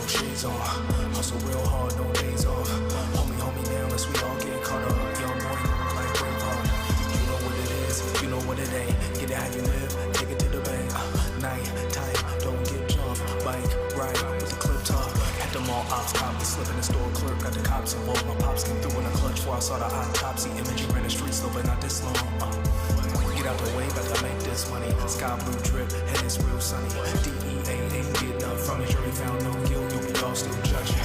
no shades on. Hustle real hard, no days off. Homie, now let's we all get caught up. Young boy, like Braveheart. You know what it is, you know what it ain't. Get it how you live, take it to the bank. Night time, don't get jumped. Bike ride with the clip top. Had them all ops, cop me slipping the store clerk. Got the cops involved. My pops came through in a clutch before I saw the autopsy. Imaging ran the streets slow, but not this long. Get out the way, got to make this money. Sky blue drip, and it's real sunny. DEA ain't getting up from it. Jury found no guilt, you'll be all still judging.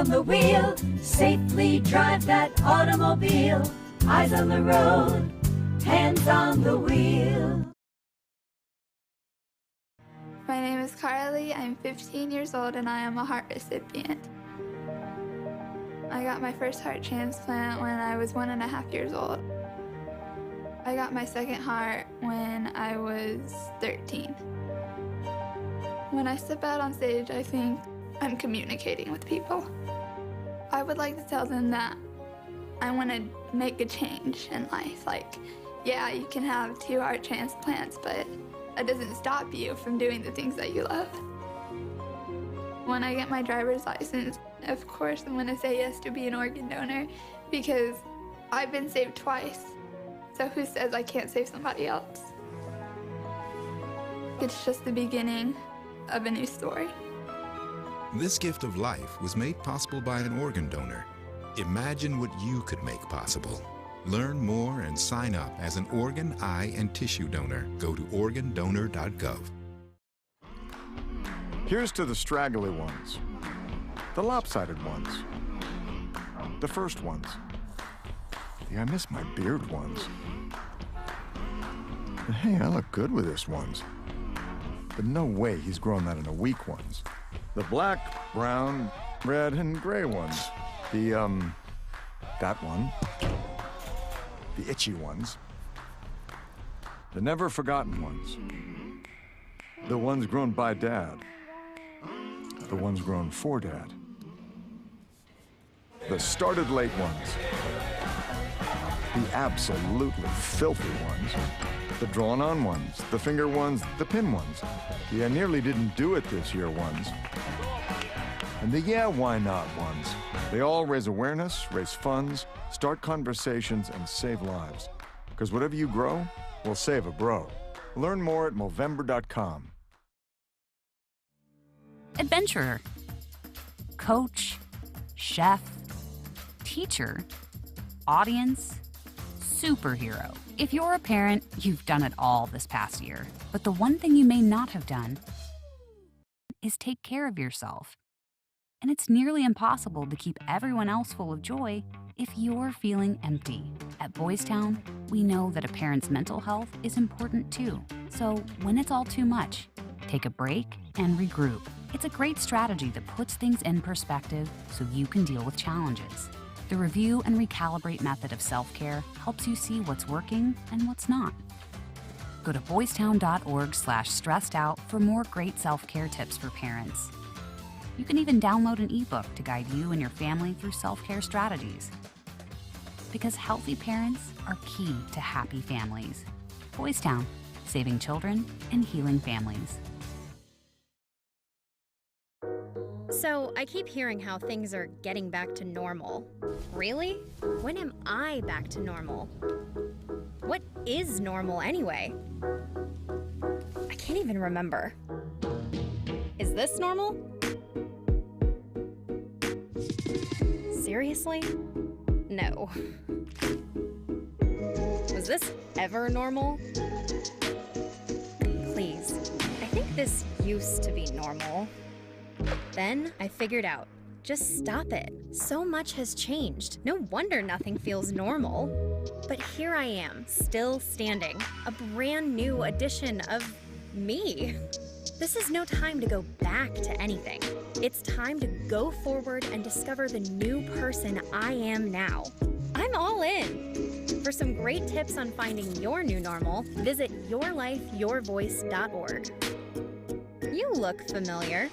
on the wheel, safely drive that automobile. Eyes on the road, hands on the wheel. My name is Carly, I'm 15 years old and I am a heart recipient. I got my first heart transplant when I was 1.5 years old. I got my second heart when I was 13. When I step out on stage, I think I'm communicating with people. I would like to tell them that I want to make a change in life. Like, yeah, you can have 2 heart transplants, but that doesn't stop you from doing the things that you love. When I get my driver's license, of course I'm gonna say yes to be an organ donor because I've been saved twice. So who says I can't save somebody else? It's just the beginning of a new story. This gift of life was made possible by an organ donor. Imagine what you could make possible. Learn more and sign up as an organ, eye, and tissue donor. Go to organdonor.gov. Here's to the straggly ones, the lopsided ones, the first ones, the I miss my beard ones. And hey, I look good with this ones. But no way he's grown that in a week ones. The black, brown, red, and gray ones. That one. The itchy ones. The never forgotten ones. The ones grown by Dad. The ones grown for Dad. The started late ones. The absolutely filthy ones. The drawn-on ones. The finger ones. The pin ones. The I nearly didn't do it this year ones. And the yeah, why not ones. They all raise awareness, raise funds, start conversations, and save lives. Because whatever you grow will save a bro. Learn more at Movember.com. Adventurer, coach, chef, teacher, audience, superhero. If you're a parent, you've done it all this past year. But the one thing you may not have done is take care of yourself. And it's nearly impossible to keep everyone else full of joy if you're feeling empty. At Boys Town, we know that a parent's mental health is important too. So when it's all too much, take a break and regroup. It's a great strategy that puts things in perspective so you can deal with challenges. The review and recalibrate method of self-care helps you see what's working and what's not. Go to boystown.org/stressedout for more great self-care tips for parents. You can even download an ebook to guide you and your family through self-care strategies. Because healthy parents are key to happy families. Boys Town, saving children and healing families. So, I keep hearing how things are getting back to normal. Really? When am I back to normal? What is normal anyway? I can't even remember. Is this normal? Seriously? No. Was this ever normal? Please. I think this used to be normal. Then I figured out, just stop it. So much has changed. No wonder nothing feels normal. But here I am, still standing. A brand new edition of me. This is no time to go back to anything. It's time to go forward and discover the new person I am now. I'm all in. For some great tips on finding your new normal, visit yourlifeyourvoice.org. You look familiar.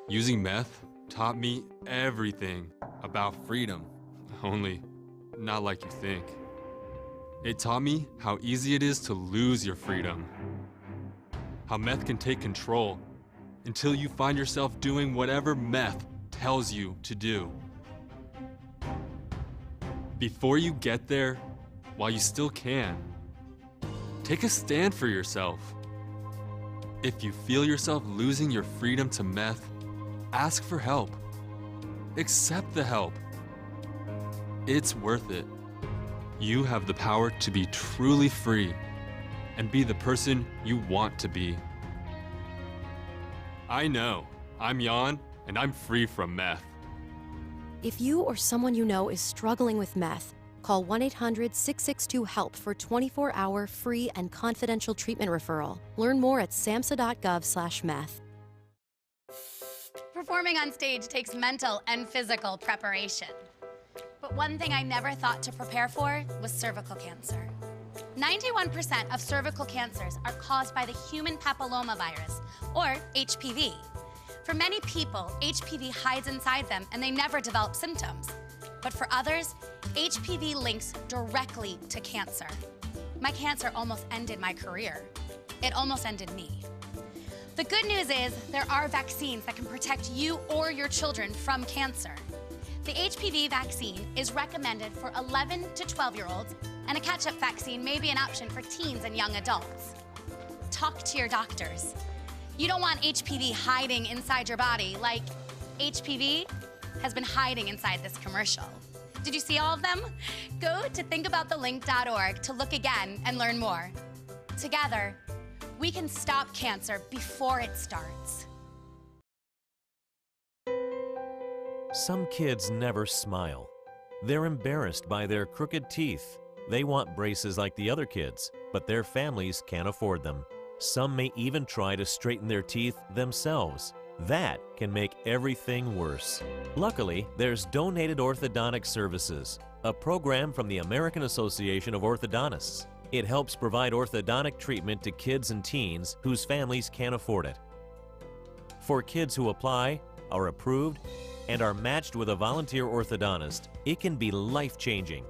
Using meth taught me everything about freedom, only not like you think. It taught me how easy it is to lose your freedom, how meth can take control until you find yourself doing whatever meth tells you to do. Before you get there, while you still can, take a stand for yourself. If you feel yourself losing your freedom to meth, ask for help. Accept the help. It's worth it. You have the power to be truly free and be the person you want to be. I know I'm Jan, and I'm free from meth. If you or someone you know is struggling with meth, call 1-800-662-HELP for 24-hour free and confidential treatment referral. Learn more at samhsa.gov/meth. Performing on stage takes mental and physical preparation. But one thing I never thought to prepare for was cervical cancer. 91% of cervical cancers are caused by the human papillomavirus, or HPV. For many people, HPV hides inside them and they never develop symptoms. But for others, HPV links directly to cancer. My cancer almost ended my career. It almost ended me. The good news is there are vaccines that can protect you or your children from cancer. The HPV vaccine is recommended for 11 to 12-year-olds, and a catch-up vaccine may be an option for teens and young adults. Talk to your doctors. You don't want HPV hiding inside your body like HPV has been hiding inside this commercial. Did you see all of them? Go to thinkaboutthelink.org to look again and learn more. Together, we can stop cancer before it starts. Some kids never smile. They're embarrassed by their crooked teeth. They want braces like the other kids, but their families can't afford them. Some may even try to straighten their teeth themselves. That can make everything worse. Luckily, there's Donated Orthodontic Services, a program from the American Association of Orthodontists. It helps provide orthodontic treatment to kids and teens whose families can't afford it. For kids who apply, are approved, and are matched with a volunteer orthodontist, it can be life-changing.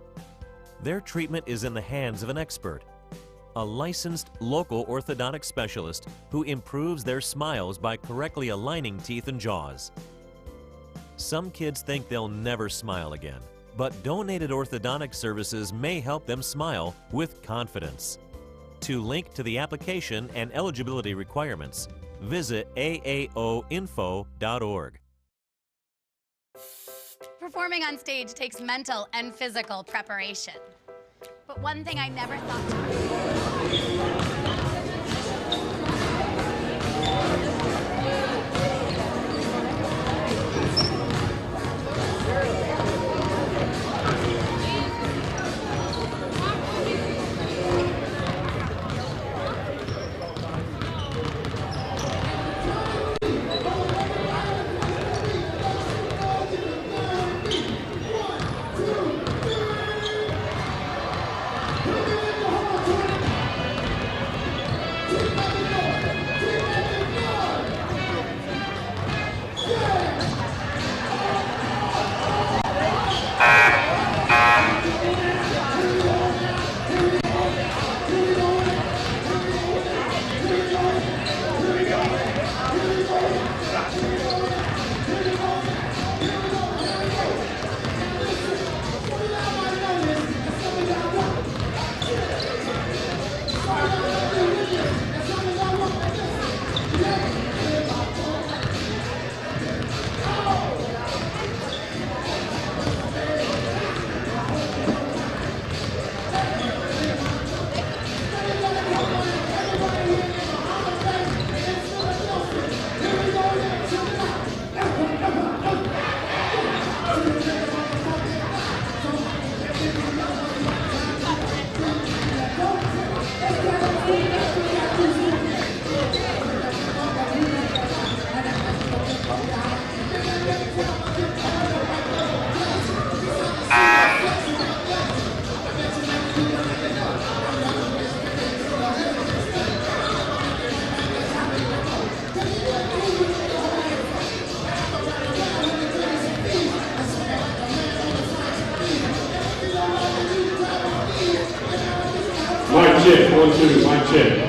Their treatment is in the hands of an expert, a licensed local orthodontic specialist who improves their smiles by correctly aligning teeth and jaws. Some kids think they'll never smile again, but Donated Orthodontic Services may help them smile with confidence. To link to the application and eligibility requirements, visit aaoinfo.org. Performing on stage takes mental and physical preparation. But one thing I never thought to Mic check, 1, 2, mic check.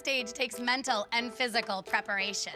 stage takes mental and physical preparation.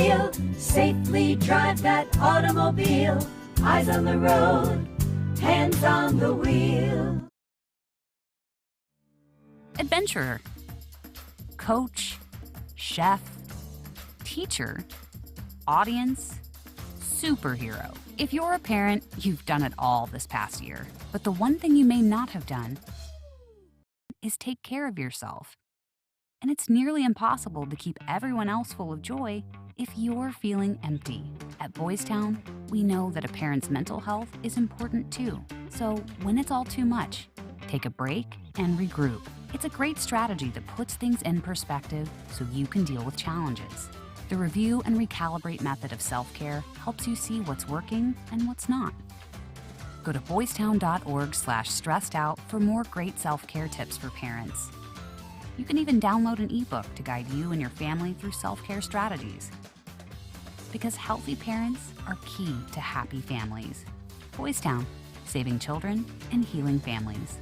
wheel. Safely drive that automobile. Eyes on the road, hands on the wheel. Adventurer, coach, chef, teacher, audience, superhero. If you're a parent, you've done it all this past year. But the one thing you may not have done is take care of yourself. And it's nearly impossible to keep everyone else full of joy if you're feeling empty. At Boys Town, we know that a parent's mental health is important too. So when it's all too much, take a break and regroup. It's a great strategy that puts things in perspective so you can deal with challenges. The review and recalibrate method of self-care helps you see what's working and what's not. Go to boystown.org/stressedout for more great self-care tips for parents. You can even download an ebook to guide you and your family through self-care strategies. Because healthy parents are key to happy families. Boys Town, saving children and healing families.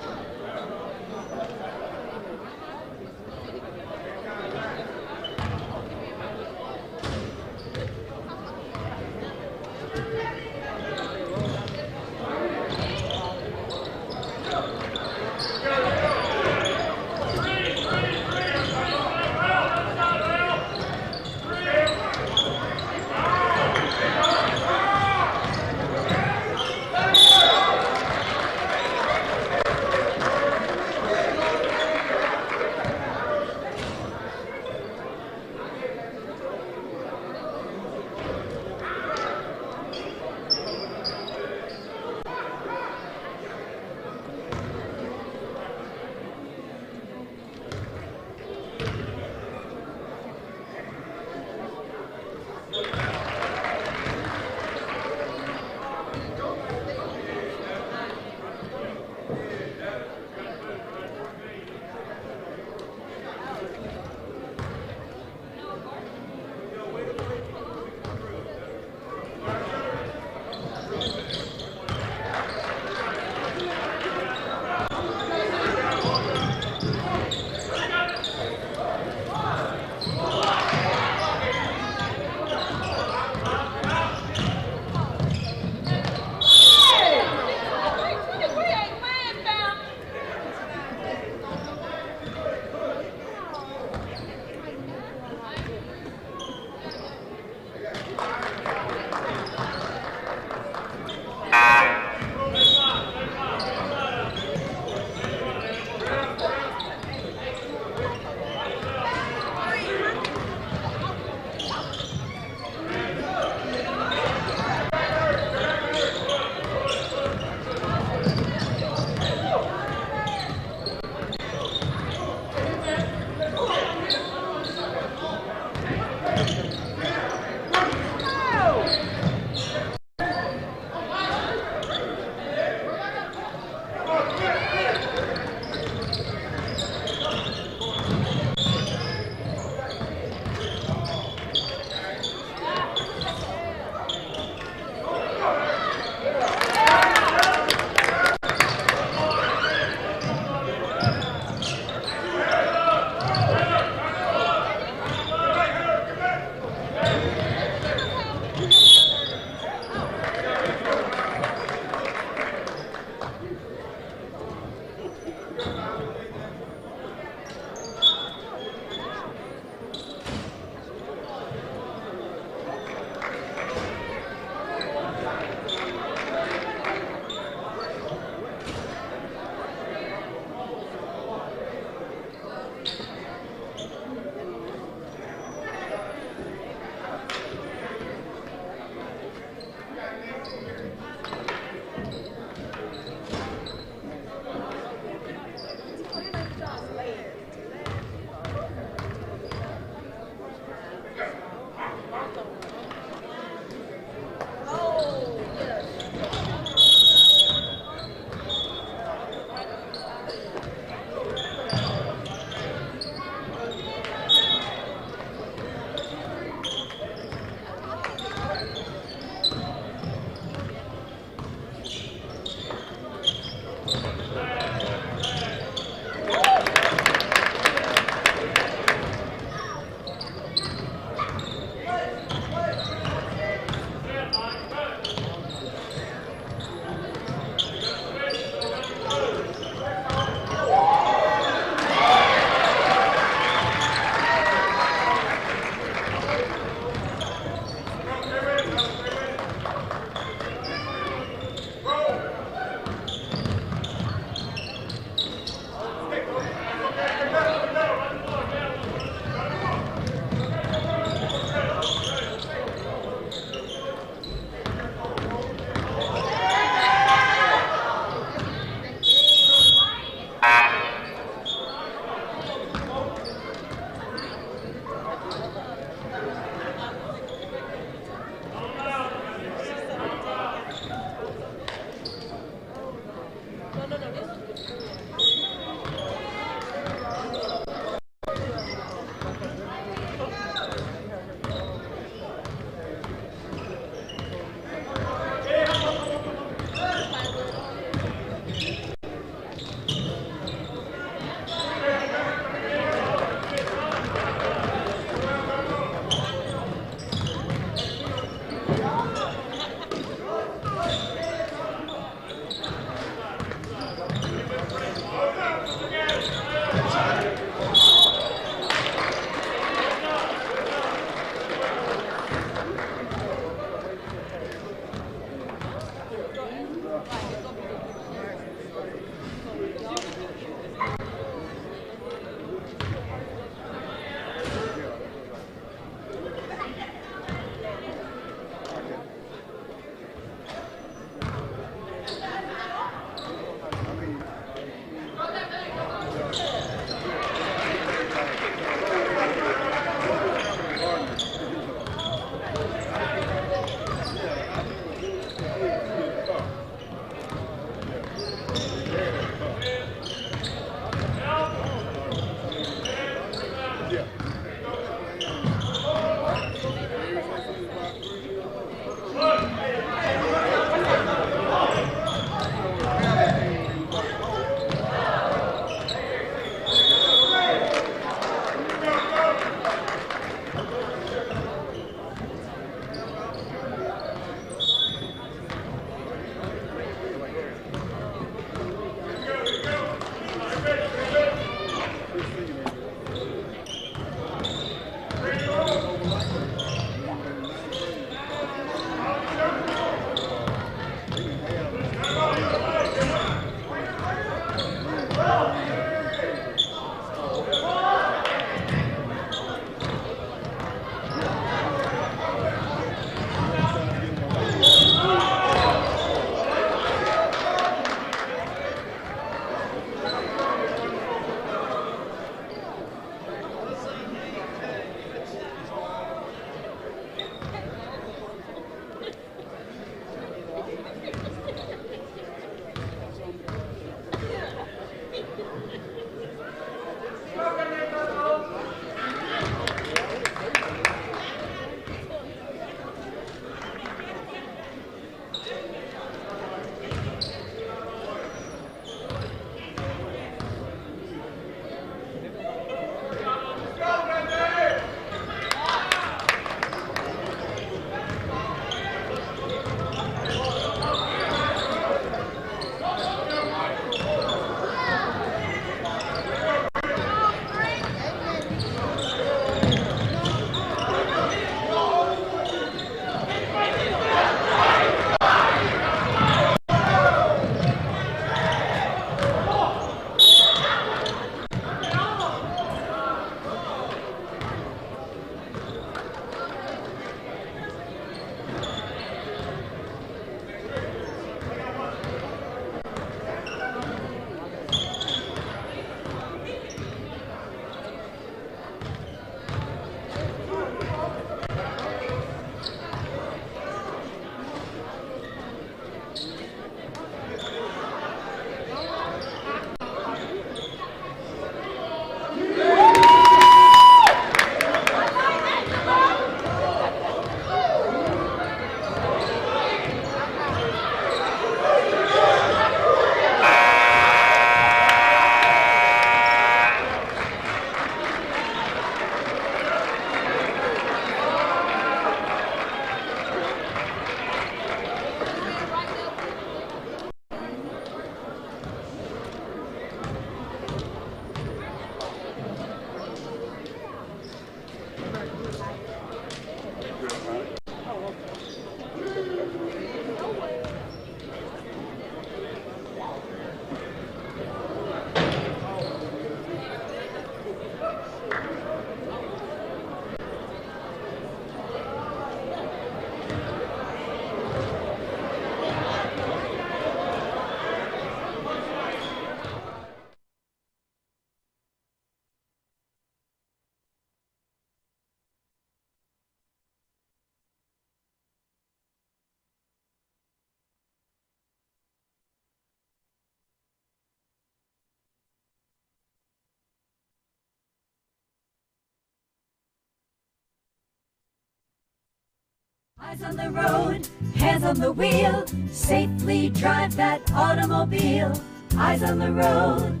Eyes on the road, hands on the wheel, safely drive that automobile. Eyes on the road,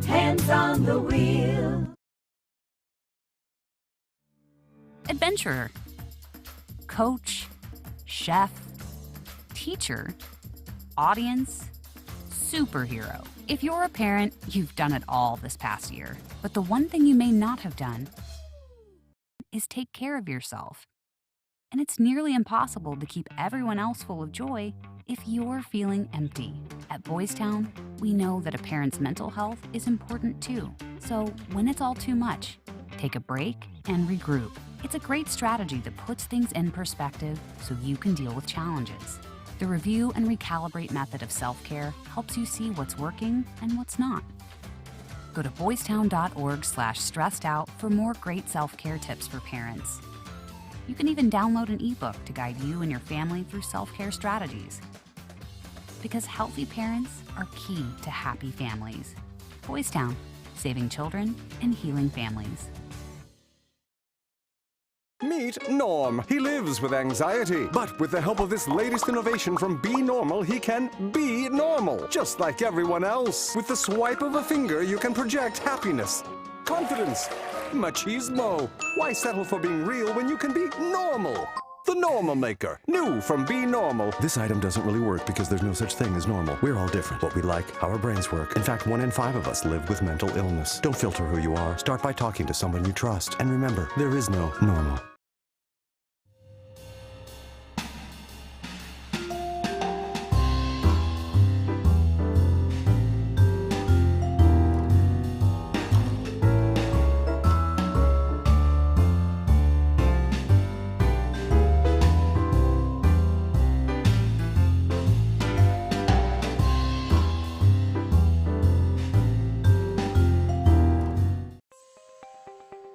hands on the wheel. Adventurer, coach, chef, teacher, audience, superhero. If you're a parent, you've done it all this past year. But the one thing you may not have done is take care of yourself. And it's nearly impossible to keep everyone else full of joy if you're feeling empty. At Boys Town, we know that a parent's mental health is important too. So when it's all too much, take a break and regroup. It's a great strategy that puts things in perspective so you can deal with challenges. The review and recalibrate method of self-care helps you see what's working and what's not. Go to boystown.org/stressedout for more great self-care tips for parents. You can even download an ebook to guide you and your family through self-care strategies. Because healthy parents are key to happy families. Boys Town, saving children and healing families. Meet Norm. He lives with anxiety, but with the help of this latest innovation from Be Normal, he can be normal, just like everyone else. With the swipe of a finger, you can project happiness, confidence, machismo. Why settle for being real when you can be normal? The Normal Maker, new from Be Normal. This item doesn't really work because there's no such thing as normal. We're all different. What we like, how our brains work. In fact, 1 in 5 of us live with mental illness. Don't filter who you are. Start by talking to someone you trust. And remember, there is no normal.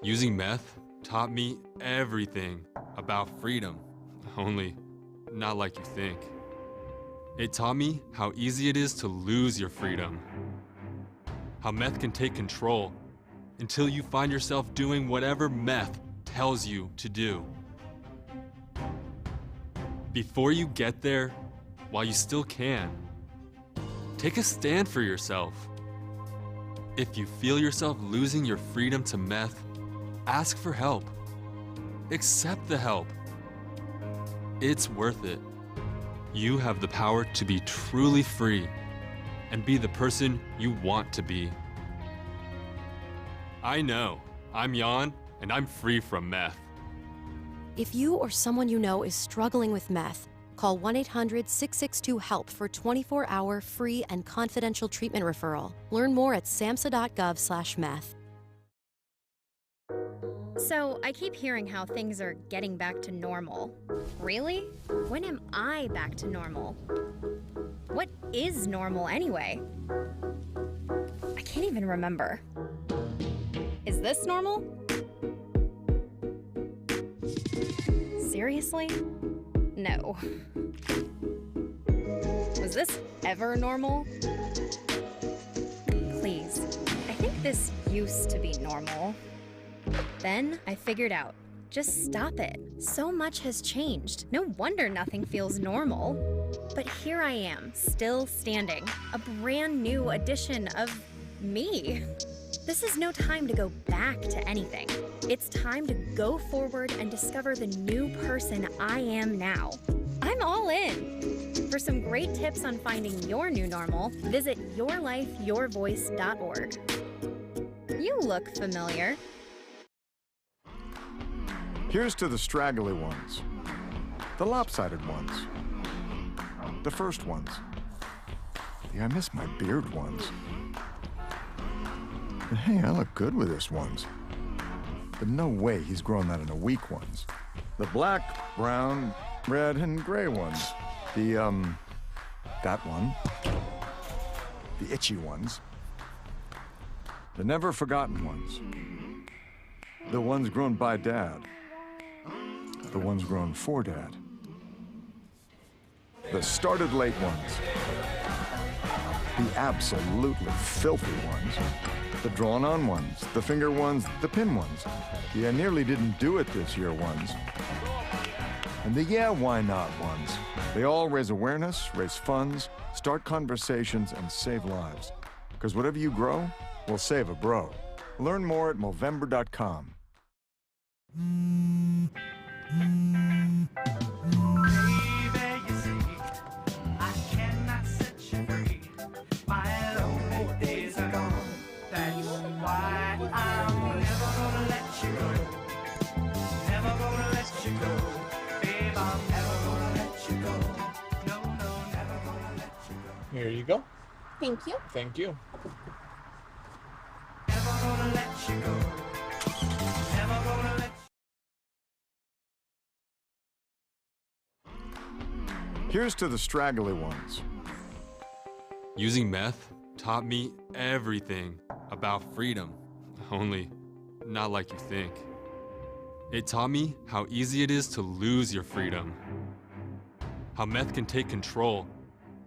Using meth taught me everything about freedom, only not like you think. It taught me how easy it is to lose your freedom, how meth can take control until you find yourself doing whatever meth tells you to do. Before you get there, while you still can, take a stand for yourself. If you feel yourself losing your freedom to meth, ask for help. Accept the help. It's worth it. You have the power to be truly free and be the person you want to be. I know. I'm Jan, and I'm free from meth. If you or someone you know is struggling with meth, call 1-800-662-HELP for 24-hour free and confidential treatment referral. Learn more at samhsa.gov/meth. So, I keep hearing how things are getting back to normal. Really? When am I back to normal? What is normal anyway? I can't even remember. Is this normal? Seriously? No. Was this ever normal? Please. I think this used to be normal. Then I figured out, just stop it. So much has changed. No wonder nothing feels normal. But here I am, still standing. A brand new edition of me. This is no time to go back to anything. It's time to go forward and discover the new person I am now. I'm all in. For some great tips on finding your new normal, visit yourlifeyourvoice.org. You look familiar. Here's to the straggly ones, the lopsided ones, the first ones, the I miss my beard ones. But hey, I look good with this ones. But no way he's grown that in a week ones. The black, brown, red, and gray ones. The, that one. The itchy ones. The never forgotten ones. The ones grown by Dad. The ones grown for Dad. The started late ones. The absolutely filthy ones. The drawn-on ones. The finger ones. The pin ones. The I nearly didn't do it this year ones. and the yeah, why not ones. They all raise awareness, raise funds, start conversations, and save lives. Because whatever you grow will save a bro. Learn more at Movember.com. Here you go. Thank you. Thank you. Here's to the straggly ones. Using meth taught me everything about freedom, only not like you think. It taught me how easy it is to lose your freedom, how meth can take control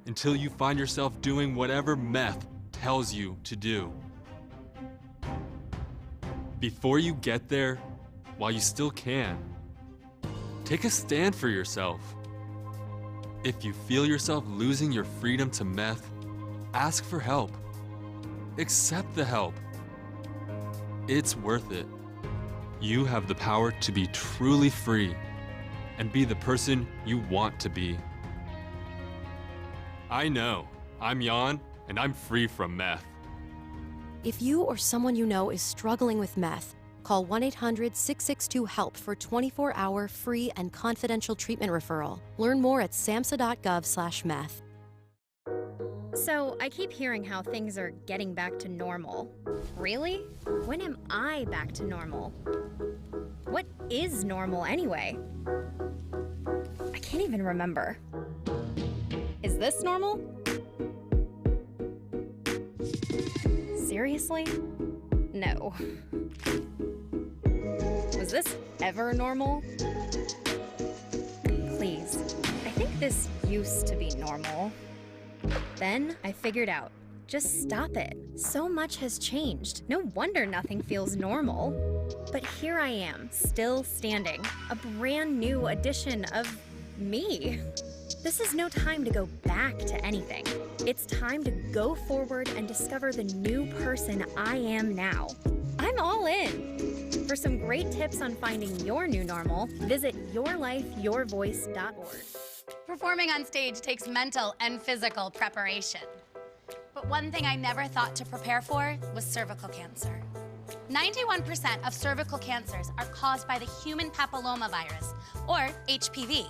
until you find yourself doing whatever meth tells you to do. Before you get there, while you still can, take a stand for yourself. If you feel yourself losing your freedom to meth, ask for help. Accept the help. It's worth it. You have the power to be truly free and be the person you want to be. I know, I'm Jan, and I'm free from meth. If you or someone you know is struggling with meth, call 1-800-662-HELP for 24-hour free and confidential treatment referral. Learn more at samhsa.gov/meth. So, I keep hearing how things are getting back to normal. Really? When am I back to normal? What is normal anyway? I can't even remember. Is this normal? Seriously? No. Was this ever normal? Please. I think this used to be normal. Then I figured out. Just stop it. So much has changed. No wonder nothing feels normal. But here I am, still standing. A brand new edition of me. This is no time to go back to anything. It's time to go forward and discover the new person I am now. I'm all in. For some great tips on finding your new normal, visit yourlifeyourvoice.org. Performing on stage takes mental and physical preparation. But one thing I never thought to prepare for was cervical cancer. 91% of cervical cancers are caused by the human papillomavirus, or HPV.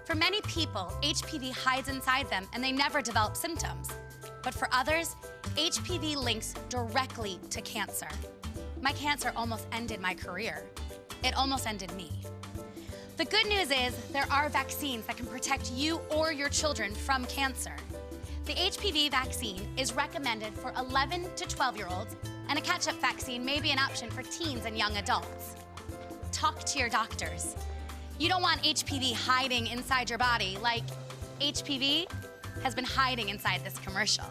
For many people, HPV hides inside them and they never develop symptoms. But for others, HPV links directly to cancer. My cancer almost ended my career. It almost ended me. The good news is there are vaccines that can protect you or your children from cancer. The HPV vaccine is recommended for 11 to 12-year-olds, and a catch-up vaccine may be an option for teens and young adults. Talk to your doctors. You don't want HPV hiding inside your body like HPV has been hiding inside this commercial.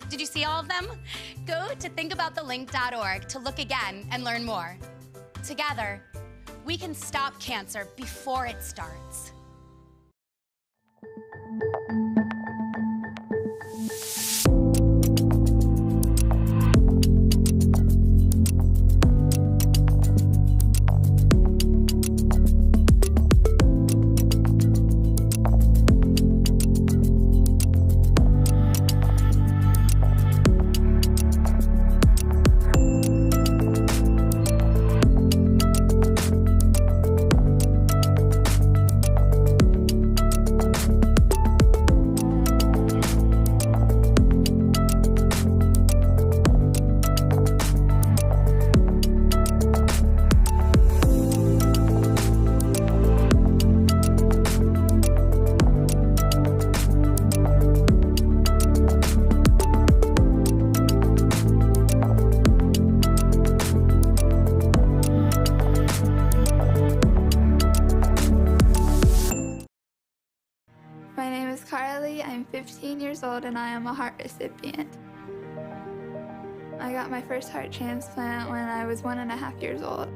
Did you see all of them? Go to thinkaboutthelink.org to look again and learn more. Together, we can stop cancer before it starts. I'm 15 years old and I am a heart recipient. I got my first heart transplant when I was 1.5 years old.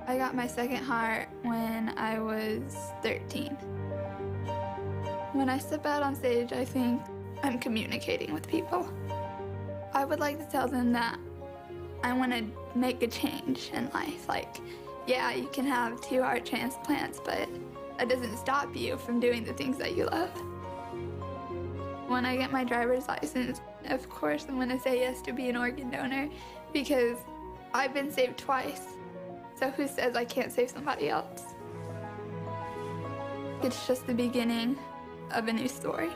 I got my second heart when I was 13. When I step out on stage, I think I'm communicating with people. I would like to tell them that I want to make a change in life. Like, yeah, you can have 2 heart transplants, but that doesn't stop you from doing the things that you love. When I get my driver's license, of course, I'm going to say yes to be an organ donor because I've been saved twice. So who says I can't save somebody else? It's just the beginning of a new story.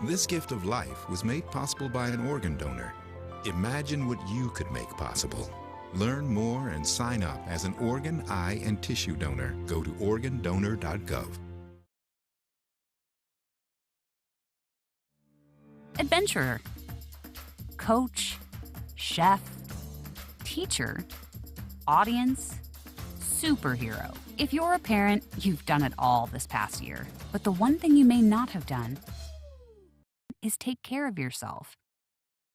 This gift of life was made possible by an organ donor. Imagine what you could make possible. Learn more and sign up as an organ, eye, and tissue donor. Go to organdonor.gov. Adventurer, coach, chef, teacher, audience, superhero. If you're a parent, you've done it all this past year. But the one thing you may not have done is take care of yourself.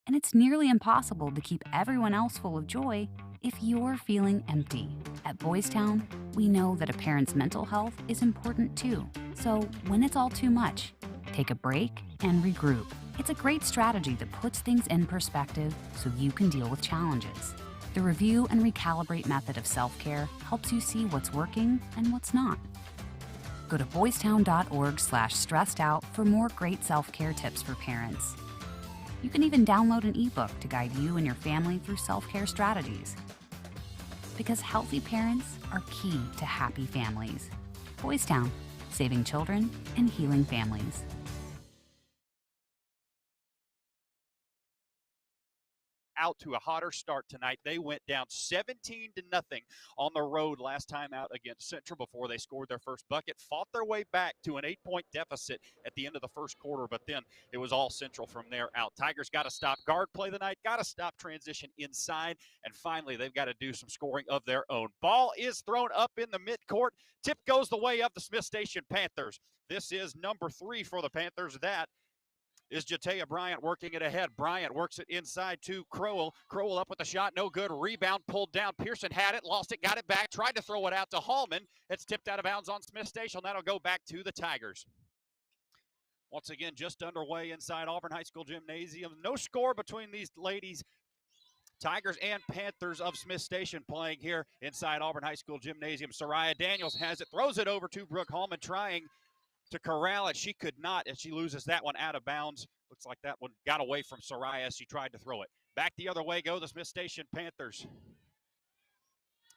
And it's nearly impossible to keep everyone else full of joy if you're feeling empty. At Boys Town, we know that a parent's mental health is important too. So when it's all too much, take a break and regroup. It's a great strategy that puts things in perspective so you can deal with challenges. The review and recalibrate method of self-care helps you see what's working and what's not. Go to boystown.org/stressedout for more great self-care tips for parents. You can even download an ebook to guide you and your family through self-care strategies. Because healthy parents are key to happy families. Boys Town, saving children and healing families. Out to a hotter start tonight. They went down 17-0 on the road last time out against Central before they scored their first bucket, fought their way back to an 8-point deficit at the end of the first quarter, but then it was all Central from there out. Tigers got to stop guard play tonight, got to stop transition inside, and finally they've got to do some scoring of their own. Ball is thrown up in the midcourt. Tip goes the way of the Smith Station Panthers. This is number 3 for the Panthers. That is Jatea Bryant working it ahead. Bryant works it inside to Crowell. Crowell up with the shot, no good. Rebound pulled down. Pearson had it, lost it, got it back, tried to throw it out to Hallman. It's tipped out of bounds on Smith Station. That'll go back to the Tigers. Once again, just underway inside Auburn High School Gymnasium. No score between these ladies. Tigers and Panthers of Smith Station playing here inside Auburn High School Gymnasium. Soraya Daniels has it, throws it over to Brooke Hallman, trying to corral it. She could not, and she loses that one out of bounds. Looks like that one got away from Soraya as she tried to throw it. Back the other way go the Smith Station Panthers.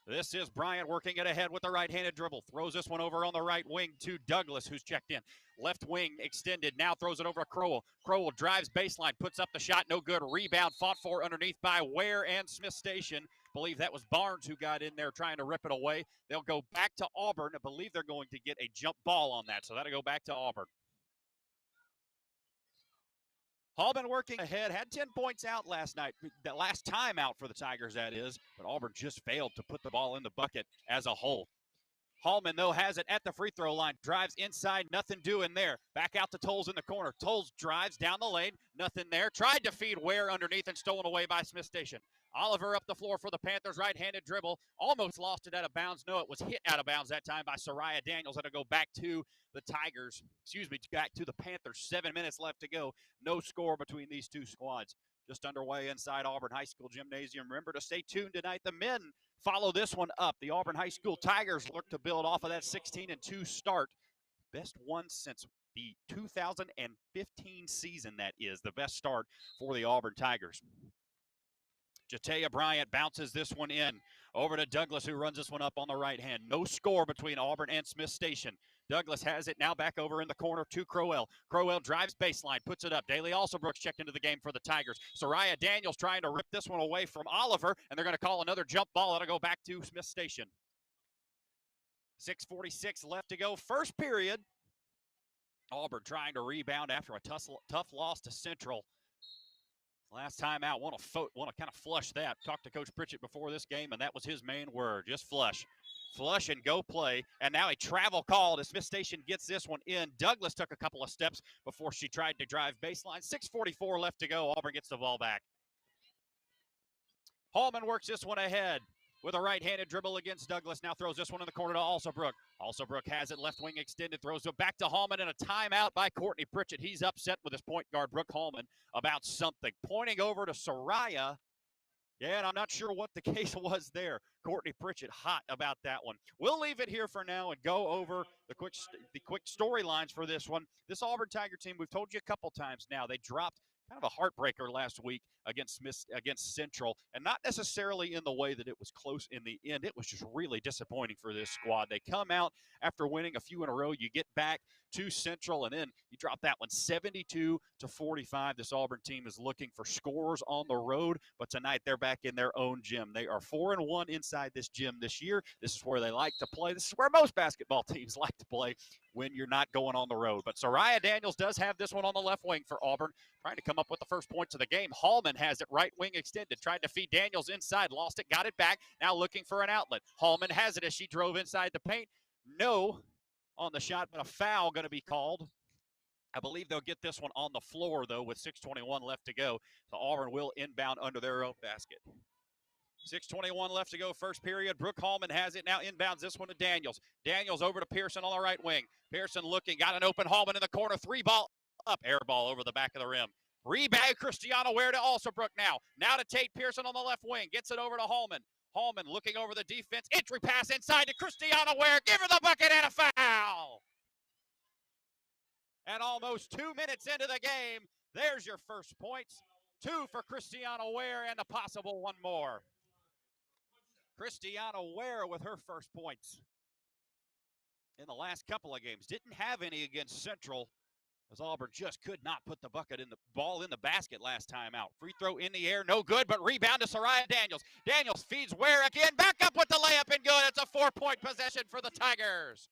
This is Bryant working it ahead with the right-handed dribble. Throws this one over on the right wing to Douglas, who's checked in. Left wing extended, now throws it over to Crowell. Crowell drives baseline, puts up the shot, no good. Rebound fought for underneath by Ware and Smith Station. Believe that was Barnes who got in there trying to rip it away. They'll go back to Auburn. I believe they're going to get a jump ball on that, so that'll go back to Auburn. Hallman working ahead, had 10 points out last night, the last time out for the Tigers, that is, but Auburn just failed to put the ball in the bucket as a whole. Hallman, though, has it at the free throw line, drives inside, nothing doing there. Back out to Tolles in the corner. Tolles drives down the lane, nothing there. Tried to feed Ware underneath and stolen away by Smith Station. Oliver up the floor for the Panthers, right-handed dribble. Almost lost it out of bounds. No, it was hit out of bounds that time by Soraya Daniels. That'll go back to the Tigers, back to the Panthers. 7 minutes left to go. No score between these two squads. Just underway inside Auburn High School Gymnasium. Remember to stay tuned tonight. The men follow this one up. The Auburn High School Tigers look to build off of that 16-2 start. Best one since the 2015 season, that is. The best start for the Auburn Tigers. Jatea Bryant bounces this one in. Over to Douglas, who runs this one up on the right hand. No score between Auburn and Smith Station. Douglas has it now back over in the corner to Crowell. Crowell drives baseline, puts it up. Daly Alsobrooks checked into the game for the Tigers. Soraya Daniels trying to rip this one away from Oliver, and they're going to call another jump ball. That'll go back to Smith Station. 6:46 left to go. First period. Auburn trying to rebound after a tough loss to Central. Last time out, want to kind of flush that. Talked to Coach Pritchett before this game, and that was his main word, just flush. Flush and go play. And now a travel call as Smith Station gets this one in. Douglas took a couple of steps before she tried to drive baseline. 6:44 left to go. Auburn gets the ball back. Hallman works this one ahead. with a right-handed dribble against Douglas. Now throws this one in the corner to Alsobrook. Alsobrook has it, left wing extended, throws it back to Hallman, and a timeout by Courtney Pritchett. He's upset with his point guard, Brooke Hallman, about something. Pointing over to Soraya. Yeah, and I'm not sure what the case was there. Courtney Pritchett hot about that one. We'll leave it here for now and go over the quick storylines for this one. This Auburn Tiger team, we've told you a couple times now, they dropped kind of a heartbreaker last week against Central, and not necessarily in the way that it was close in the end. It was just really disappointing for this squad. They come out after winning a few in a row. You get back to Central, and then you drop that one 72-45. This Auburn team is looking for scores on the road, but tonight they're back in their own gym. They are 4-1 inside this gym this year. This is where they like to play. This is where most basketball teams like to play when you're not going on the road. But Soraya Daniels does have this one on the left wing for Auburn, trying to come up with the first points of the game. Hallman has it right wing extended, tried to feed Daniels inside, lost it, got it back, now looking for an outlet. Hallman has it as she drove inside the paint. No on the shot, but a foul going to be called. I believe they'll get this one on the floor, though, with 6:21 left to go. So Auburn will inbound under their own basket. 6:21 left to go, first period. Brooke Hallman has it, now inbounds this one to Daniels. Daniels over to Pearson on the right wing. Pearson looking, got an open Hallman in the corner, three ball up, air ball over the back of the rim. Rebound, Christiana Ware to Alsobrook now. Now to Tate Pearson on the left wing, gets it over to Hallman. Hallman looking over the defense, entry pass inside to Christiana Ware, give her the bucket and a foul. And almost 2 minutes into the game, there's your first points. 2 for Christiana Ware and a possible one more. Christiana Ware with her first points in the last couple of games. Didn't have any against Central, as Auburn just could not put the ball in the basket last time out. Free throw in the air, no good, but rebound to Soraya Daniels. Daniels feeds Ware again, back up with the layup and good. It's a 4-point possession for the Tigers.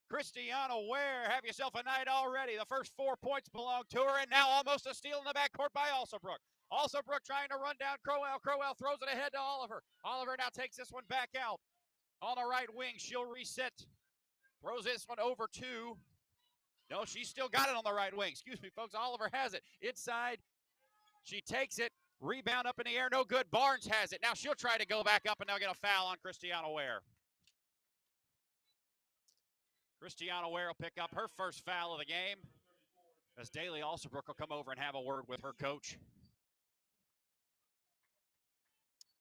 Christiana Ware, have yourself a night already. The first 4 points belong to her, and now almost a steal in the backcourt by Alsobrook. Alsobrook trying to run down Crowell. Crowell throws it ahead to Oliver. Oliver now takes this one back out. On the right wing, she'll reset. Throws this one over to... No, she's still got it on the right wing. Excuse me, folks. Oliver has it. Inside. She takes it. Rebound up in the air. No good. Barnes has it. Now she'll try to go back up, and they'll get a foul on Christiana Ware. Christiana Ware will pick up her first foul of the game, as Daly Alsobrook will come over and have a word with her coach.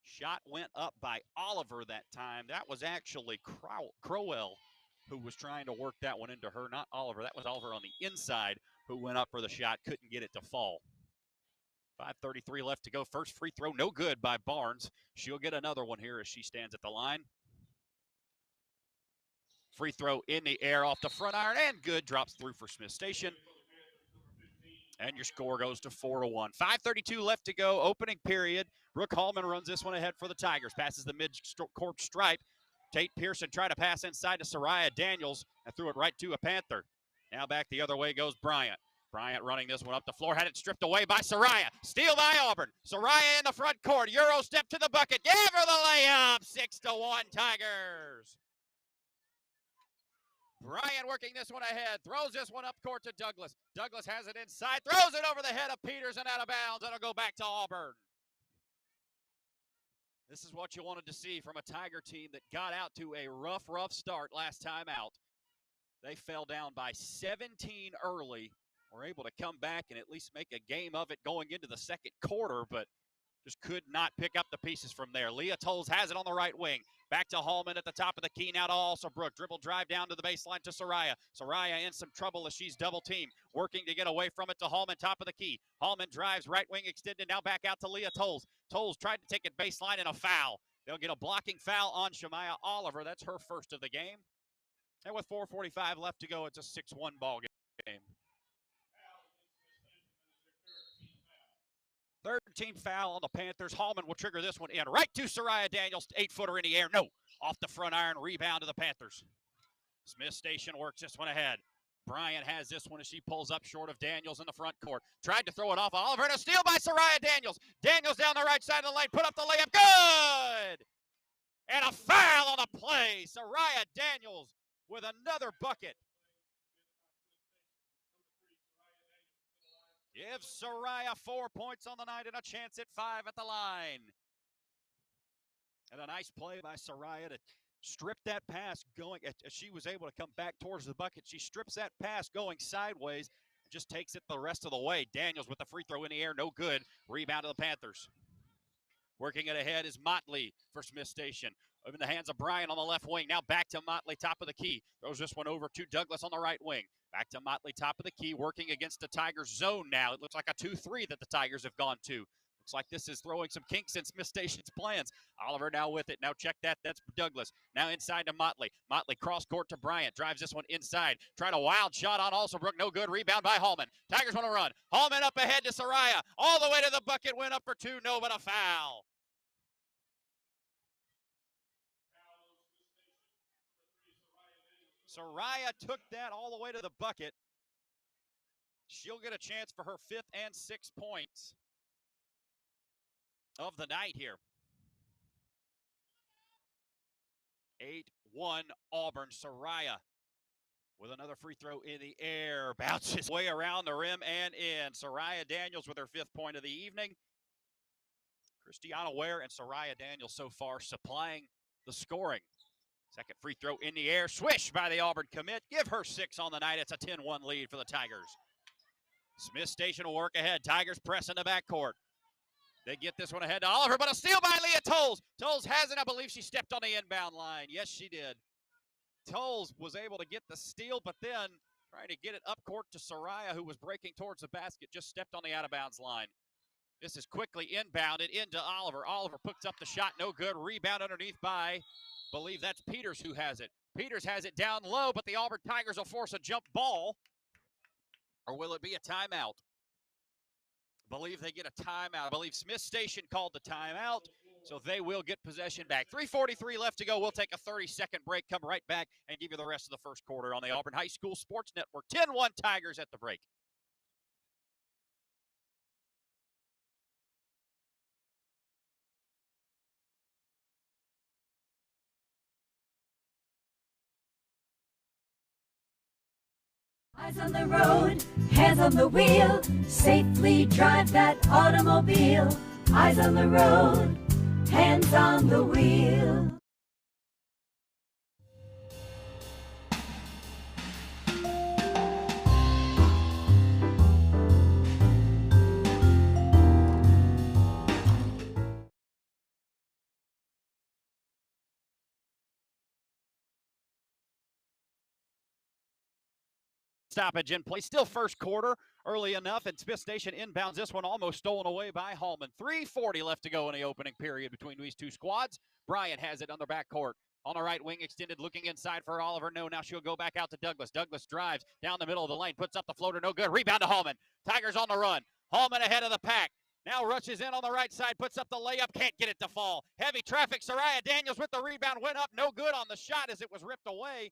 Shot went up by Oliver that time. That was actually Crowell who was trying to work that one into her, not Oliver. That was Oliver on the inside who went up for the shot, couldn't get it to fall. 5:33 left to go. First free throw, no good by Barnes. She'll get another one here as she stands at the line. Free throw in the air off the front iron and good. Drops through for Smith Station. And your score goes to 4-1. 5:32 left to go. Opening period. Brooke Hallman runs this one ahead for the Tigers. Passes the mid-court stripe. Tate Pearson tried to pass inside to Soraya Daniels and threw it right to a Panther. Now back the other way goes Bryant. Bryant running this one up the floor. Had it stripped away by Soraya. Steal by Auburn. Soraya in the front court. Euro step to the bucket. Give her the layup. 6-1 Tigers. Bryant working this one ahead, throws this one up court to Douglas. Douglas has it inside, throws it over the head of Peters and out of bounds. It'll go back to Auburn. This is what you wanted to see from a Tiger team that got out to a rough start last time out. They fell down by 17 early, were able to come back and at least make a game of it going into the second quarter, but just could not pick up the pieces from there. Leah Tolles has it on the right wing. Back to Hallman at the top of the key. Now to Alsobrook. Dribble drive down to the baseline to Soraya. Soraya in some trouble as she's double teamed. Working to get away from it to Hallman, top of the key. Hallman drives right wing extended. Now back out to Leah Tolles. Tolles tried to take it baseline and a foul. They'll get a blocking foul on Shamaya Oliver. That's her first of the game. And with 4:45 left to go, it's a 6-1 ball game. 13th foul on the Panthers. Hallman will trigger this one in. Right to Soraya Daniels. 8-footer in the air. No. Off the front iron. Rebound to the Panthers. Smith Station works this one ahead. Bryant has this one as she pulls up short of Daniels in the front court. Tried to throw it off Oliver. And a steal by Soraya Daniels. Daniels down the right side of the lane. Put up the layup. Good! And a foul on the play. Soraya Daniels with another bucket. Gives Soraya 4 points on the night and a chance at 5 at the line. And a nice play by Soraya to strip that pass going. As she was able to come back towards the bucket, she strips that pass going sideways and just takes it the rest of the way. Daniels with the free throw in the air, no good. Rebound to the Panthers. Working it ahead is Motley for Smith Station. In the hands of Bryant on the left wing. Now back to Motley, top of the key. Throws this one over to Douglas on the right wing. Back to Motley, top of the key, working against the Tigers zone now. It looks like a 2-3 that the Tigers have gone to. Looks like this is throwing some kinks in Smith Station's plans. Oliver now with it. Now check that. That's Douglas. Now inside to Motley. Motley cross court to Bryant. Drives this one inside. Trying a wild shot on Alsobrook. No good. Rebound by Hallman. Tigers want to run. Hallman up ahead to Soraya. All the way to the bucket. Went up for two. No, but a foul. Soraya took that all the way to the bucket. She'll get a chance for her 5th and 6th points of the night here. 8-1 Auburn. Soraya with another free throw in the air. Bounces way around the rim and in. Soraya Daniels with her 5th point of the evening. Christiana Ware and Soraya Daniels so far supplying the scoring. Second free throw in the air. Swish by the Auburn commit. Give her 6 on the night. It's a 10-1 lead for the Tigers. Smith Station will work ahead. Tigers press in the backcourt. They get this one ahead to Oliver, but a steal by Leah Tolles. Tolles has it. I believe she stepped on the inbound line. Yes, she did. Tolles was able to get the steal, but then trying to get it up court to Soraya, who was breaking towards the basket, just stepped on the out-of-bounds line. This is quickly inbounded into Oliver. Oliver puts up the shot. No good. Rebound underneath by, believe that's Peters who has it. Peters has it down low, but the Auburn Tigers will force a jump ball. Or will it be a timeout? I believe they get a timeout. I believe Smith Station called the timeout, so they will get possession back. 3:43 left to go. We'll take a 30-second break, come right back, and give you the rest of the first quarter on the Auburn High School Sports Network. 10-1 Tigers at the break. Eyes on the road, hands on the wheel, safely drive that automobile. Eyes on the road, hands on the wheel. Stoppage in play. Still first quarter, early enough, and Smith Station inbounds this one, almost stolen away by Hallman. 3:40 left to go in the opening period between these two squads. Bryant has it on the backcourt. On the right wing, extended, looking inside for Oliver. No, now she'll go back out to Douglas. Douglas drives down the middle of the lane, puts up the floater, no good. Rebound to Hallman. Tigers on the run. Hallman ahead of the pack. Now rushes in on the right side, puts up the layup, can't get it to fall. Heavy traffic. Soraya Daniels with the rebound, went up, no good on the shot as it was ripped away.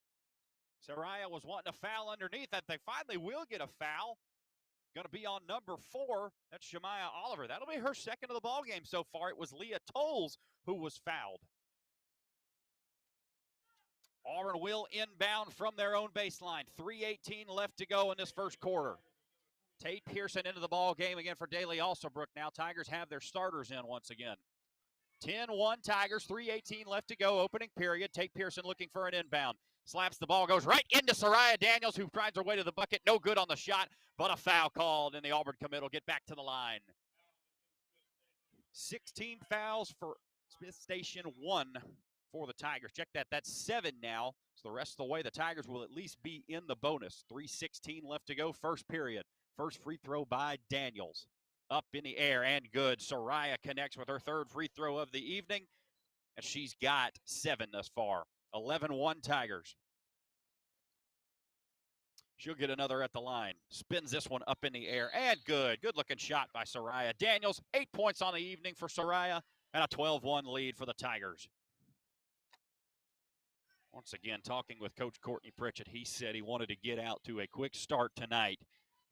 Soraya was wanting a foul underneath that. They finally will get a foul. Going to be on number 4. That's Shemaya Oliver. That'll be her second of the ball game so far. It was Leah Tolles who was fouled. Auburn will inbound from their own baseline. 3:18 left to go in this first quarter. Tate Pearson into the ball game again for Daly Alsobrook. Now Tigers have their starters in once again. 10-1 Tigers, 3:18 left to go, opening period. Tate Pearson looking for an inbound. Slaps the ball, goes right into Soraya Daniels, who finds her way to the bucket. No good on the shot, but a foul called, and the Auburn commit will get back to the line. 16 fouls for Smith Station, 1 for the Tigers. Check that. That's 7 now. So the rest of the way, the Tigers will at least be in the bonus. 3:16 left to go, first period. First free throw by Daniels. Up in the air and good. Soraya connects with her third free throw of the evening, and she's got 7 thus far. 11-1 Tigers. She'll get another at the line. Spins this one up in the air and good. Good looking shot by Soraya Daniels. 8 points on the evening for Soraya and a 12-1 lead for the Tigers. Once again, talking with Coach Courtney Pritchett, he said he wanted to get out to a quick start tonight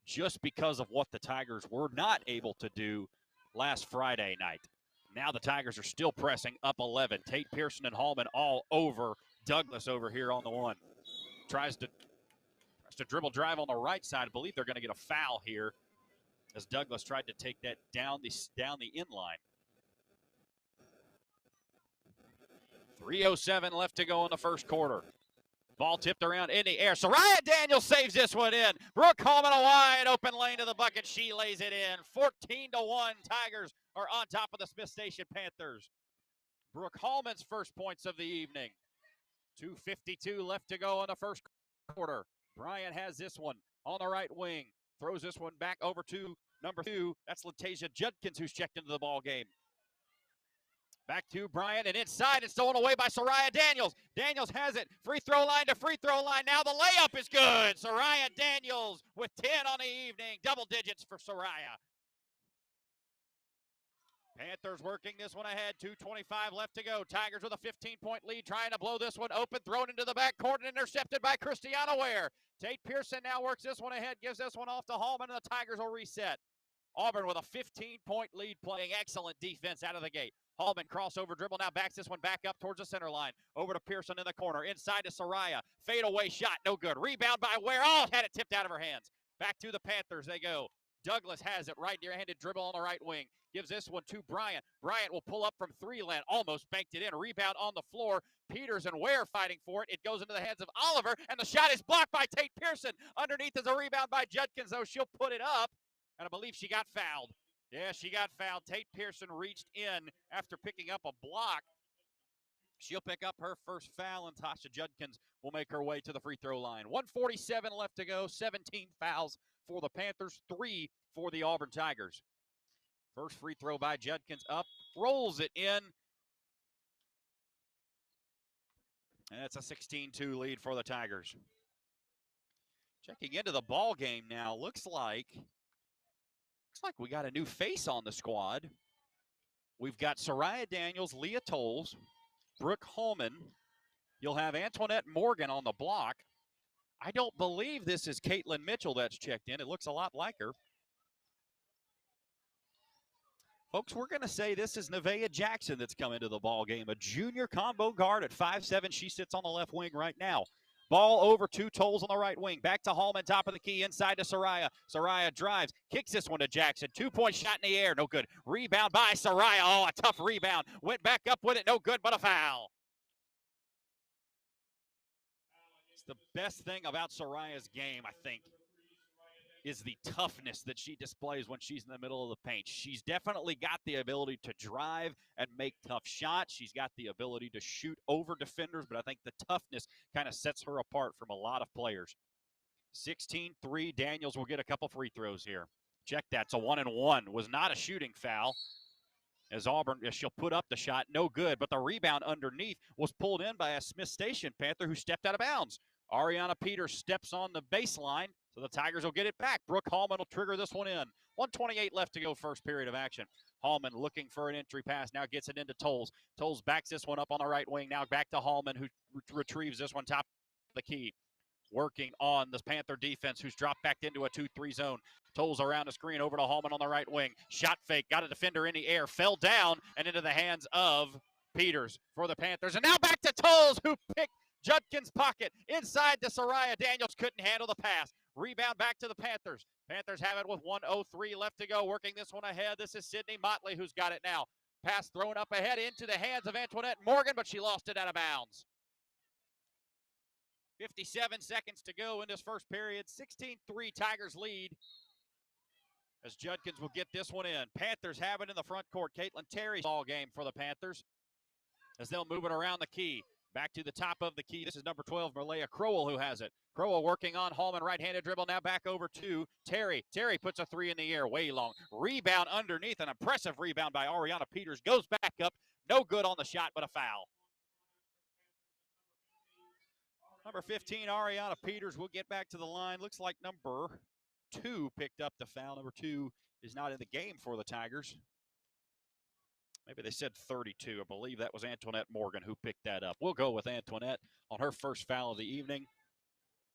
just because of what the Tigers were not able to do last Friday night. Now the Tigers are still pressing up 11. Tate Pearson and Hallman all over Douglas over here on the one. Tries to dribble drive on the right side. I believe they're going to get a foul here as Douglas tried to take that down the in line. 3:07 left to go in the first quarter. Ball tipped around in the air. Soraya Daniels saves this one in. Brooke Holman a wide open lane to the bucket. She lays it in. 14-1. Tigers are on top of the Smith Station Panthers. Brooke Holman's first points of the evening. 2:52 left to go in the first quarter. Bryant has this one on the right wing. Throws this one back over to number 2. That's Latasia Judkins, who's checked into the ball game. Back to Bryant, and inside it's stolen away by Soraya Daniels. Daniels has it. Free throw line to free throw line. Now the layup is good. Soraya Daniels with 10 on the evening. Double digits for Soraya. Panthers working this one ahead. 2:25 left to go. Tigers with a 15-point lead, trying to blow this one open. Thrown into the backcourt and intercepted by Christiana Ware. Tate Pearson now works this one ahead, gives this one off to Hallman, and the Tigers will reset. Auburn with a 15-point lead, playing excellent defense out of the gate. Hallman crossover dribble, now backs this one back up towards the center line. Over to Pearson in the corner. Inside to Soraya. Fade away shot, no good. Rebound by Ware. Oh, had it tipped out of her hands. Back to the Panthers they go. Douglas has it. Right near-handed dribble on the right wing. Gives this one to Bryant. Bryant will pull up from three land. Almost banked it in. Rebound on the floor. Peters and Ware fighting for it. It goes into the hands of Oliver, and the shot is blocked by Tate Pearson. Underneath is a rebound by Judkins, though. She'll put it up, and I believe she got fouled. Yeah, she got fouled. Tate Pearson reached in after picking up a block. She'll pick up her first foul, and Tasha Judkins will make her way to the free throw line. 1:47 left to go. 17 fouls for the Panthers, 3 for the Auburn Tigers. First free throw by Judkins up, rolls it in. And it's a 16-2 lead for the Tigers. Checking into the ball game now, looks like we got a new face on the squad. We've got Soraya Daniels, Leah Tolles, Brooke Holman. You'll have Antoinette Morgan on the block. I don't believe this is Caitlin Mitchell that's checked in. It looks a lot like her. Folks, we're going to say this is Nevaeh Jackson that's come into the ball game, a junior combo guard at 5'7". She sits on the left wing right now. Ball over to Tolles on the right wing. Back to Hallman, top of the key, inside to Soraya. Soraya drives, kicks this one to Jackson. 2-point shot in the air, no good. Rebound by Soraya. Oh, a tough rebound. Went back up with it, no good, but a foul. It's the best thing about Soraya's game, I think, is the toughness that she displays when she's in the middle of the paint. She's definitely got the ability to drive and make tough shots. She's got the ability to shoot over defenders, but I think the toughness kind of sets her apart from a lot of players. 16-3, Daniels will get a couple free throws here. Check that, it's a 1-and-1. Was not a shooting foul. As Auburn, she'll put up the shot, no good, but the rebound underneath was pulled in by a Smith Station Panther who stepped out of bounds. Ariana Peters steps on the baseline, so the Tigers will get it back. Brooke Holman will trigger this one in. 1:28 left to go, first period of action. Holman looking for an entry pass, now gets it into Tolles. Tolles backs this one up on the right wing, now back to Holman, who retrieves this one top of the key. Working on the Panther defense, who's dropped back into a 2-3 zone. Tolles around the screen, over to Holman on the right wing. Shot fake, got a defender in the air, fell down, and into the hands of Peters for the Panthers. And now back to Tolles, who picked Judkins' pocket. Inside to Soraya. Daniels couldn't handle the pass. Rebound back to the Panthers. Panthers have it with 1:03 left to go. Working this one ahead. This is Sydney Motley who's got it now. Pass thrown up ahead into the hands of Antoinette Morgan, but she lost it out of bounds. 57 seconds to go in this first period. 16-3 Tigers lead as Judkins will get this one in. Panthers have it in the front court. Caitlin Terry's ball game for the Panthers as they'll move it around the key. Back to the top of the key. This is number 12, Malaya Crowell, who has it. Crowell working on Hallman, right-handed dribble. Now back over to Terry. Terry puts a three in the air, way long. Rebound underneath, an impressive rebound by Ariana Peters. Goes back up, no good on the shot, but a foul. Number 15, Ariana Peters will get back to the line. Looks like number 2 picked up the foul. Number 2 is not in the game for the Tigers. Maybe they said 32. I believe that was Antoinette Morgan who picked that up. We'll go with Antoinette on her first foul of the evening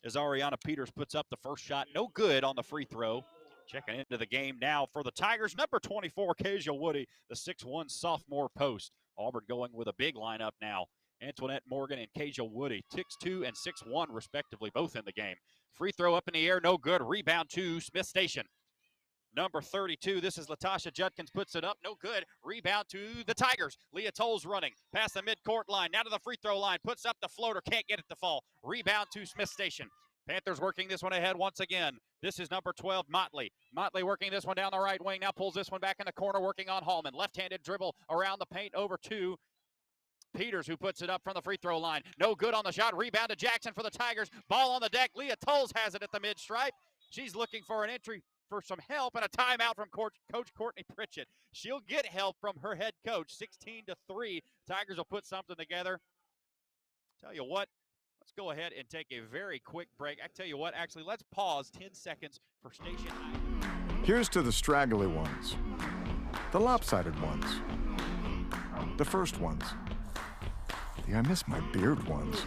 as Ariana Peters puts up the first shot. No good on the free throw. Checking into the game now for the Tigers, number 24, Kasia Woody, the 6'1 sophomore post. Auburn going with a big lineup now. Antoinette Morgan and Kasia Woody, 6'2 and 6'1 respectively, both in the game. Free throw up in the air, no good. Rebound to Smith Station. number 32. This is Latasha Judkins, puts it up, no good. Rebound to the Tigers. Leah Tolles running past the midcourt line, now to the free throw line, puts up the floater, can't get it to fall. Rebound to Smith Station. Panthers working this one ahead once again. This is number 12, Motley. Motley working this one down the right wing, now pulls this one back in the corner, working on Hallman. Left-handed dribble around the paint over to Peters, who puts it up from the free throw line. No good on the shot. Rebound to Jackson for the Tigers. Ball on the deck. Leah Tolles has it at the mid-stripe. She's looking for an entry for some help and a timeout from Coach Courtney Pritchett. She'll get help from her head coach. 16-3. Tigers will put something together. Tell you what, let's go ahead and take a very quick break. I tell you what, actually, let's pause 10 seconds for station. Here's to the straggly ones, the lopsided ones, the first ones, the I miss my beard ones.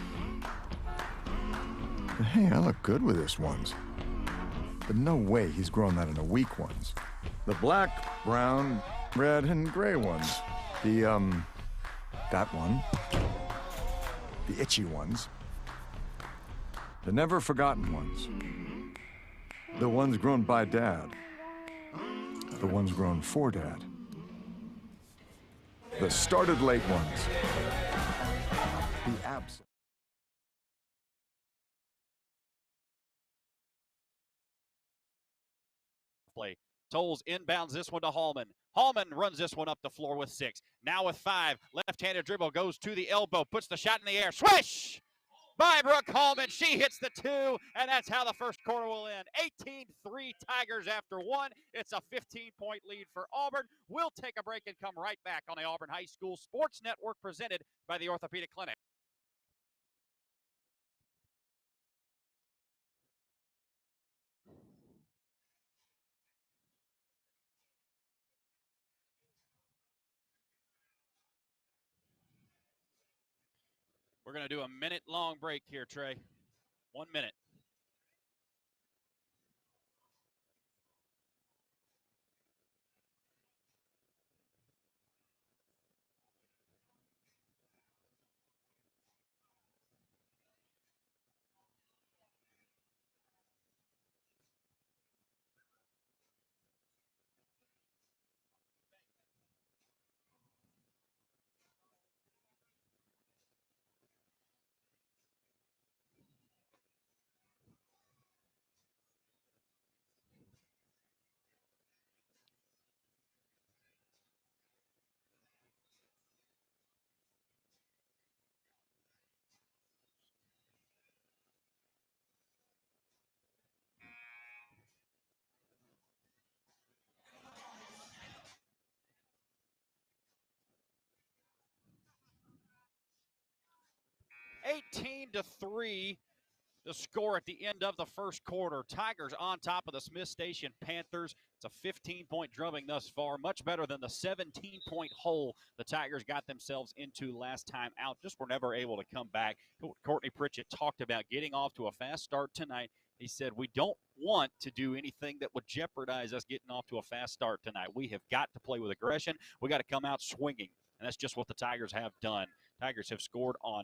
But hey, I look good with this ones. But no way he's grown that in a week ones. The black, brown, red, and gray ones. That one. The itchy ones. The never forgotten ones. The ones grown by Dad. The ones grown for Dad. The started late ones. The absent. Play. Tolles inbounds this one to Hallman. Hallman runs this one up the floor with 6. Now with 5. Left-handed dribble goes to the elbow. Puts the shot in the air. Swish! By Brooke Hallman. She hits the 2, and that's how the first quarter will end. 18-3 Tigers after 1. It's a 15-point lead for Auburn. We'll take a break and come right back on the Auburn High School Sports Network presented by the Orthopedic Clinic. We're going to do a minute-long break here, Trey. 1 minute. (18-3). The score at the end of the first quarter. Tigers on top of the Smith Station Panthers. It's a 15-point drubbing thus far. Much better than the 17-point hole the Tigers got themselves into last time out. Just were never able to come back. Courtney Pritchett talked about getting off to a fast start tonight. He said, we don't want to do anything that would jeopardize us getting off to a fast start tonight. We have got to play with aggression. We got to come out swinging. And that's just what the Tigers have done. Tigers have scored on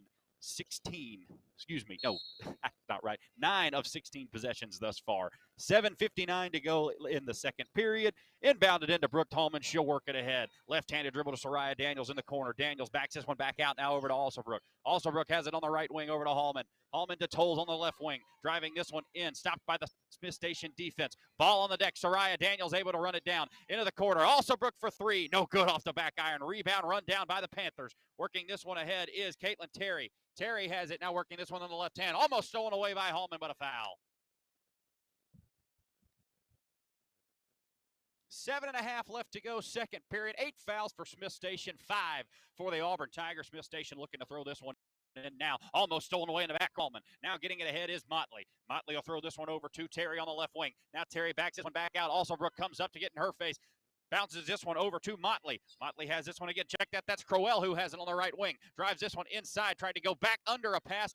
9 of 16 possessions thus far. 7:59 to go in the second period. Inbounded into Brooke Hallman. She'll work it ahead. Left-handed dribble to Soraya Daniels in the corner. Daniels backs this one back out now over to Alsobrook. Alsobrook has it on the right wing over to Hallman. Hallman to Tolles on the left wing. Driving this one in. Stopped by the Smith Station defense. Ball on the deck. Soraya Daniels able to run it down into the corner. Alsobrook for 3. No good off the back iron. Rebound run down by the Panthers. Working this one ahead is Caitlin Terry. Terry has it now, working this one on the left hand. Almost stolen away by Hallman, but a foul. 7.5 left to go, second period. 8 fouls for Smith Station, 5 for the Auburn Tigers. Smith Station looking to throw this one in now. Almost stolen away in the back, Hallman. Now getting it ahead is Motley. Motley will throw this one over to Terry on the left wing. Now Terry backs this one back out. Also, Brooke comes up to get in her face. Bounces this one over to Motley. Motley has this one again. Check that. That's Crowell who has it on the right wing. Drives this one inside. Tried to go back under a pass.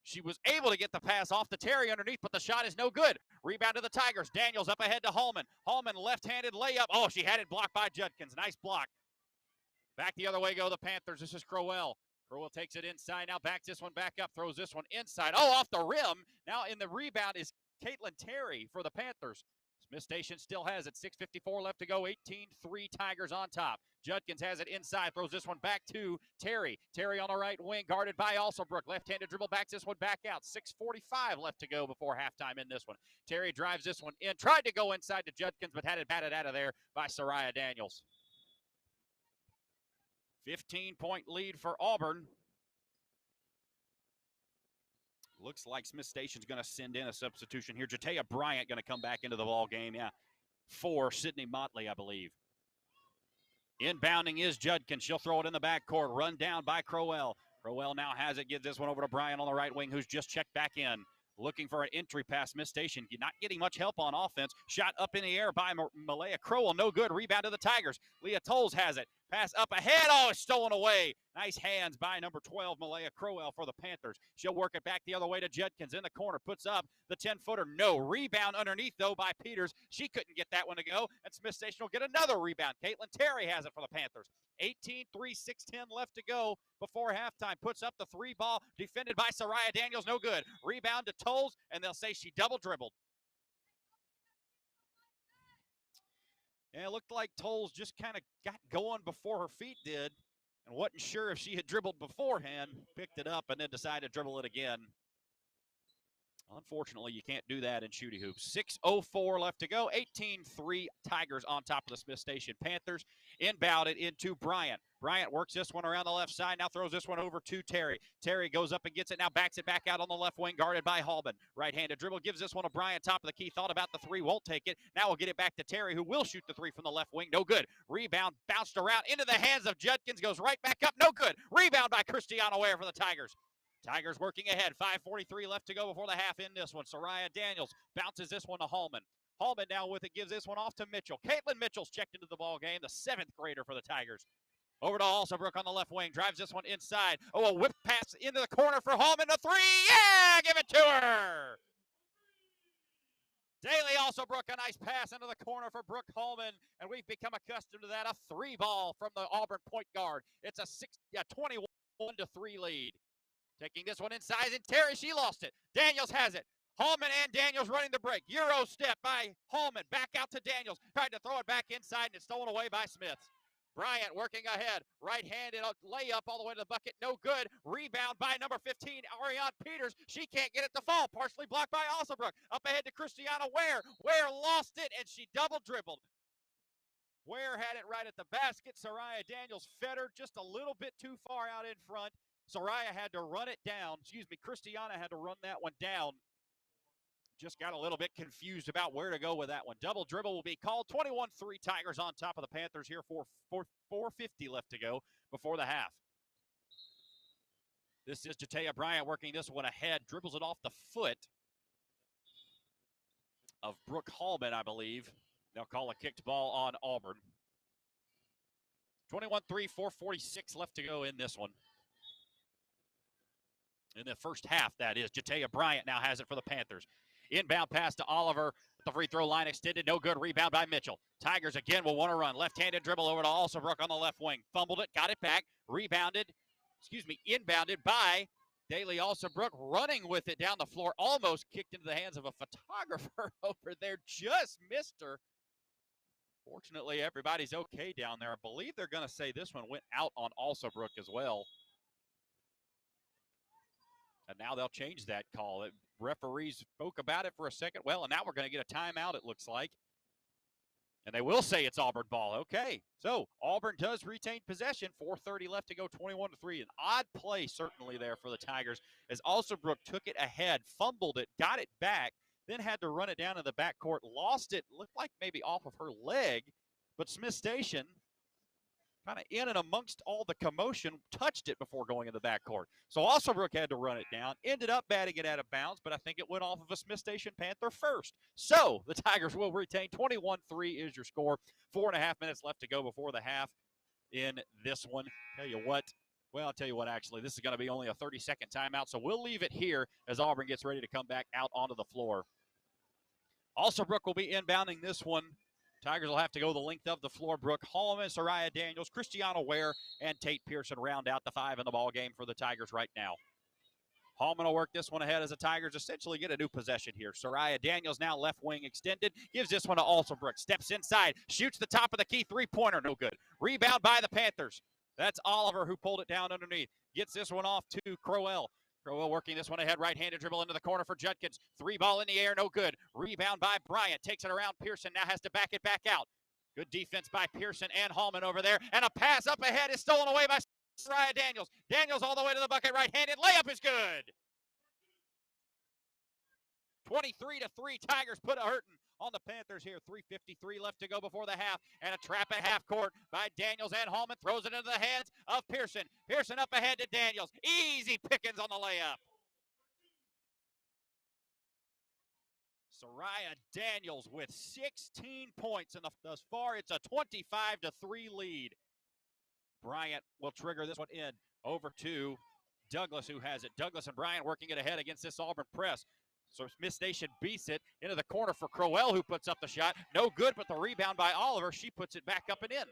She was able to get the pass off to Terry underneath, but the shot is no good. Rebound to the Tigers. Daniels up ahead to Hallman. Hallman left-handed layup. Oh, she had it blocked by Judkins. Nice block. Back the other way go the Panthers. This is Crowell. Crowell takes it inside. Now backs this one back up. Throws this one inside. Oh, off the rim. Now in the rebound is Caitlin Terry for the Panthers. Smith Station still has it. 6:54 left to go. 18-3 Tigers on top. Judkins has it inside. Throws this one back to Terry. Terry on the right wing, guarded by Alsobrook. Left-handed dribble backs this one back out. 6:45 left to go before halftime in this one. Terry drives this one in. Tried to go inside to Judkins, but had it batted out of there by Soraya Daniels. 15-point lead for Auburn. Looks like Smith Station's going to send in a substitution here. Jatea Bryant going to come back into the ball game. Yeah, for Sydney Motley, I believe. Inbounding is Judkins. She'll throw it in the backcourt. Run down by Crowell. Crowell now has it. Gives this one over to Bryant on the right wing, who's just checked back in. Looking for an entry pass. Smith Station not getting much help on offense. Shot up in the air by Malaya Crowell. No good. Rebound to the Tigers. Leah Tolles has it. Pass up ahead. Oh, it's stolen away. Nice hands by number 12, Malaya Crowell for the Panthers. She'll work it back the other way to Judkins in the corner. Puts up the 10-footer. No. Rebound underneath, though, by Peters. She couldn't get that one to go. And Smith Station will get another rebound. Caitlin Terry has it for the Panthers. 18-3, 6:10 left to go before halftime. Puts up the three ball. Defended by Soraya Daniels. No good. Rebound to Tolles, and they'll say she double dribbled. And it looked like Tolles just kind of got going before her feet did and wasn't sure if she had dribbled beforehand. Picked it up and then decided to dribble it again. Unfortunately, you can't do that in shooty hoops. 6:04 left to go. 18-3 Tigers on top of the Smith Station Panthers. Inbounded into Bryant. Bryant works this one around the left side. Now throws this one over to Terry. Terry goes up and gets it. Now backs it back out on the left wing, guarded by Hallman. Right-handed dribble. Gives this one to Bryant. Top of the key. Thought about the three. Won't take it. Now we'll get it back to Terry, who will shoot the three from the left wing. No good. Rebound bounced around into the hands of Judkins. Goes right back up. No good. Rebound by Christiana Ware for the Tigers. Tigers working ahead. 5:43 left to go before the half in this one. Soraya Daniels bounces this one to Hallman. Hallman now with it, gives this one off to Mitchell. Caitlin Mitchell's checked into the ball game, the 7th grader for the Tigers. Over to Alsobrook on the left wing. Drives this one inside. Oh, a whip pass into the corner for Hallman. The three. Yeah, give it to her. Daly Alsobrook, a nice pass into the corner for Brooke Hallman, and we've become accustomed to that. A three ball from the Auburn point guard. It's a 21-3 lead. Taking this one inside, and Terry, she lost it. Daniels has it. Hallman and Daniels running the break. Euro step by Hallman. Back out to Daniels. Tried to throw it back inside, and it's stolen away by Smith. Bryant working ahead. Right-handed layup all the way to the bucket. No good. Rebound by number 15, Ariane Peters. She can't get it to fall. Partially blocked by Alsobrook. Up ahead to Christiana Ware. Ware lost it, and she double dribbled. Ware had it right at the basket. Soraya Daniels fed her just a little bit too far out in front. Soraya had to run it down. Christiana had to run that one down. Just got a little bit confused about where to go with that one. Double dribble will be called. 21-3 Tigers on top of the Panthers here for 4:50 left to go before the half. This is Jatea Bryant working this one ahead. Dribbles it off the foot of Brooke Hallman, I believe. They'll call a kicked ball on Auburn. 21-3, 4:46 left to go in this one. In the first half, that is. Jatea Bryant now has it for the Panthers. Inbound pass to Oliver. The free throw line extended. No good. Rebound by Mitchell. Tigers again will want to run. Left-handed dribble over to Alsobrook on the left wing. Fumbled it. Got it back. Inbounded by Daly Alsobrook. Running with it down the floor. Almost kicked into the hands of a photographer over there. Just missed her. Fortunately, everybody's okay down there. I believe they're going to say this one went out on Alsobrook as well. And now they'll change that call. Referees spoke about it for a second. Well, and now we're going to get a timeout, it looks like. And they will say it's Auburn ball. Okay, so Auburn does retain possession. 4:30 left to go, 21-3. An odd play certainly there for the Tigers as Alsobrook took it ahead, fumbled it, got it back, then had to run it down in the backcourt, lost it, looked like maybe off of her leg, but Smith Station kind of in and amongst all the commotion, touched it before going in the backcourt. So Alsobrook had to run it down, ended up batting it out of bounds, but I think it went off of a Smith Station Panther first. So the Tigers will retain. 21-3 is your score. 4.5 minutes left to go before the half in this one. I'll tell you what, actually, this is going to be only a 30-second timeout, so we'll leave it here as Auburn gets ready to come back out onto the floor. Alsobrook will be inbounding this one. Tigers will have to go the length of the floor. Brooke Hallman, Soraya Daniels, Christiana Ware, and Tate Pearson round out the 5 in the ball game for the Tigers right now. Hallman will work this one ahead as the Tigers essentially get a new possession here. Soraya Daniels now left wing extended. Gives this one to Alsobrook. Steps inside. Shoots the top of the key three-pointer. No good. Rebound by the Panthers. That's Oliver who pulled it down underneath. Gets this one off to Crowell. Crowell working this one ahead. Right-handed dribble into the corner for Judkins. Three ball in the air. No good. Rebound by Bryant. Takes it around Pearson. Now has to back it back out. Good defense by Pearson and Hallman over there. And a pass up ahead is stolen away by Soraya Daniels. Daniels all the way to the bucket, right-handed. Layup is good. 23-3, Tigers put a hurting on the Panthers here. 3:53 left to go before the half. And a trap at half court by Daniels and Hallman. Throws it into the hands of Pearson. Pearson up ahead to Daniels. Easy pickings on the layup. Soraya Daniels with 16 points. And thus far, it's a 25-3 lead. Bryant will trigger this one in over to Douglas, who has it. Douglas and Bryant working it ahead against this Auburn press. So Smith Station beats it into the corner for Crowell, who puts up the shot. No good, but the rebound by Oliver. She puts it back up and in.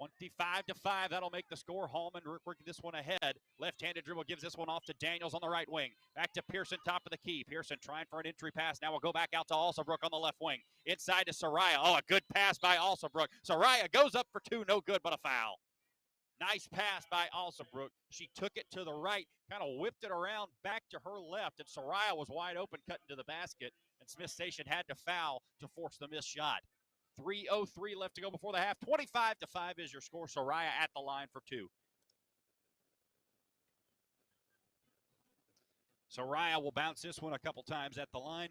25-5, that'll make the score. Hallman working this one ahead. Left-handed dribble gives this one off to Daniels on the right wing. Back to Pearson, top of the key. Pearson trying for an entry pass. Now we'll go back out to Alsobrook on the left wing. Inside to Soraya. Oh, a good pass by Alsobrook. Soraya goes up for two, no good, but a foul. Nice pass by Alsobrook. She took it to the right, kind of whipped it around back to her left, and Soraya was wide open, cutting to the basket, and Smith Station had to foul to force the missed shot. 3:03 left to go before the half. 25-5 is your score. Soraya at the line for two. Soraya will bounce this one a couple times at the line.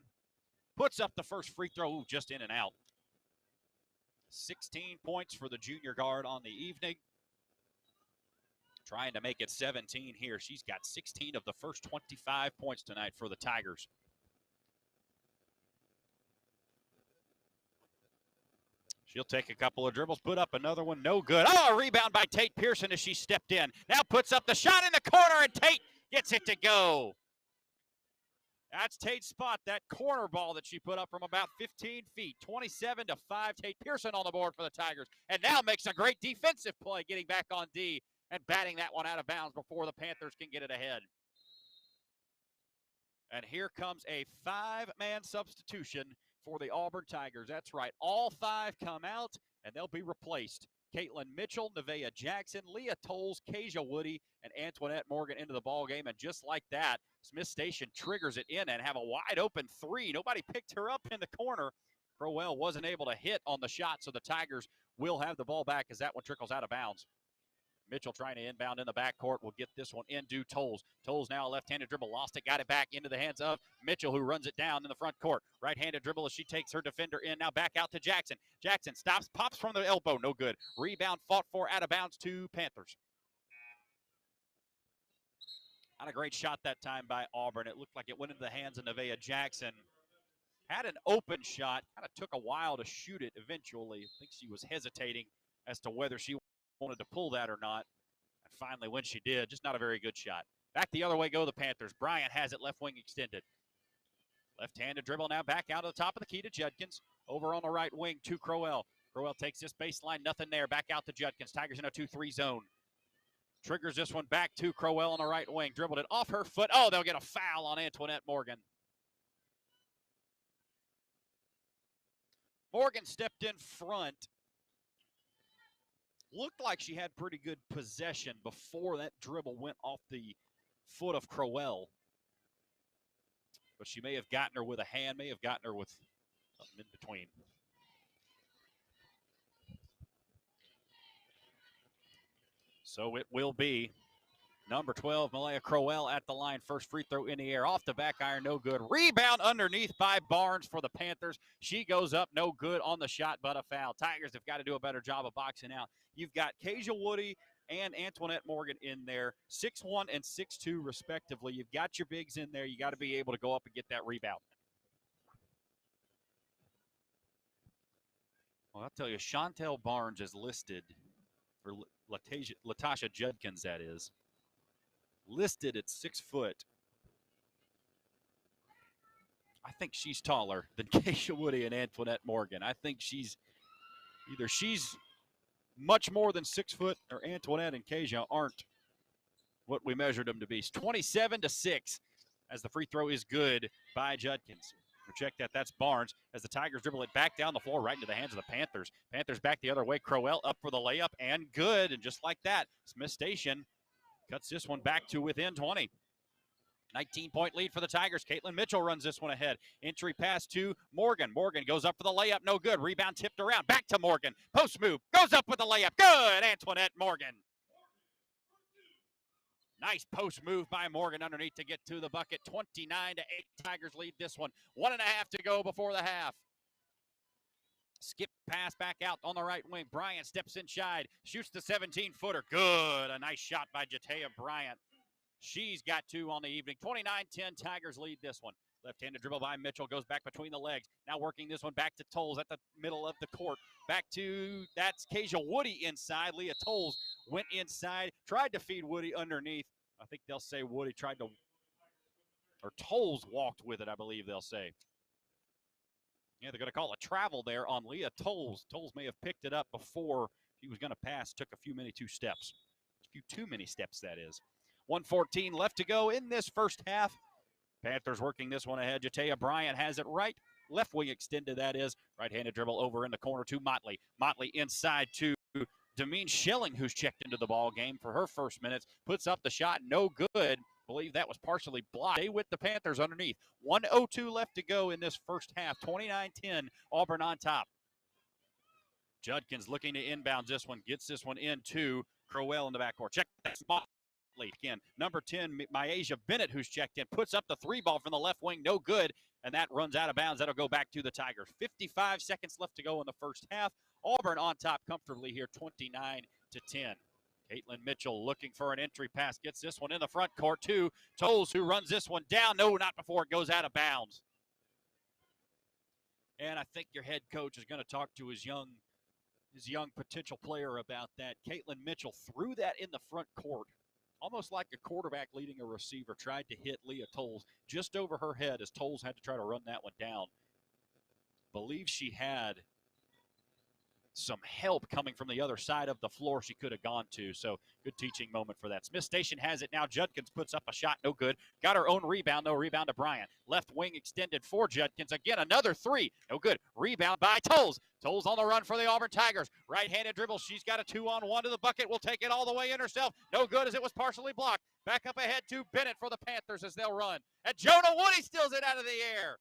Puts up the first free throw. Ooh, just in and out. 16 points for the junior guard on the evening. Trying to make it 17 here. She's got 16 of the first 25 points tonight for the Tigers. She'll take a couple of dribbles, put up another one, no good. Oh, a rebound by Tate Pearson as she stepped in. Now puts up the shot in the corner, and Tate gets it to go. That's Tate's spot, that corner ball that she put up from about 15 feet. 27-5, Tate Pearson on the board for the Tigers. And now makes a great defensive play, getting back on D and batting that one out of bounds before the Panthers can get it ahead. And here comes a five-man substitution for the Auburn Tigers. That's right, all five come out, and they'll be replaced. Caitlin Mitchell, Nevaeh Jackson, Leah Tolles, Kasia Woody, and Antoinette Morgan into the ballgame. And just like that, Smith Station triggers it in and have a wide open three. Nobody picked her up in the corner. Crowell wasn't able to hit on the shot, so the Tigers will have the ball back as that one trickles out of bounds. Mitchell trying to inbound in the backcourt will get this one into Tolles. Tolles now a left-handed dribble, lost it, got it back into the hands of Mitchell, who runs it down in the front court. Right-handed dribble as she takes her defender in. Now back out to Jackson. Jackson stops, pops from the elbow, no good. Rebound fought for out of bounds to Panthers. Not a great shot that time by Auburn. It looked like it went into the hands of Nevaeh Jackson. Had an open shot, kind of took a while to shoot it eventually. I think she was hesitating as to whether she wanted to pull that or not. And finally, when she did, just not a very good shot. Back the other way go the Panthers. Bryant has it left wing extended. Left-handed dribble now back out of the top of the key to Judkins. Over on the right wing to Crowell. Crowell takes this baseline, nothing there. Back out to Judkins. Tigers in a 2-3 zone. Triggers this one back to Crowell on the right wing. Dribbled it off her foot. Oh, they'll get a foul on Antoinette Morgan. Morgan stepped in front. Looked like she had pretty good possession before that dribble went off the foot of Crowell. But she may have gotten her with a hand, may have gotten her with something in between. So it will be number 12, Malaya Crowell at the line. First free throw in the air. Off the back iron, no good. Rebound underneath by Barnes for the Panthers. She goes up, no good on the shot, but a foul. Tigers have got to do a better job of boxing out. You've got Kasia Woody and Antoinette Morgan in there, 6'1" and 6'2" respectively. You've got your bigs in there. You got to be able to go up and get that rebound. Well, I'll tell you, Chantel Barnes is listed, or Latasha Judkins, that is, listed at 6 foot. I think she's taller than Kasia Woody and Antoinette Morgan. I think she's much more than 6 foot, or Antoinette and Kasia aren't what we measured them to be. 27-6 as the free throw is good by Judkins. Check that. That's Barnes as the Tigers dribble it back down the floor right into the hands of the Panthers. Panthers back the other way. Crowell up for the layup and good. And just like that, Smith Station cuts this one back to within 20. 19-point lead for the Tigers. Caitlin Mitchell runs this one ahead. Entry pass to Morgan. Morgan goes up for the layup. No good. Rebound tipped around. Back to Morgan. Post move. Goes up with the layup. Good. Antoinette Morgan. Nice post move by Morgan underneath to get to the bucket. 29-8. Tigers lead this one. 1.5 to go before the half. Skip pass back out on the right wing. Bryant steps inside. Shoots the 17-footer. Good. A nice shot by Jatea Bryant. She's got 2 on the evening. 29-10. Tigers lead this one. Left-handed dribble by Mitchell. Goes back between the legs. Now working this one back to Tolles at the middle of the court. Back to, that's Kasia Woody inside. Leah Tolles went inside. Tried to feed Woody underneath. I think they'll say Woody tried to, or Tolles walked with it, I believe they'll say. Yeah, they're going to call a travel there on Leah Tolles. Tolles may have picked it up before he was going to pass. Took a few too many steps, that is. 1:14 left to go in this first half. Panthers working this one ahead. Jatea Bryant has it right. Left wing extended, that is. Right-handed dribble over in the corner to Motley. Motley inside to Demeen Schilling, who's checked into the ball game for her first minutes. Puts up the shot. No good. Believe that was partially blocked. Stay with the Panthers underneath. 1:02 left to go in this first half. 29-10. Auburn on top. Judkins looking to inbound this one. Gets this one into Crowell in the backcourt. Check that spot. Again, number 10, Myasia Bennett, who's checked in, puts up the 3-ball from the left wing, no good, and that runs out of bounds. That'll go back to the Tigers. 55 seconds left to go in the first half. Auburn on top comfortably here, 29-10. Caitlin Mitchell looking for an entry pass, gets this one in the front court to Tolles, who runs this one down. No, not before it goes out of bounds. And I think your head coach is going to talk to his young potential player about that. Caitlin Mitchell threw that in the front court. Almost like a quarterback leading a receiver, tried to hit Leah Tolles just over her head as Tolles had to try to run that one down. Believe she had some help coming from the other side of the floor she could have gone to. So good teaching moment for that. Smith Station has it now. Judkins puts up a shot, no good. Got her own rebound, no rebound to Bryant. Left wing extended for Judkins. Again, another 3, no good. Rebound by Tolles. Tolles on the run for the Auburn Tigers. Right-handed dribble. She's got a 2-on-1 to the bucket. Will take it all the way in herself. No good as it was partially blocked. Back up ahead to Bennett for the Panthers as they'll run. And Jonah Woody steals it out of the air.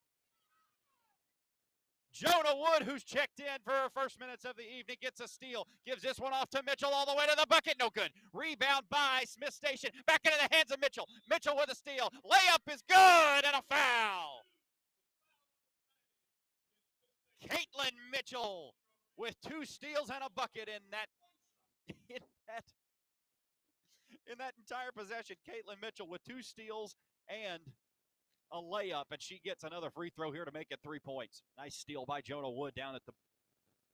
Jonah Wood, who's checked in for her first minutes of the evening, gets a steal. Gives this one off to Mitchell all the way to the bucket. No good. Rebound by Smith Station. Back into the hands of Mitchell. Mitchell with a steal. Layup is good and a foul. Caitlin Mitchell with 2 steals and a bucket in that entire possession. Caitlin Mitchell with 2 steals and a layup, and she gets another free throw here to make it 3 points. Nice steal by Jonah Wood down at the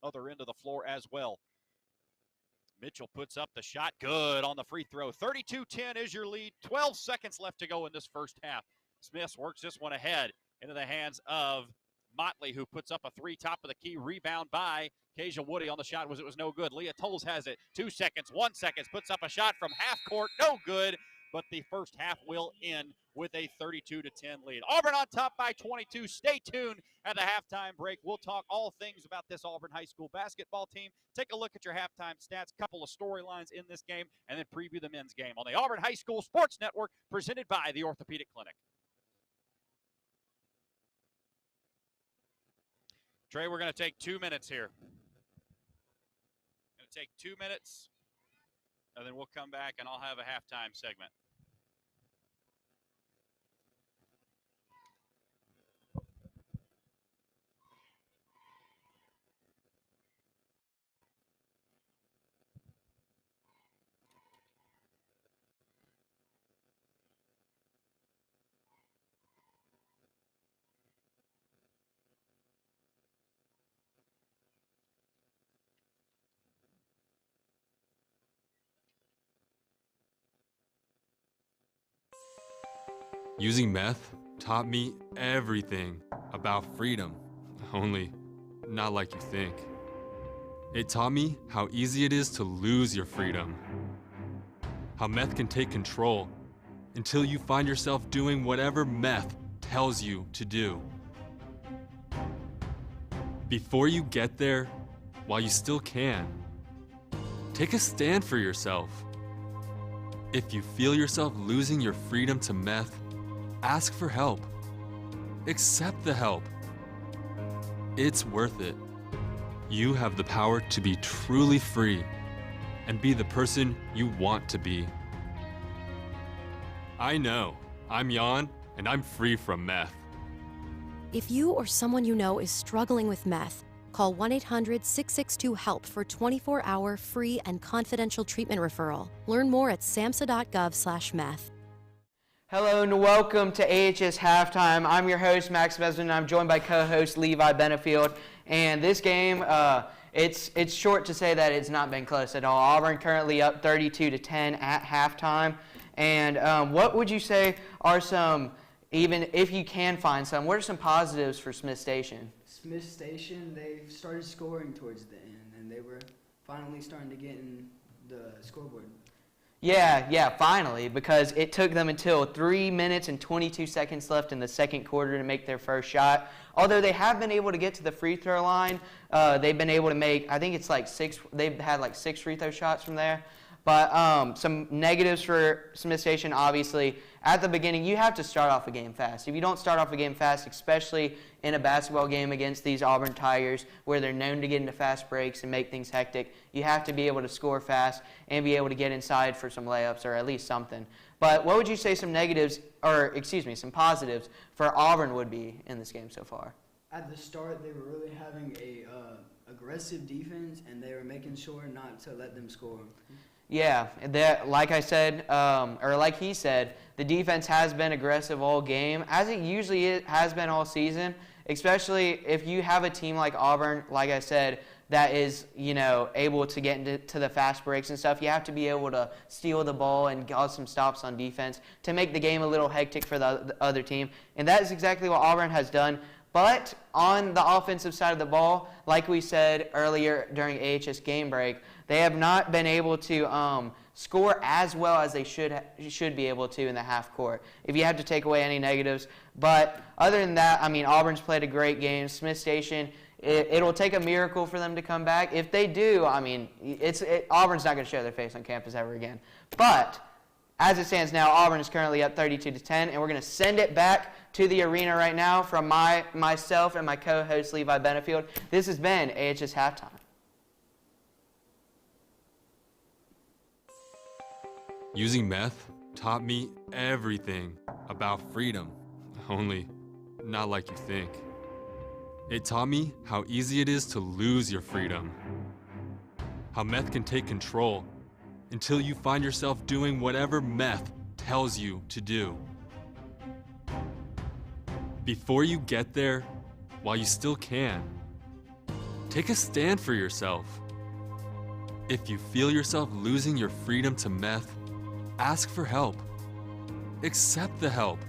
other end of the floor as well. Mitchell puts up the shot. Good on the free throw. 32-10 is your lead. 12 seconds left to go in this first half. Smith works this one ahead into the hands of Motley, who puts up a 3 top of the key. Rebound by Kasia Woody on the shot. It was no good. Leah Tolles has it. 2 seconds, 1 second. Puts up a shot from half court. No good. But the first half will end with a 32-10 lead. Auburn on top by 22. Stay tuned at the halftime break. We'll talk all things about this Auburn High School basketball team. Take a look at your halftime stats, couple of storylines in this game, and then preview the men's game on the Auburn High School Sports Network, presented by the Orthopedic Clinic. Trey, we're going to take 2 minutes here. Going to take 2 minutes, and then we'll come back and I'll have a halftime segment. Using meth taught me everything about freedom, only not like you think. It taught me how easy it is to lose your freedom. how meth can take control until you find yourself doing whatever meth tells you to do. Before you get there, while you still can, take a stand for yourself. If you feel yourself losing your freedom to meth, ask for help. Accept the help. It's worth it. You have the power to be truly free and be the person you want to be. I know. I'm Jan, and I'm free from meth. If you or someone you know is struggling with meth, call 1-800-662-HELP for 24-hour free and confidential treatment referral. Learn more at samhsa.gov/meth. Hello and welcome to AHS Halftime. I'm your host, Max Besman, and I'm joined by co-host Levi Benefield. And this game, it's short to say that it's not been close at all. Auburn currently up 32-10 at halftime. And what would you say are some, even if you can find some, what are some positives for Smith Station? Smith Station, they started scoring towards the end, and they were finally starting to get in the scoreboard. Yeah, finally, because it took them until 3 minutes and 22 seconds left in the second quarter to make their first shot. Although they have been able to get to the free throw line, they've been able to make, I think it's like they've had like 6 free throw shots from there. But some negatives for Smith Station, obviously, at the beginning, you have to start off a game fast. If you don't start off a game fast, especially in a basketball game against these Auburn Tigers, where they're known to get into fast breaks and make things hectic, you have to be able to score fast and be able to get inside for some layups or at least something. But what would you say some some positives for Auburn would be in this game so far? At the start, they were really having a aggressive defense, and they were making sure not to let them score. Yeah, like I said, or like he said, the defense has been aggressive all game, as it usually has been all season, especially if you have a team like Auburn, like I said, that is, able to get into the fast breaks and stuff. You have to be able to steal the ball and cause some stops on defense to make the game a little hectic for the other team, and that is exactly what Auburn has done. But on the offensive side of the ball, like we said earlier during AHS game break, they have not been able to score as well as they should be able to in the half court, if you have to take away any negatives. But other than that, I mean, Auburn's played a great game. Smith Station, it'll take a miracle for them to come back. If they do, I mean, Auburn's not going to show their face on campus ever again. But as it stands now, Auburn is currently up 32-10, and we're going to send it back to the arena right now from myself and my co-host Levi Benefield. This has been AHS Halftime. Using meth taught me everything about freedom, only not like you think. It taught me how easy it is to lose your freedom, how meth can take control until you find yourself doing whatever meth tells you to do. Before you get there, while you still can, take a stand for yourself. If you feel yourself losing your freedom to meth, ask for help. Accept the help.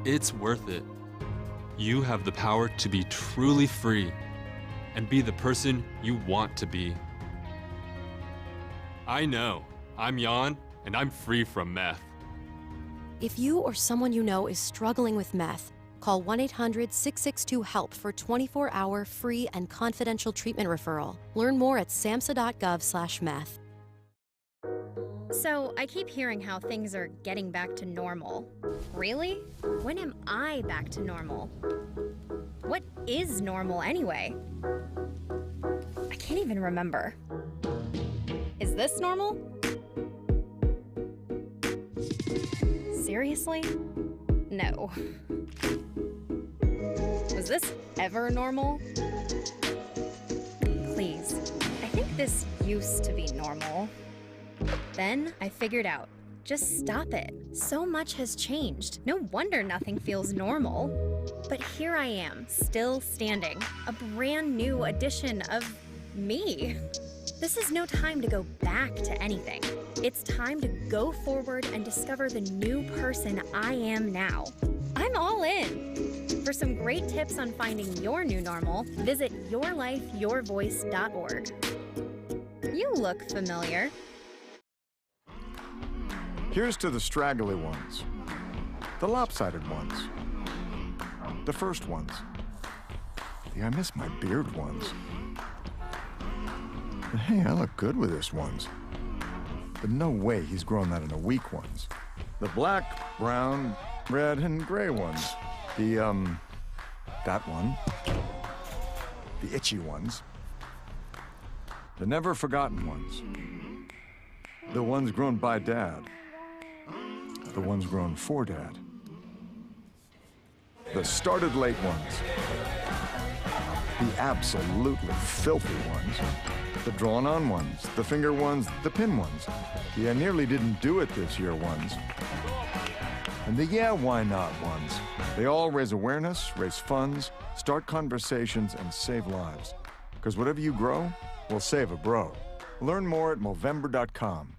It's worth it. You have the power to be truly free and be the person you want to be. I know. I'm Jan, and I'm free from meth. If you or someone you know is struggling with meth, call 1-800-662-HELP for 24-hour free and confidential treatment referral. Learn more at samhsa.gov/meth. So, I keep hearing how things are getting back to normal. Really? When am I back to normal? What is normal anyway? I can't even remember. Is this normal? Seriously? No. Was this ever normal? Please. I think this used to be normal. Then I figured out, just stop it. So much has changed. No wonder nothing feels normal. But here I am, still standing. A brand new edition of me. This is no time to go back to anything. It's time to go forward and discover the new person I am now. I'm all in. For some great tips on finding your new normal, visit yourlifeyourvoice.org. You look familiar. Here's to the straggly ones, the lopsided ones, the first ones, the I miss my beard ones. But hey, I look good with this ones. But no way he's grown that in a week ones. The black, brown, red, and gray ones. That one. The itchy ones. The never forgotten ones. The ones grown by Dad. The ones grown for Dad. The started late ones. The absolutely filthy ones. The drawn-on ones, the finger ones, the pin ones. The I nearly didn't do it this year ones. And the yeah, why not ones. They all raise awareness, raise funds, start conversations, and save lives. Because whatever you grow will save a bro. Learn more at Movember.com.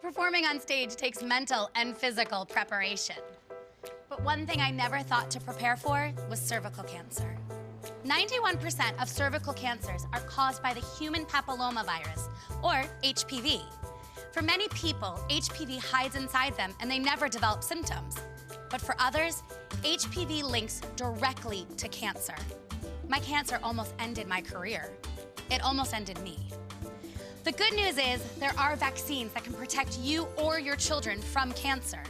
Performing on stage takes mental and physical preparation. But one thing I never thought to prepare for was cervical cancer. 91% of cervical cancers are caused by the human papillomavirus, or HPV. For many people, HPV hides inside them and they never develop symptoms. But for others, HPV links directly to cancer. My cancer almost ended my career. It almost ended me. The good news is there are vaccines that can protect you or your children from cancer.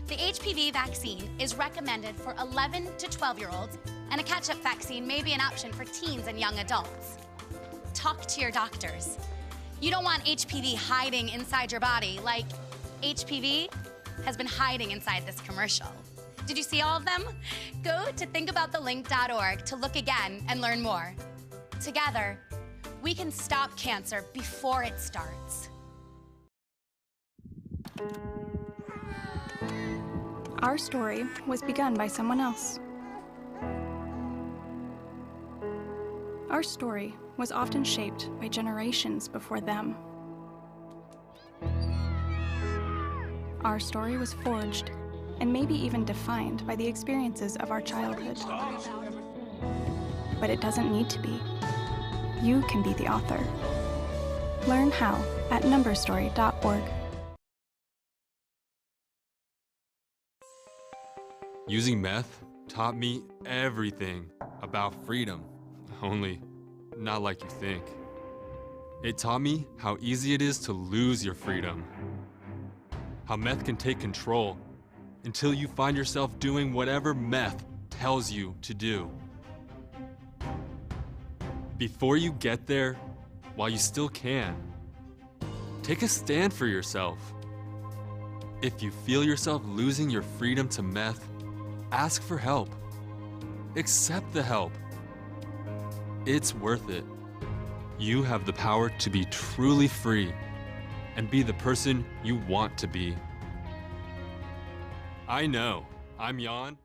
The HPV vaccine is recommended for 11 to 12-year-olds, and a catch-up vaccine may be an option for teens and young adults. Talk to your doctors. You don't want HPV hiding inside your body like HPV has been hiding inside this commercial. Did you see all of them? Go to thinkaboutthelink.org to look again and learn more. Together, we can stop cancer before it starts. Our story was begun by someone else. Our story was often shaped by generations before them. Our story was forged and maybe even defined by the experiences of our childhood. But it doesn't need to be. You can be the author. Learn how at numberstory.org. Using meth taught me everything about freedom, only not like you think. It taught me how easy it is to lose your freedom, how meth can take control until you find yourself doing whatever meth tells you to do. Before you get there, while you still can, take a stand for yourself. If you feel yourself losing your freedom to meth, ask for help. Accept the help. It's worth it. You have the power to be truly free and be the person you want to be. I know. I'm Jan.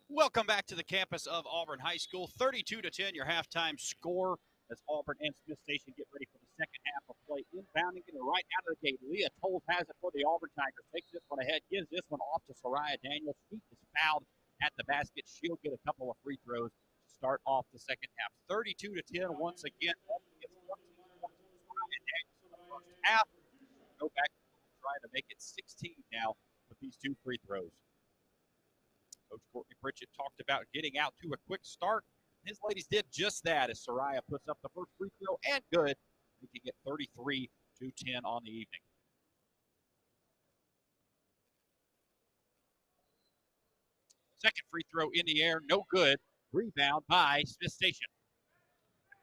Welcome back to the campus of Auburn High School. 32-10, your halftime score. as Auburn and Smith Station get ready for the second half of play. Inbounding it right out of the gate. Leah Tolles has it for the Auburn Tigers. Takes this one ahead, gives this one off to Soraya Daniels. She is fouled at the basket. She'll get a couple of free throws to start off the second half. 32-10 once again. Auburn gets 14 points from Soraya Daniels in the first half. Go back and try to make it 16 now with these two free throws. Coach Courtney Pritchett talked about getting out to a quick start. His ladies did just that as Soraya puts up the first free throw and good, making it 33-10 on the evening. Second free throw in the air, no good. Rebound by Smith Station.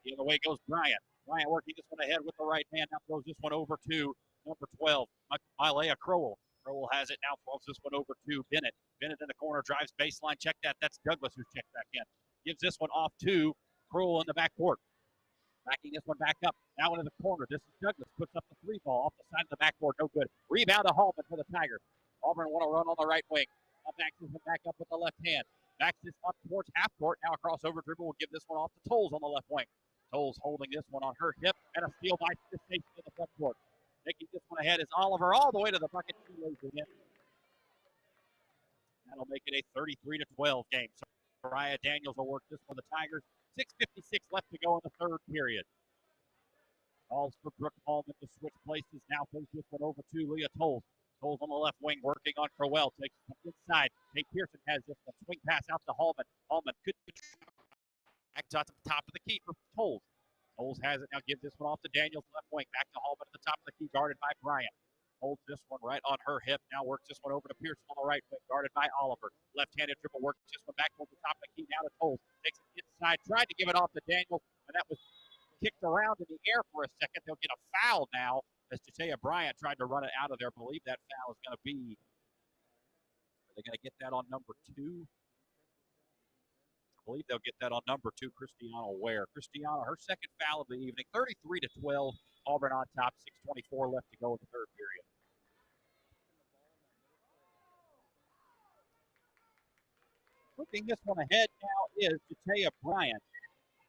The other way goes Bryant. Bryant working this one ahead with the right hand. Now throws this one over to number 12, Milea Crowell. Crowell has it now, throws this one over to Bennett. Bennett in the corner, drives baseline. Check that. That's Douglas who's checked back in. Gives this one off to Crowell in the backcourt. Backing this one back up. Now into the corner. This is Douglas. Puts up the three ball off the side of the backboard. No good. Rebound to Hallman for the Tigers. Auburn want to run on the right wing. Now backs this one back up with the left hand. Backs this up towards half court. Now a crossover dribble will give this one off to Tolles on the left wing. Tolles holding this one on her hip. And a steal by Smith Station in the front court. Taking this one ahead is Oliver all the way to the bucket. She lays it in. That'll make it a 33-12 game. So Soraya Daniels will work this for the Tigers. 6:56 left to go in the third period. Calls for Brooke Hallman to switch places. Now plays this one over to Leah Tolles. Tolles on the left wing working on Crowell. Takes it inside. Nate Pearson has this one. Swing pass out to Hallman. Hallman could back to the top of the key for Tolles. Tolles has it now. Gives this one off to Daniels left wing. Back to Hallman at the top of the key, guarded by Bryant. Holds this one right on her hip. Now works this one over to Pearson on the right wing, guarded by Oliver. Left-handed dribble, works this one back towards the top of the key. Now to Tolles. Takes it inside. Tried to give it off to Daniels, and that was kicked around in the air for a second. They'll get a foul now as Jatea Bryant tried to run it out of there. I believe that foul is going to be, are they going to get that on number 2? I believe they'll get that on number 2, Christiana Ware. Christiana, her second foul of the evening. 33-12, Auburn on top. 6:24 left to go in the third period. Looking this one ahead now is Jatea Bryant.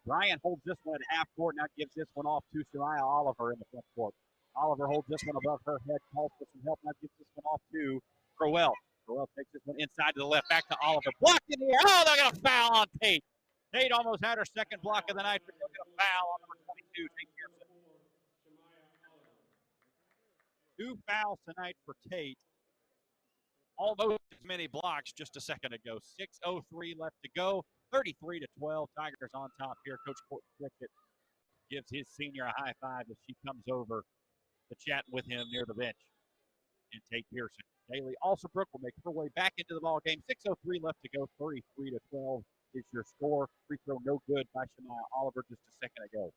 Bryant holds this one at half court, now gives this one off to Shariah Oliver in the front court. Oliver holds this one above her head, calls for some help, now gives this one off to Crowell. Crowell takes this one inside to the left, back to Oliver. Blocked in the air. Oh, they're going to foul on Tate. Tate almost had her second block of the night, but they're going to foul on number 22, Tate Pearson. 2 fouls tonight for Tate. Almost as many blocks just a second ago. 6:03 left to go. 33-12. Tigers on top here. Coach Courtney Pritchett gives his senior a high five as she comes over to chat with him near the bench. And Tate Pearson. Daly Alsabrook will make her way back into the ball game. 6:03 left to go. 33-12 is your score. Free throw no good by Shania Oliver just a second ago.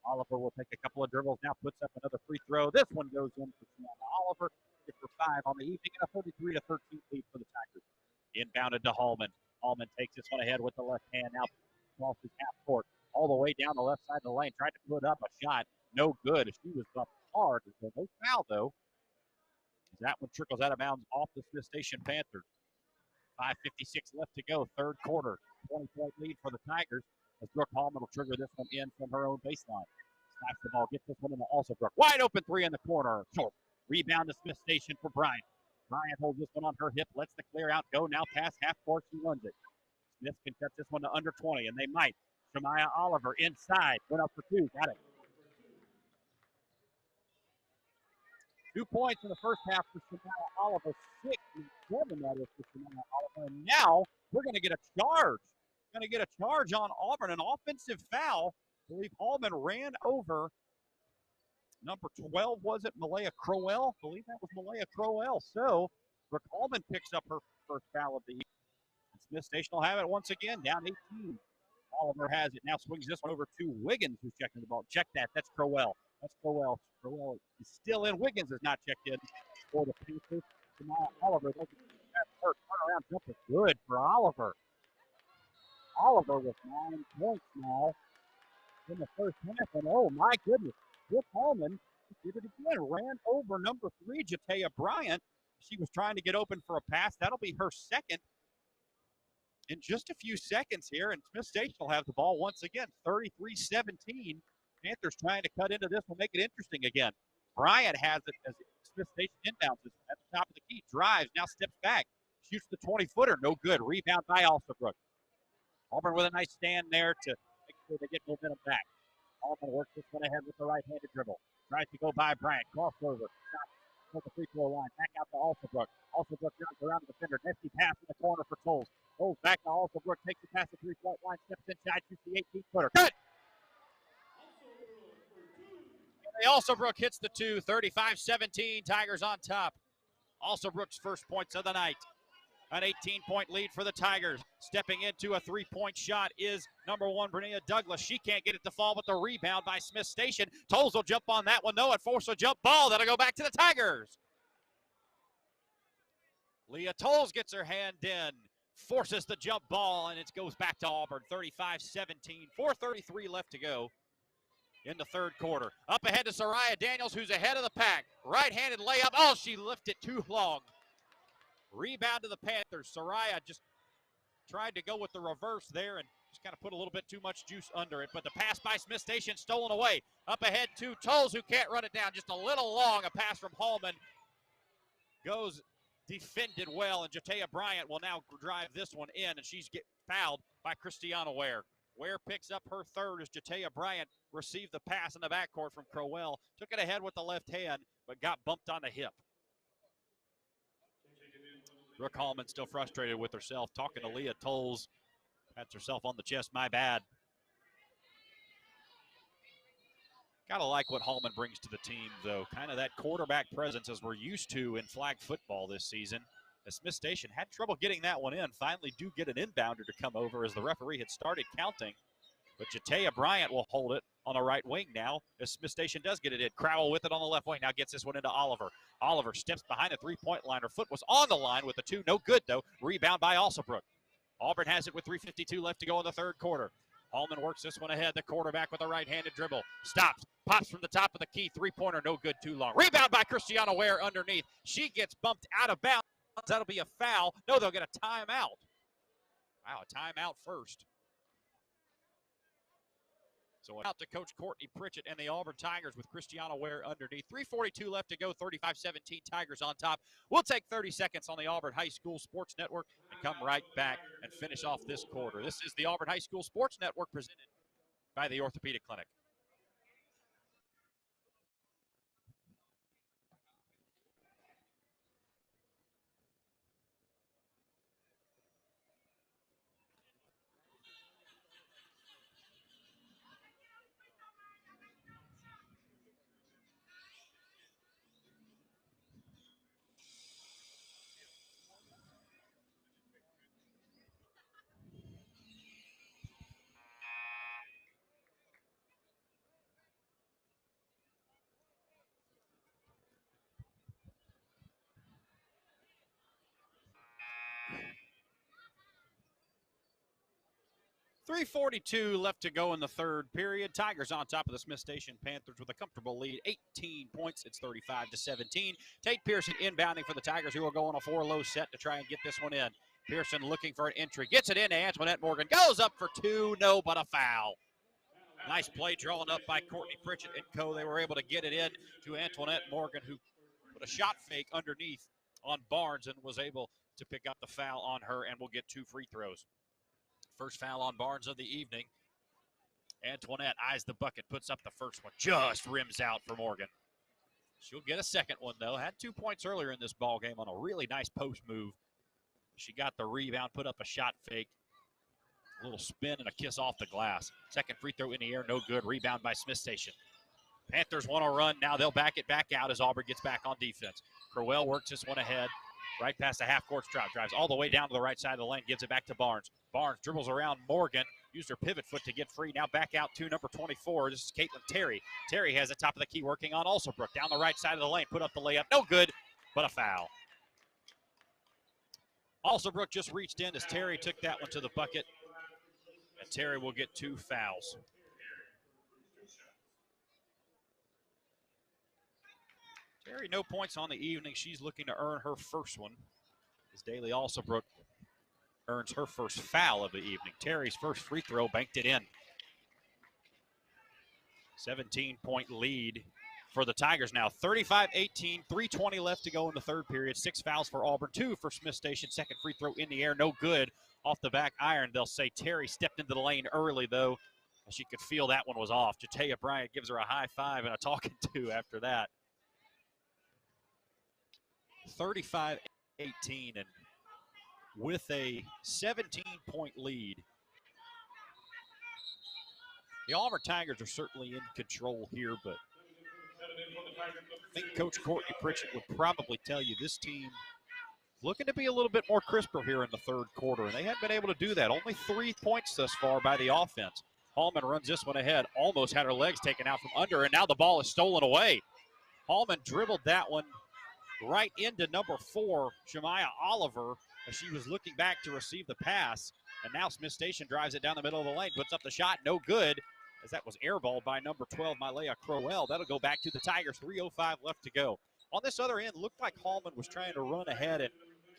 Oliver will take a couple of dribbles, now puts up another free throw. This one goes in for Shania Oliver. It's for 5 on the evening, and a 33-13 lead for the Tigers. Inbounded to Hallman. Hallman takes this one ahead with the left hand, now crosses half court, all the way down the left side of the lane. Tried to put up a shot, no good. She was up hard. No foul, though. That one trickles out of bounds off the Smith Station Panthers. 5:56 left to go, third quarter. 20-point lead for the Tigers as Brooke Hallman will trigger this one in from her own baseline. Snaps the ball, gets this one into Alsabrook. Wide open three in the corner. Short. Rebound to Smith Station for Bryant. Bryant holds this one on her hip, lets the clear out go. Now past half court, she runs it. Smith can cut this one to under 20, and they might. Shemaya Oliver inside. Went up for 2. Got it. 2 points in the first half for Shemaya Oliver. 6 and 7 that is for Shemaya Oliver. And now we're going to get a charge. Going to get a charge on Auburn. An offensive foul. I believe Hallman ran over number 12, was it Milea Crowell? I believe that was Milea Crowell. So Brooke Hallman picks up her first foul of the evening. Smith Station will have it once again, down 18. Oliver has it, now swings this one over to Wiggins, who's checking the ball. Check that, that's Crowell. That's Crowell. Crowell is still in. Wiggins is not checked in for the Panthers. Now Oliver, that first turnaround jumper, good for Oliver. Oliver with 9 points now in the first half, and oh my goodness, Brooke Hallman did it again. Ran over number 3, Jatea Bryant. She was trying to get open for a pass. That'll be her second. in just a few seconds here, and Smith Station will have the ball once again, 33-17. Panthers trying to cut into this will make it interesting again. Bryant has it as Smith Station inbounds it at the top of the key, drives, now steps back, shoots the 20-footer, no good. Rebound by Alsabrook. Auburn with a nice stand there to make sure they get momentum back. Auburn works this one ahead with the right-handed dribble. Tries to go by Bryant, crossover, stops at the free throw line, back out to Alsabrook. Alsabrook drives around the defender, nifty pass in the corner for Tolles. Tolles back to Alsabrook, takes it past the three-point line, steps inside, shoots the 18-footer. Good! Alsabrook hits the two, 35-17, Tigers on top. Alsabrook's first points of the night. An 18-point lead for the Tigers. Stepping into a three-point shot is number one, Brenia Douglas. She can't get it to fall, but the rebound by Smith Station. Tolles will jump on that one, though, and force a jump ball. That'll go back to the Tigers. Leah Tolles gets her hand in, forces the jump ball, and it goes back to Auburn, 35-17. 4:33 left to go in the third quarter. Up ahead to Soraya Daniels, who's ahead of the pack. Right-handed layup. Oh, she lifted too long. Rebound to the Panthers. Soraya just tried to go with the reverse there and just kind of put a little bit too much juice under it. But the pass by Smith Station stolen away. Up ahead to Tolles, who can't run it down. Just a little long. A pass from Hallman goes defended well, and Jatea Bryant will now drive this one in, and she's get fouled by Christiana Ware. Ware picks up her third as Jatea Bryant received the pass in the backcourt from Crowell. Took it ahead with the left hand, but got bumped on the hip. Brooke Hallman still frustrated with herself, talking to Leah Tolles. Pats herself on the chest, my bad. Gotta like what Hallman brings to the team, though. Kind of that quarterback presence as we're used to in flag football this season. As Smith Station had trouble getting that one in, finally do get an inbounder to come over as the referee had started counting. But Jatea Bryant will hold it on the right wing now as Smith Station does get it in. Crowell with it on the left wing, now gets this one into Oliver. Oliver steps behind the three-point line. Her foot was on the line with the two, no good though. Rebound by Alsabrook. Auburn has it with 3:52 left to go in the third quarter. Hallman works this one ahead, the quarterback with a right-handed dribble. Stops, pops from the top of the key, three-pointer, no good, too long. Rebound by Christiana Ware underneath. She gets bumped out of bounds. That'll be a foul. No, they'll get a timeout. Wow, a timeout first. So out to Coach Courtney Pritchett and the Auburn Tigers with Christiana Ware underneath. 3:42 left to go, 35-17, Tigers on top. We'll take 30 seconds on the Auburn High School Sports Network and come right back and finish off this quarter. This is the Auburn High School Sports Network presented by the Orthopedic Clinic. .342 left to go in the third period. Tigers on top of the Smith Station Panthers with a comfortable lead, 18 points. It's 35-17. Tate Pearson inbounding for the Tigers, who will go on a 4-low set to try and get this one in. Pearson looking for an entry. Gets it into Antoinette Morgan. Goes up for two. No, but a foul. Nice play drawn up by Courtney Pritchett and co. They were able to get it in to Antoinette Morgan, who put a shot fake underneath on Barnes and was able to pick up the foul on her and will get two free throws. First foul on Barnes of the evening. Antoinette eyes the bucket, puts up the first one, just rims out for Morgan. She'll get a second one, though. Had 2 points earlier in this ball game on a really nice post move. She got the rebound, put up a shot fake, a little spin and a kiss off the glass. Second free throw in the air, no good. Rebound by Smith Station. Panthers want to run. Now they'll back it back out as Auburn gets back on defense. Crowell works this one ahead. Right past the half-court stripe, drives all the way down to the right side of the lane, gives it back to Barnes. Barnes dribbles around Morgan, used her pivot foot to get free. Now back out to number 24. This is Caitlin Terry. Terry has the top of the key working on Alsabrook. Down the right side of the lane, put up the layup. No good, but a foul. Alsabrook just reached in as Terry took that one to the bucket. And Terry will get two fouls. Terry, no points on the evening. She's looking to earn her first one as Daly Alsabrook earns her first foul of the evening. Terry's first free throw banked it in. 17-point lead for the Tigers now. 35-18, 3:20 left to go in the third period. 6 fouls for Auburn, 2 for Smith Station. Second free throw in the air, no good. Off the back iron, they'll say Terry stepped into the lane early, though. She could feel that one was off. Jatea Bryant gives her a high five and a talking to after that. 35-18, and with a 17-point lead, the Auburn Tigers are certainly in control here, but I think Coach Courtney Pritchett would probably tell you this team looking to be a little bit more crisper here in the third quarter, and they haven't been able to do that. Only 3 points thus far by the offense. Hallman runs this one ahead, almost had her legs taken out from under, and now the ball is stolen away. Hallman dribbled that one right into number 4, Shemaya Oliver, as she was looking back to receive the pass. And now Smith Station drives it down the middle of the lane, puts up the shot, no good, as that was airballed by number 12, Mylea Crowell. That'll go back to the Tigers, 3:05 left to go. On this other end, looked like Hallman was trying to run ahead and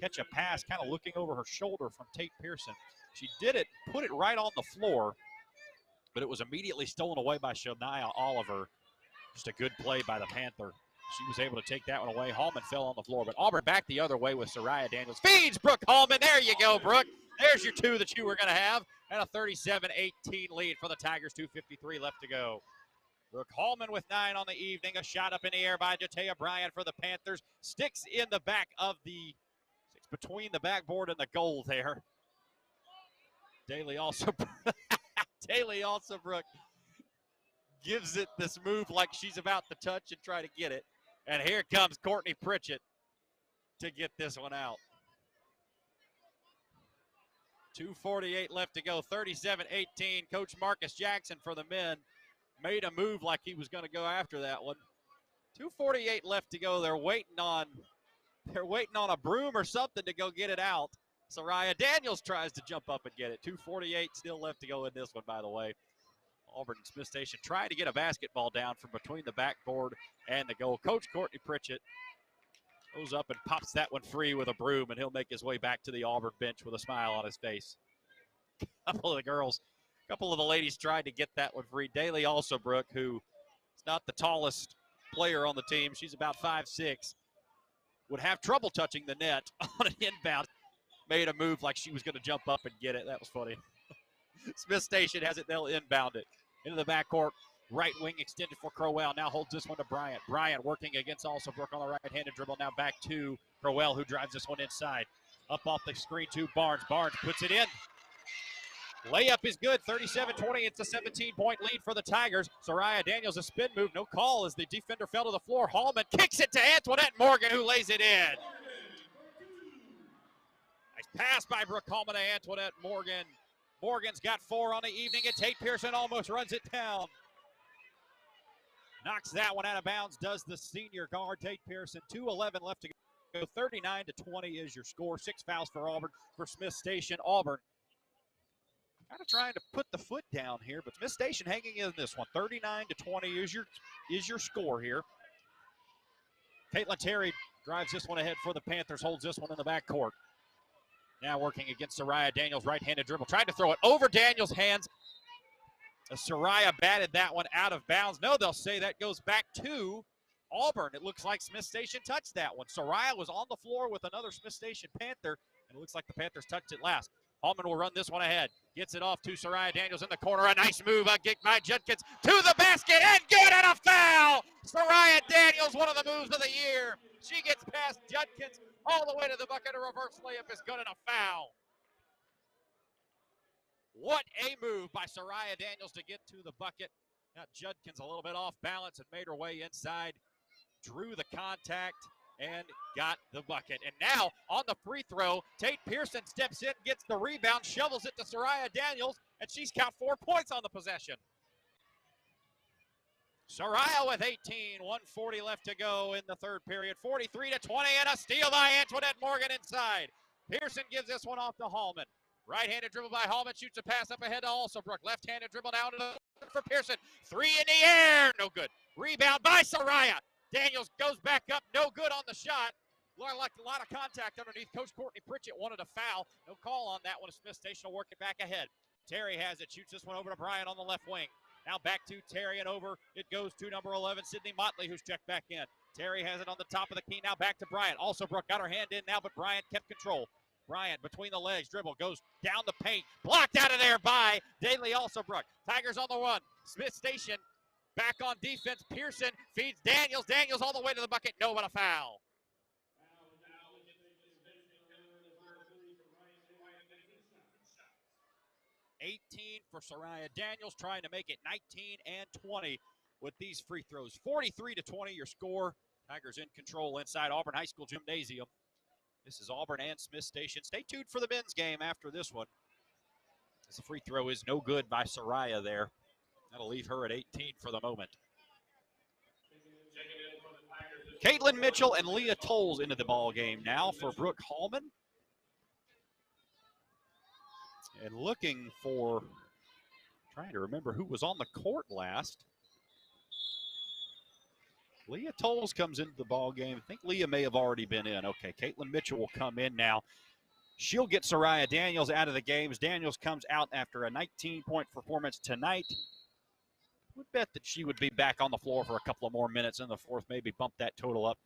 catch a pass, kind of looking over her shoulder from Tate Pearson. She did it, put it right on the floor, but it was immediately stolen away by Shemaya Oliver. Just a good play by the Panther. She was able to take that one away. Hallman fell on the floor, but Auburn back the other way with Soraya Daniels. Feeds Brooke Hallman. There you go, Brooke. There's your 2 that you were going to have. And a 37-18 lead for the Tigers, 2:53 left to go. Brooke Hallman with 9 on the evening. A shot up in the air by Jatea Bryant for the Panthers. Sticks in the back of the, between the backboard and the goal there. Daly Alsabrook gives it this move like she's about to touch and try to get it. And here comes Courtney Pritchett to get this one out. 2:48 left to go, 37-18. Coach Marcus Jackson for the men made a move like he was going to go after that one. 2:48 left to go. They're waiting on a broom or something to go get it out. Soraya Daniels tries to jump up and get it. 2:48 still left to go in this one, by the way. Auburn and Smith Station trying to get a basketball down from between the backboard and the goal. Coach Courtney Pritchett goes up and pops that one free with a broom, and he'll make his way back to the Auburn bench with a smile on his face. A couple of the ladies tried to get that one free. Daly Alsabrook, who is not the tallest player on the team, she's about 5'6", would have trouble touching the net on an inbound. Made a move like she was going to jump up and get it. That was funny. Smith Station has it. They'll inbound it into the backcourt. Right wing extended for Crowell. Now holds this one to Bryant. Bryant working against Alsabrook on the right-handed dribble. Now back to Crowell, who drives this one inside. Up off the screen to Barnes. Barnes puts it in. Layup is good. 37-20. It's a 17-point lead for the Tigers. Soraya Daniels, a spin move. No call as the defender fell to the floor. Hallman kicks it to Antoinette Morgan, who lays it in. Nice pass by Brooke Hallman to Antoinette Morgan. Morgan's got 4 on the evening, and Tate Pearson almost runs it down. Knocks that one out of bounds, does the senior guard, Tate Pearson. 2:11 left to go. 39-20 is your score. 6 fouls for Auburn. For Smith Station, Auburn kind of trying to put the foot down here, but Smith Station hanging in this one. 39-20 is your score here. Caitlin Terry drives this one ahead for the Panthers, holds this one in the backcourt. Now working against Soraya Daniels, right-handed dribble. Tried to throw it over Daniels' hands. Soraya batted that one out of bounds. No, they'll say that goes back to Auburn. It looks like Smith Station touched that one. Soraya was on the floor with another Smith Station Panther, and it looks like the Panthers touched it last. Hallman will run this one ahead. Gets it off to Soraya Daniels in the corner. A nice move by Judkins to the basket, and good, and a foul! Soraya Daniels, one of the moves of the year. She gets past Judkins all the way to the bucket. A reverse layup is good, and a foul. What a move by Soraya Daniels to get to the bucket. Now Judkins a little bit off balance and made her way inside, drew the contact, and got the bucket. And now on the free throw, Tate Pearson steps in, gets the rebound, shovels it to Soraya Daniels, and she's got 4 points on the possession. Soraya with 18, 1:40 left to go in the third period. 43-20, and a steal by Antoinette Morgan inside. Pearson gives this one off to Hallman. Right-handed dribble by Hallman, shoots a pass up ahead to Alsabrook. Left-handed dribble down to the for Pearson. 3 in the air, no good. Rebound by Soraya. Daniels goes back up, no good on the shot. Like a lot of contact underneath. Coach Courtney Pritchett wanted a foul. No call on that one. Smith Station will work it back ahead. Terry has it, shoots this one over to Bryant on the left wing. Now back to Terry and over. It goes to number 11, Sydney Motley, who's checked back in. Terry has it on the top of the key. Now back to Bryant. Also, Brooke got her hand in now, but Bryant kept control. Bryant between the legs, dribble, goes down the paint. Blocked out of there by Daly Alsobrook. Tigers on the run. Smith Station back on defense. Pearson feeds Daniels. Daniels all the way to the bucket. No, but a foul. 18 for Soraya Daniels, trying to make it 19 and 20 with these free throws. 43-20 your score. Tigers in control inside Auburn High School gymnasium. This is Auburn and Smith Station. Stay tuned for the men's game after this one. As the free throw is no good by Soraya there. That'll leave her at 18 for the moment. Caitlin Mitchell and Leah Tolles into the ball game now for Brooke Hallman. And looking for, trying to remember who was on the court last. Leah Tolles comes into the ball game. I think Leah may have already been in. Okay, Caitlin Mitchell will come in now. She'll get Soraya Daniels out of the games. Daniels comes out after a 19-point performance tonight. Would bet that she would be back on the floor for a couple of more minutes in the fourth, maybe bump that total up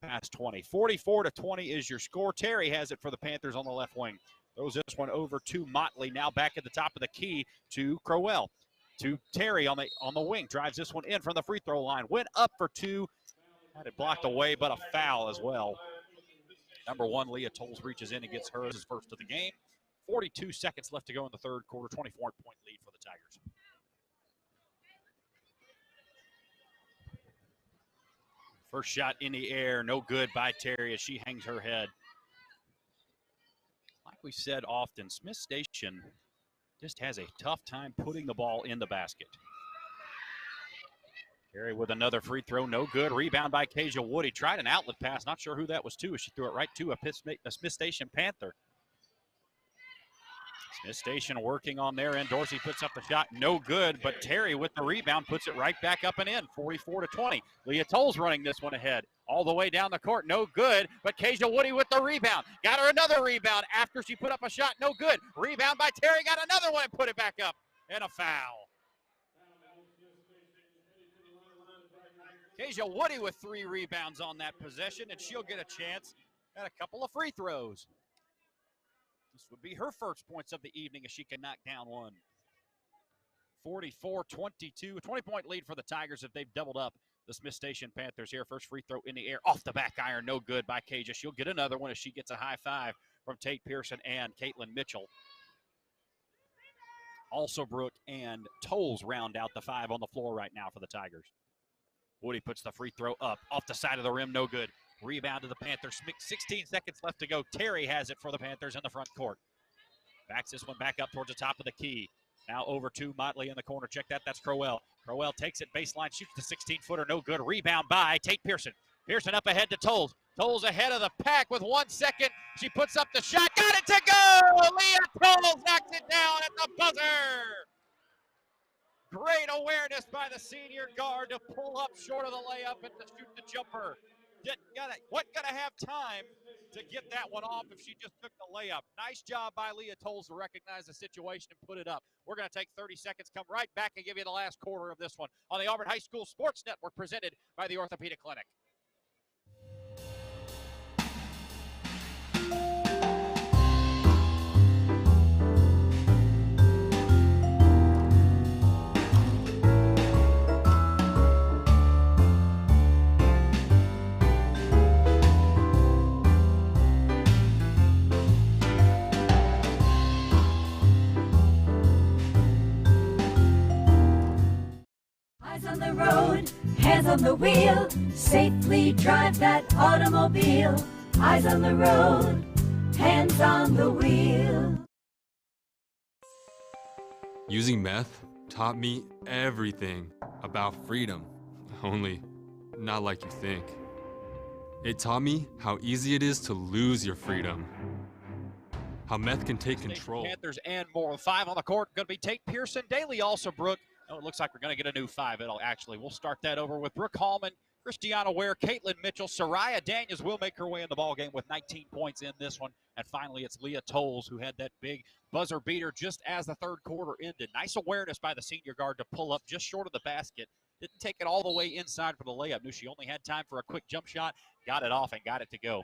past 20. 44-20 is your score. Terry has it for the Panthers on the left wing. Throws this one over to Motley. Now back at the top of the key to Crowell. To Terry on the wing. Drives this one in from the free throw line. Went up for two. Had it blocked away, but a foul as well. Number 1, Leah Tolles reaches in and gets hers first of the game. 42 seconds left to go in the third quarter. 24-point lead for the Tigers. First shot in the air. No good by Terry as she hangs her head. Like we said often, Smith Station just has a tough time putting the ball in the basket. Terry with another free throw, no good. Rebound by Kasia Woody. Tried an outlet pass, not sure who that was to, as she threw it right to a Smith Station Panther. Smith Station working on their end. Dorsey puts up the shot, no good, but Terry with the rebound puts it right back up and in, 44-20. Leah Tolles running this one ahead. All the way down the court, no good, but Kasia Woody with the rebound. Got her another rebound after she put up a shot, no good. Rebound by Terry, got another one and put it back up, and a foul. Kasia Woody with 3 rebounds on that possession, and she'll get a chance at a couple of free throws. This would be her first points of the evening as she can knock down one. 44-22, 20-point lead for the Tigers if they've doubled up the Smith Station Panthers here. First free throw in the air, off the back iron, no good by Kasia. She'll get another one as she gets a high five from Tate Pearson and Caitlin Mitchell. Also Brooke and Tolles round out the 5 on the floor right now for the Tigers. Woody puts the free throw up, off the side of the rim, no good. Rebound to the Panthers, 16 seconds left to go. Terry has it for the Panthers in the front court. Backs this one back up towards the top of the key. Now over to Motley in the corner. Check that, that's Crowell. Crowell takes it, baseline, shoots the 16-footer, no good. Rebound by Tate Pearson. Pearson up ahead to Tolles. Tolles ahead of the pack with 1 second. She puts up the shot, got it to go! Leah Tolles knocks it down at the buzzer! Great awareness by the senior guard to pull up short of the layup and to shoot the jumper. Wasn't gonna have time to get that one off if she just took the layup. Nice job by Leah Tolles to recognize the situation and put it up. We're gonna take 30 seconds, come right back and give you the last quarter of this one on the Auburn High School Sports Network presented by the Orthopedic Clinic. Eyes on the road, hands on the wheel, safely drive that automobile. Eyes on the road, hands on the wheel. Using meth taught me everything about freedom, only not like you think. It taught me how easy it is to lose your freedom, how meth can take control. Panthers and more. 5 on the court, going to be Tate Pearson, Daly Alsobrook. Oh, it looks like we're going to get a new 5. We'll start that over with Brooke Hallman Christiana Ware, Caitlin Mitchell, Soraya Daniels will make her way in the ballgame with 19 points in this one. And finally, it's Leah Tolles who had that big buzzer beater just as the third quarter ended. Nice awareness by the senior guard to pull up just short of the basket. Didn't take it all the way inside for the layup. Knew she only had time for a quick jump shot. Got it off and got it to go.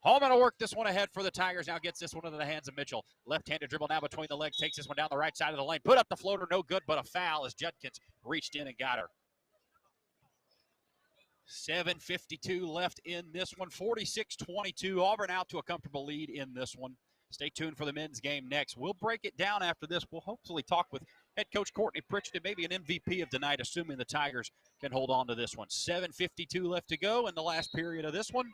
Hallman will work this one ahead for the Tigers. Now gets this one into the hands of Mitchell. Left-handed dribble now between the legs. Takes this one down the right side of the lane. Put up the floater. No good, but a foul as Judkins reached in and got her. 7:52 left in this one. 46-22. Auburn out to a comfortable lead in this one. Stay tuned for the men's game next. We'll break it down after this. We'll hopefully talk with head coach Courtney Pritchett and maybe an MVP of tonight, assuming the Tigers can hold on to this one. 7:52 left to go in the last period of this one.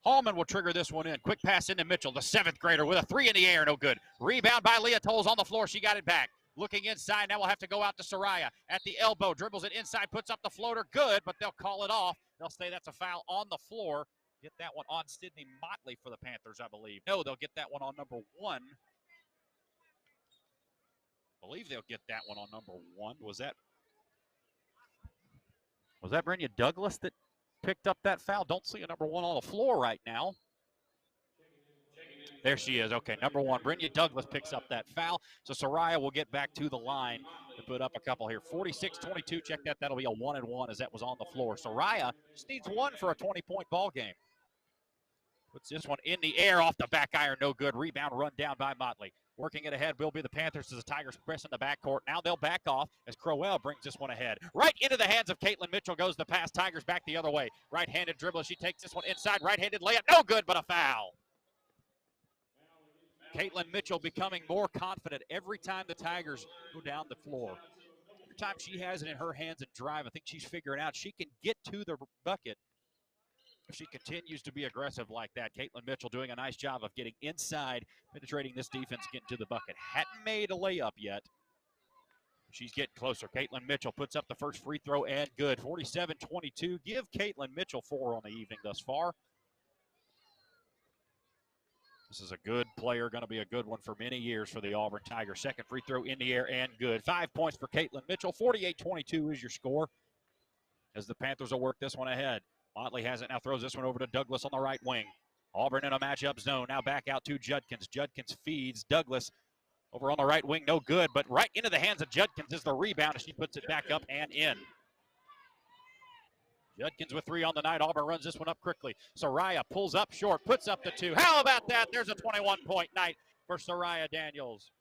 Hallman will trigger this one in. Quick pass into Mitchell, the seventh grader, with a three in the air. No good. Rebound by Leah Tolles on the floor. She got it back. Looking inside. Now we'll have to go out to Soraya at the elbow. Dribbles it inside. Puts up the floater. Good, but they'll call it off. They'll say that's a foul on the floor. Get that one on Sydney Motley for the Panthers, I believe. No, they'll get that one on number 1. I believe they'll get that one on number 1. Was that Brenya Douglas that picked up that foul? Don't see a number 1 on the floor right now. There she is. Okay, number 1. Brenya Douglas picks up that foul. So Soraya will get back to the line to put up a couple here. 46-22. Check that. That'll be a 1-and-1 as that was on the floor. Soraya just needs 1 for a 20-point ball game. Puts this one in the air off the back iron. No good. Rebound run down by Motley. Working it ahead will be the Panthers as the Tigers press in the backcourt. Now they'll back off as Crowell brings this one ahead. Right into the hands of Caitlin Mitchell goes the pass. Tigers back the other way. Right-handed dribble. She takes this one inside. Right-handed layup. No good, but a foul. Caitlin Mitchell becoming more confident every time the Tigers go down the floor. Every time she has it in her hands and drive, I think she's figuring out she can get to the bucket if she continues to be aggressive like that. Caitlin Mitchell doing a nice job of getting inside, penetrating this defense, getting to the bucket. Hadn't made a layup yet. She's getting closer. Caitlin Mitchell puts up the first free throw and good. 47-22. Give Caitlin Mitchell 4 on the evening thus far. This is a good player, going to be a good one for many years for the Auburn Tigers. Second free throw in the air and good. 5 points for Caitlin Mitchell. 48-22 is your score as the Panthers will work this one ahead. Motley has it now, throws this one over to Douglas on the right wing. Auburn in a matchup zone. Now back out to Judkins. Judkins feeds Douglas over on the right wing. No good, but right into the hands of Judkins is the rebound as she puts it back up and in. Judkins with 3 on the night. Auburn runs this one up quickly. Soraya pulls up short, puts up the 2. How about that? There's a 21-point night for Soraya Daniels.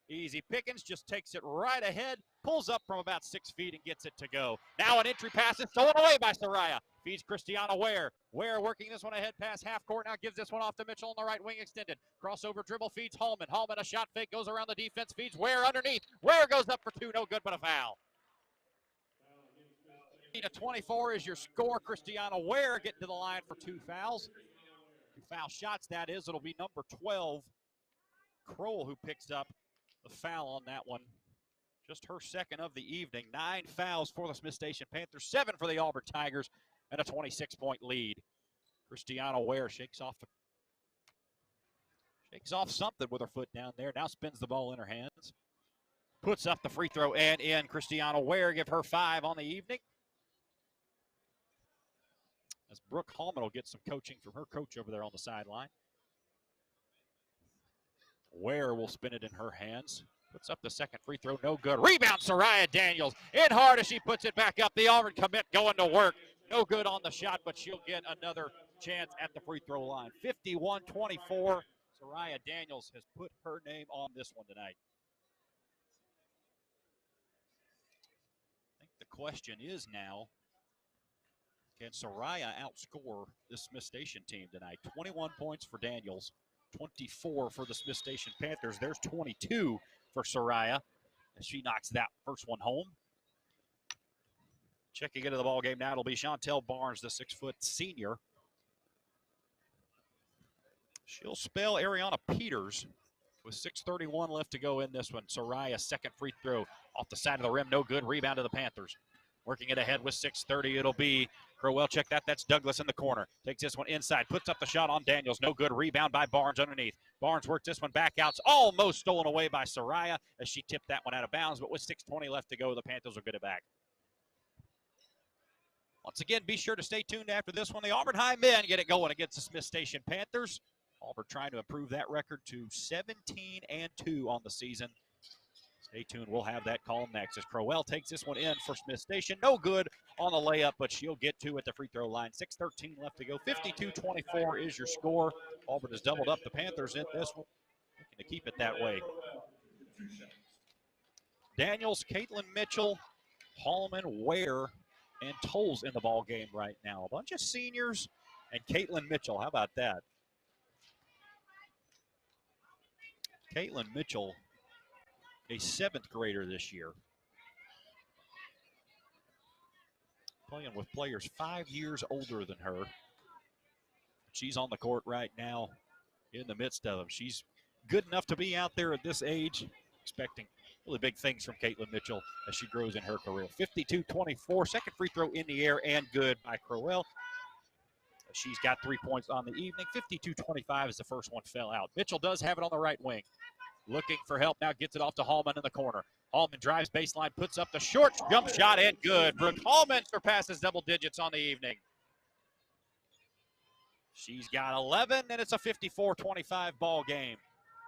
Easy pickings, just takes it right ahead, pulls up from about 6 feet and gets it to go. Now an entry pass is stolen away by Soraya. Feeds Christiana Ware. Ware working this one ahead past half court. Now gives this one off to Mitchell on the right wing extended. Crossover dribble feeds Hallman. Hallman a shot fake, goes around the defense, feeds Ware underneath. Ware goes up for 2, no good, but a foul. 24 is your score. Christiana Ware getting to the line for 2 fouls. 2 foul shots, that is. It'll be number 12, Kroll, who picks up the foul on that one. Just her second of the evening. 9 fouls for the Smith Station Panthers, 7 for the Auburn Tigers, and a 26-point lead. Christiana Ware shakes off something with her foot down there. Now spins the ball in her hands. Puts up the free throw and in. Christiana Ware give her 5 on the evening. As Brooke Hallman will get some coaching from her coach over there on the sideline. Ware will spin it in her hands. Puts up the second free throw, no good. Rebound, Soraya Daniels. In hard as she puts it back up. The Auburn commit going to work. No good on the shot, but she'll get another chance at the free throw line. 51-24. Soraya Daniels has put her name on this one tonight. I think the question is now, can Soraya outscore this Smith Station team tonight? 21 points for Daniels, 24 for the Smith Station Panthers. There's 22 for Soraya as she knocks that first one home. Checking into the ball game now, it'll be Chantel Barnes, the 6-foot senior. She'll spell Ariana Peters with 6:31 left to go in this one. Soraya, second free throw off the side of the rim, no good. Rebound to the Panthers. Working it ahead with 6:30, it'll be Crowell. Check that. That's Douglas in the corner. Takes this one inside. Puts up the shot on Daniels. No good. Rebound by Barnes underneath. Barnes worked this one back out. It's almost stolen away by Soraya as she tipped that one out of bounds. But with 6:20 left to go, the Panthers will get it back. Once again, be sure to stay tuned after this one. The Auburn High men get it going against the Smith Station Panthers. Auburn trying to improve that record to 17-2 on the season. Stay tuned. We'll have that call next as Crowell takes this one in for Smith Station. No good on the layup, but she'll get two at the free throw line. 6:13 left to go. 52-24 is your score. Auburn has doubled up the Panthers in this one. Looking to keep it that way. Daniels, Caitlin Mitchell, Hallman, Ware, and Tolles in the ball game right now. A bunch of seniors and Caitlin Mitchell. How about that? Caitlin Mitchell, a 7th grader this year. Playing with players 5 years older than her. She's on the court right now in the midst of them. She's good enough to be out there at this age. Expecting really big things from Caitlin Mitchell as she grows in her career. 52-24, second free throw in the air and good by Crowell. She's got 3 points on the evening. 52-25 as the first one fell out. Mitchell does have it on the right wing. Looking for help now, gets it off to Hallman in the corner. Hallman drives baseline, puts up the short jump shot and good. Brooke Hallman surpasses double digits on the evening. She's got 11 and it's a 54-25 ball game.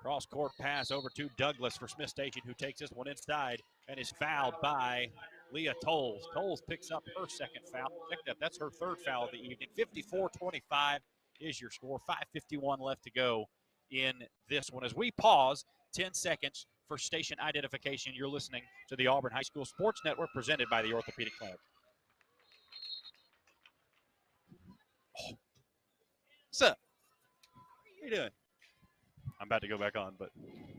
Cross court pass over to Douglas for Smith Station, who takes this one inside and is fouled by Leah Tolles. Tolles picks up her second foul. That's her third foul of the evening. 54-25 is your score. 5:51 left to go in this one. As we pause 10 seconds for station identification, you're listening to the Auburn High School Sports Network presented by the Orthopedic Clinic. Oh. What's up? How you doing? I'm about to go back on, but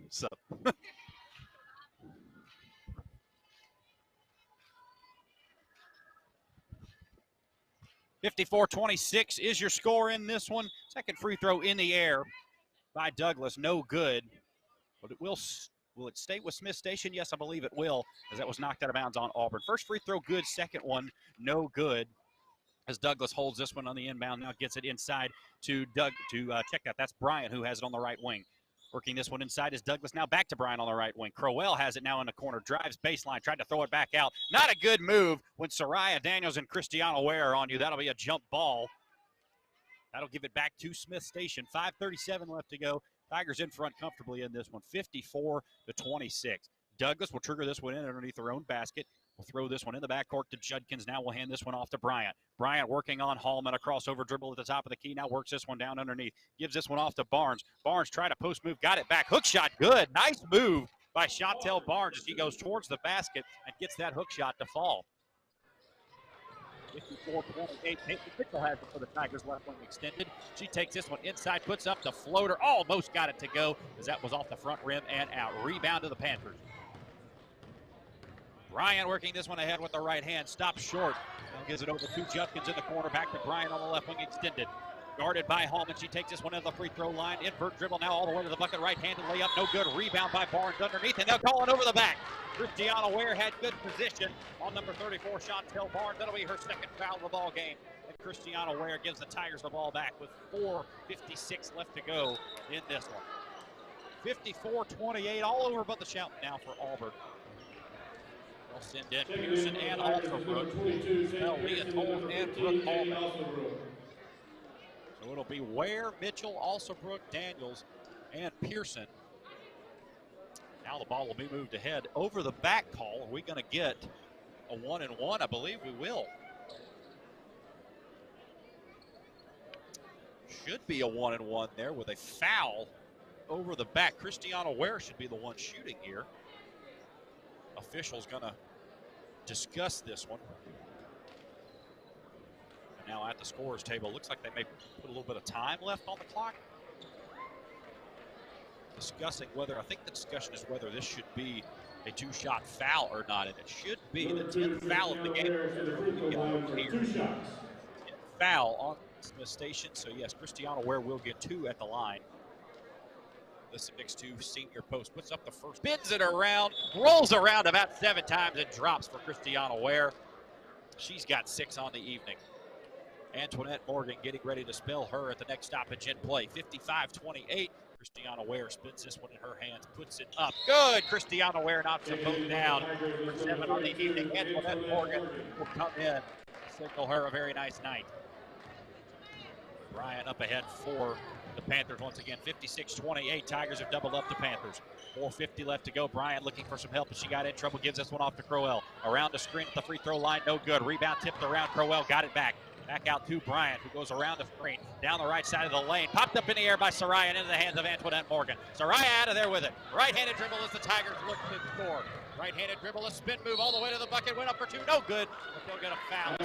what's up? 54-26 is your score in this one. Second free throw in the air by Douglas, no good. But it will it stay with Smith Station? Yes, I believe it will, as that was knocked out of bounds on Auburn. First free throw good, second one no good. As Douglas holds this one on the inbound, now gets it inside to check that. That's Bryant who has it on the right wing. Working this one inside is Douglas. Now back to Bryant on the right wing. Crowell has it now in the corner. Drives baseline. Tried to throw it back out. Not a good move when Soraya Daniels and Christiana Ware are on you. That'll be a jump ball. That'll give it back to Smith Station. 5:37 left to go. Tigers in front comfortably in this one. 54-26. Douglas will trigger this one in underneath their own basket. We'll throw this one in the backcourt to Judkins. Now we'll hand this one off to Bryant. Bryant working on Hallman. A crossover dribble at the top of the key. Now works this one down underneath. Gives this one off to Barnes. Barnes tried a post move. Got it back. Hook shot. Good. Nice move by Chantel Barnes as he goes towards the basket and gets that hook shot to fall. 54-28. Mitchell has it for the Tigers. Left wing extended. She takes this one inside. Puts up the floater. Almost got it to go as that was off the front rim and out. Rebound to the Panthers. Bryant working this one ahead with the right hand. Stops short. Now gives it over to Judkins in the corner. Back to Bryant on the left wing extended. Guarded by Hallman. She takes this one into the free throw line. Invert dribble now all the way to the bucket. Right-handed layup. No good. Rebound by Barnes underneath. And they'll call it over the back. Christiana Ware had good position on number 34, Chantel Barnes. That'll be her second foul of the ball game. And Christiana Ware gives the Tigers the ball back with 4:56 left to go in this one. 54-28. All over but the shout now for Auburn. They'll send in Pearson and Alterbrook. Leah Tolles and Brooke Hallman. So it'll be Ware, Mitchell, Alterbrook, Daniels, and Pearson. Now the ball will be moved ahead. Over the back call, are we going to get a 1-and-1? I believe we will. Should be a 1-and-1 there with a foul over the back. Christiana Ware should be the one shooting here. Officials going to discuss this one. And now at the scorer's table, looks like they may put a little bit of time left on the clock. Discussing whether, I think the discussion is whether this should be a two-shot foul or not, and it should be the 10th foul of the game. 10th foul on Smith Station, so yes, Christiana Ware will get 2 at the line. This next to senior post, puts up the first, spins it around, rolls around about 7 times and drops for Christiana Ware. She's got 6 on the evening. Antoinette Morgan getting ready to spell her at the next stoppage in play. 55-28. Christiana Ware spins this one in her hands, puts it up. Good! Christiana Ware knocks them both down. For 7 on the evening, Antoinette Morgan will come in, signal her a very nice night. Bryant up ahead for the Panthers once again, 56-28. Tigers have doubled up the Panthers. 4:50 left to go. Bryant looking for some help, and she got in trouble. Gives this one off to Crowell. Around the screen at the free throw line, no good. Rebound tipped around. Crowell got it back. Back out to Bryant, who goes around the screen, down the right side of the lane. Popped up in the air by Soraya and into the hands of Antoinette Morgan. Soraya out of there with it. Right-handed dribble as the Tigers look to score. Right-handed dribble, a spin move all the way to the bucket. Went up for 2, no good. But they'll get a foul. For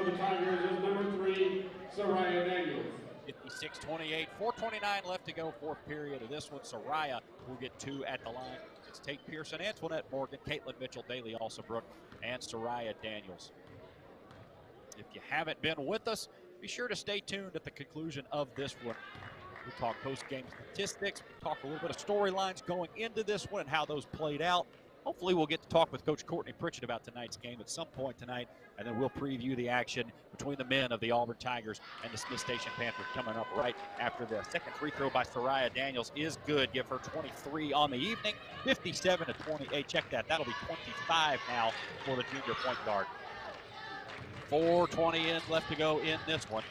the Tigers is number 3, Soraya Daniels. 56-28, 4:29 left to go, fourth period of this one. Soraya will get 2 at the line. It's Tate Pearson, Antoinette Morgan, Caitlin Mitchell, Daly Alsabrook, and Soraya Daniels. If you haven't been with us, be sure to stay tuned at the conclusion of this one. We talk post-game statistics, we talk a little bit of storylines going into this one and how those played out. Hopefully we'll get to talk with Coach Courtney Pritchett about tonight's game at some point tonight, and then we'll preview the action between the men of the Auburn Tigers and the Smith Station Panthers coming up right after this. Second free throw by Soraya Daniels is good. Give her 23 on the evening, 57-28. Check that. That'll be 25 now for the junior point guard. 4:20 left to go in this one.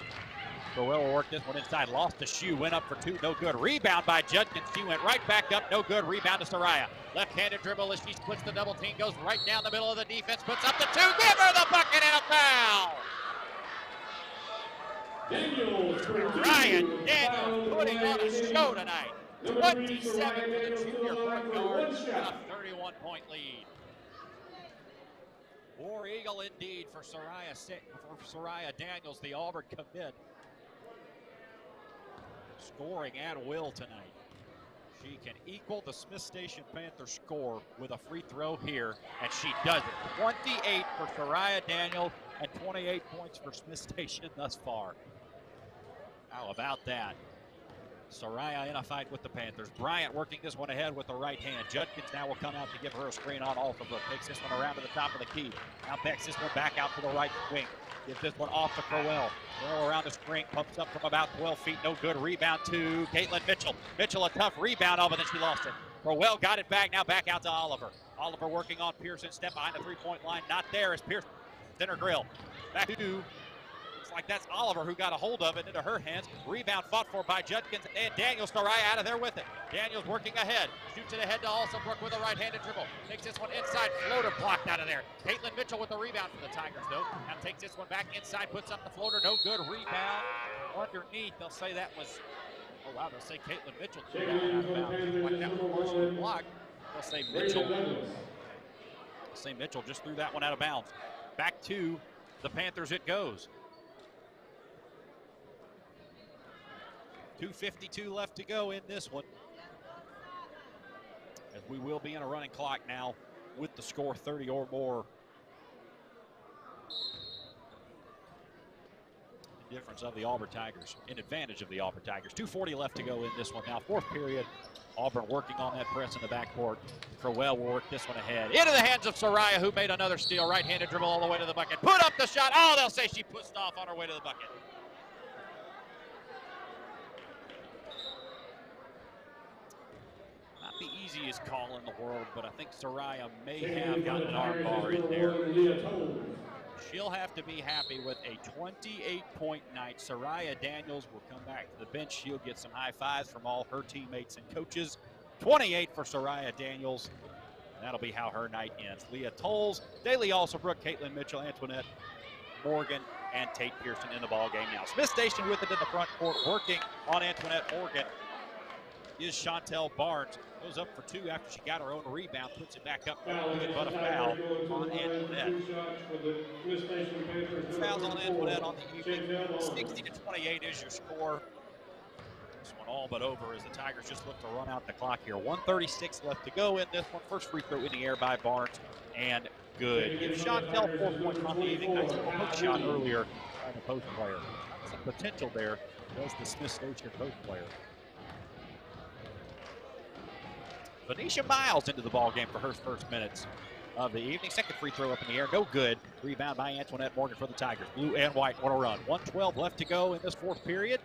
Crowell will work this one inside. Lost the shoe. Went up for 2. No good. Rebound by Judkins. She went right back up. No good. Rebound to Soraya. Left-handed dribble as she splits the double team. Goes right down the middle of the defense. Puts up the 2. Give her the bucket and a foul. Ryan Daniels putting on a show tonight. 27 for the junior point guard. A 31-point lead. War Eagle indeed for Soraya Daniels, the Auburn commit. Scoring at will tonight. She can equal the Smith Station Panthers score with a free throw here, and she does it. 28 for Soraya Daniels and 28 points for Smith Station thus far. How about that? Soraya in a fight with the Panthers. Bryant working this one ahead with the right hand. Judkins now will come out to give her a screen on Alsabrook. Takes this one around to the top of the key. Now backs this one back out to the right wing. Gives this one off to Crowell. Crowell around the screen. Pumps up from about 12 feet. No good. Rebound to Caitlin Mitchell. Mitchell a tough rebound of it, then she lost it. Crowell got it back. Now back out to Oliver. Oliver working on Pearson. Step behind the three-point line. Not there as Pearson. Center grill. Back to... like that's Oliver who got a hold of it into her hands. Rebound fought for by Judkins, and Daniels. Soraya out of there with it. Daniels working ahead. Shoots it ahead to Alsabrook with a right-handed dribble. Takes this one inside. Floater blocked out of there. Caitlin Mitchell with the rebound for the Tigers, though. Now takes this one back inside. Puts up the floater. No good. Rebound underneath. They'll say that was... oh, wow. They'll say Caitlin Mitchell threw that one out of bounds. Like that was partially blocked. They'll say Mitchell. Mitchell just threw that one out of bounds. Back to the Panthers it goes. 2:52 left to go in this one. As we will be in a running clock now with the score 30 or more. The difference of the Auburn Tigers, in advantage of the Auburn Tigers. 2:40 left to go in this one now. Fourth period. Auburn working on that press in the backcourt. Crowell will work this one ahead. Into the hands of Soraya, who made another steal. Right-handed dribble all the way to the bucket. Put up the shot. Oh, they'll say she pushed off on her way to the bucket. The easiest call in the world, but I think Soraya may have gotten an arm bar in there. She'll have to be happy with a 28-point night. Soraya Daniels will come back to the bench. She'll get some high fives from all her teammates and coaches. 28 for Soraya Daniels. That'll be how her night ends. Leah Tolles, Daly Alsabrook, Caitlin Mitchell, Antoinette Morgan, and Tate Pearson in the ball game now. Smith Station with it in the front court, working on Antoinette Morgan is Chantel Barnes. Goes up for 2 after she got her own rebound, puts it back up, good, but a foul on Antoinette. Fouls on Antoinette on the evening. 60-28 is your score. This one all but over as the Tigers just look to run out the clock here. 1:36 left to go in this one. First free throw in the air by Barnes, and good. Give Chantel 4 points on the evening. Nice poke shot earlier by the post player. Some potential there as the Smith Station post player. Venetia Miles into the ball game for her first minutes of the evening. Second free throw up in the air, no good. Rebound by Antoinette Morgan for the Tigers. Blue and white want to run. 1:12 left to go in this fourth period.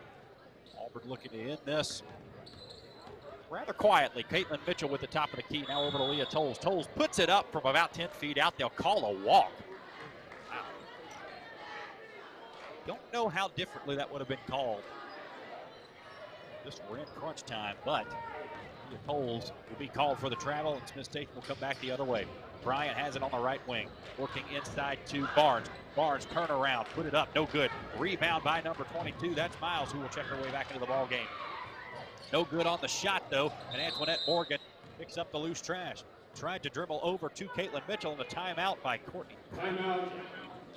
Auburn looking to end this rather quietly. Caitlin Mitchell with the top of the key. Now over to Leah Tolles. Tolles puts it up from about 10 feet out. They'll call a walk. Wow. Don't know how differently that would have been called. Just we're in crunch time, but Leah Tolles will be called for the travel, and Smith Station will come back the other way. Bryant has it on the right wing, working inside to Barnes. Barnes turn around, put it up, no good. Rebound by number 22. That's Miles, who will check her way back into the ball game. No good on the shot, though, and Antoinette Morgan picks up the loose trash. Tried to dribble over to Caitlin Mitchell, and a timeout by Courtney. Timeout,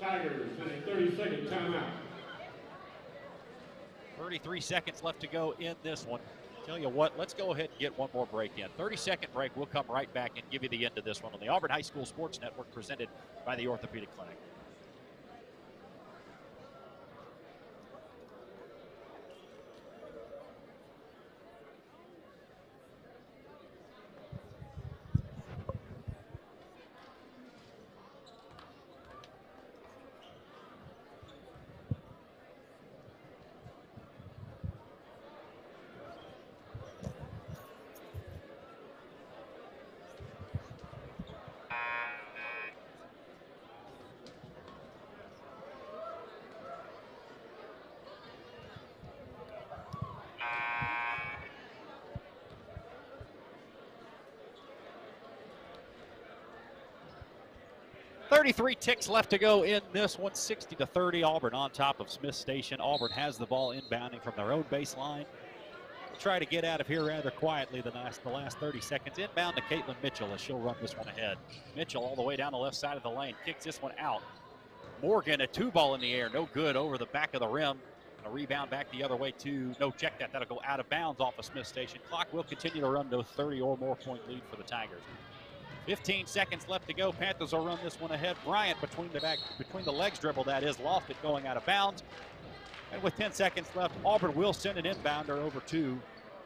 Tigers, and a 30-second timeout. 33 seconds left to go in this one. Tell you what, let's go ahead and get one more break in. 30-second break. We'll come right back and give you the end of this one on the Auburn High School Sports Network, presented by the Orthopedic Clinic. .33 ticks left to go in this one. 60-30. Auburn on top of Smith Station. Auburn has the ball inbounding from their own baseline. We'll try to get out of here rather quietly the last 30 seconds. Inbound to Caitlin Mitchell as she'll run this one ahead. Mitchell all the way down the left side of the lane. Kicks this one out. Morgan, a 2-ball in the air. No good over the back of the rim. A rebound back the other way to, no, check that. That'll go out of bounds off of Smith Station. Clock will continue to run to a 30 or more point lead for the Tigers. 15 seconds left to go. Panthers will run this one ahead. Bryant between the legs dribble, that is, lost it going out of bounds. And with 10 seconds left, Auburn will send an inbounder over to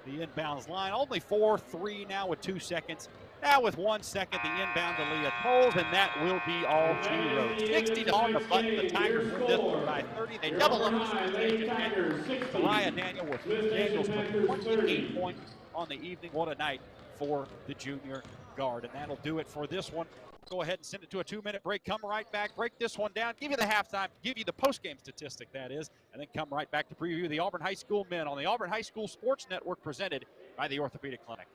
the inbounds line. Only 4-3 now with 2 seconds. Now with 1 second, the inbound to Leah Tolles, and that will be all she wrote. 60 on the button. The Tigers win this one by 30. They double up the Smith Station. Mariah Daniel with 28 points on the evening. What a night for the junior guard, and that'll do it for this one. Go ahead and send it to a 2-minute break. Come right back, break this one down, give you the halftime, give you the post-game statistic, that is, and then come right back to preview the Auburn High School men on the Auburn High School Sports Network, presented by the Orthopedic Clinic.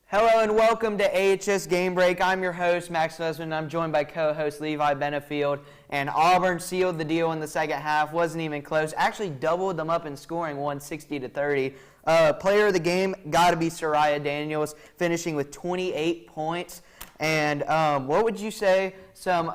Hello and welcome to AHS Game Break. I'm your host, Max Husband. I'm joined by co-host Levi Benefield. And Auburn sealed the deal in the second half. Wasn't even close. Actually doubled them up in scoring, won 60-30. Player of the game got to be Soraya Daniels, finishing with 28 points. And what would you say some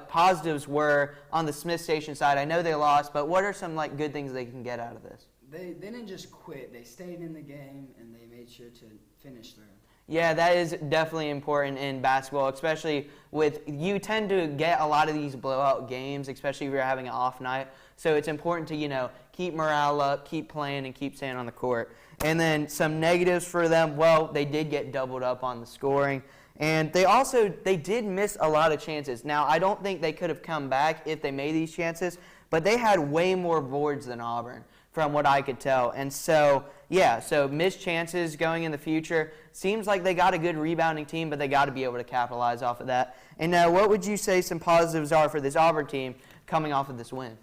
positives were on the Smith Station side? I know they lost, but what are some good things they can get out of this? They didn't just quit. They stayed in the game, and they made sure to finish through. Yeah, that is definitely important in basketball, especially you tend to get a lot of these blowout games, especially if you're having an off night. So it's important to, keep morale up, keep playing, and keep staying on the court. And then some negatives for them, well, they did get doubled up on the scoring. And they did miss a lot of chances. Now, I don't think they could have come back if they made these chances, but they had way more boards than Auburn, from what I could tell. And so, yeah, missed chances going in the future. Seems like they got a good rebounding team, but they got to be able to capitalize off of that. And what would you say some positives are for this Auburn team coming off of this win?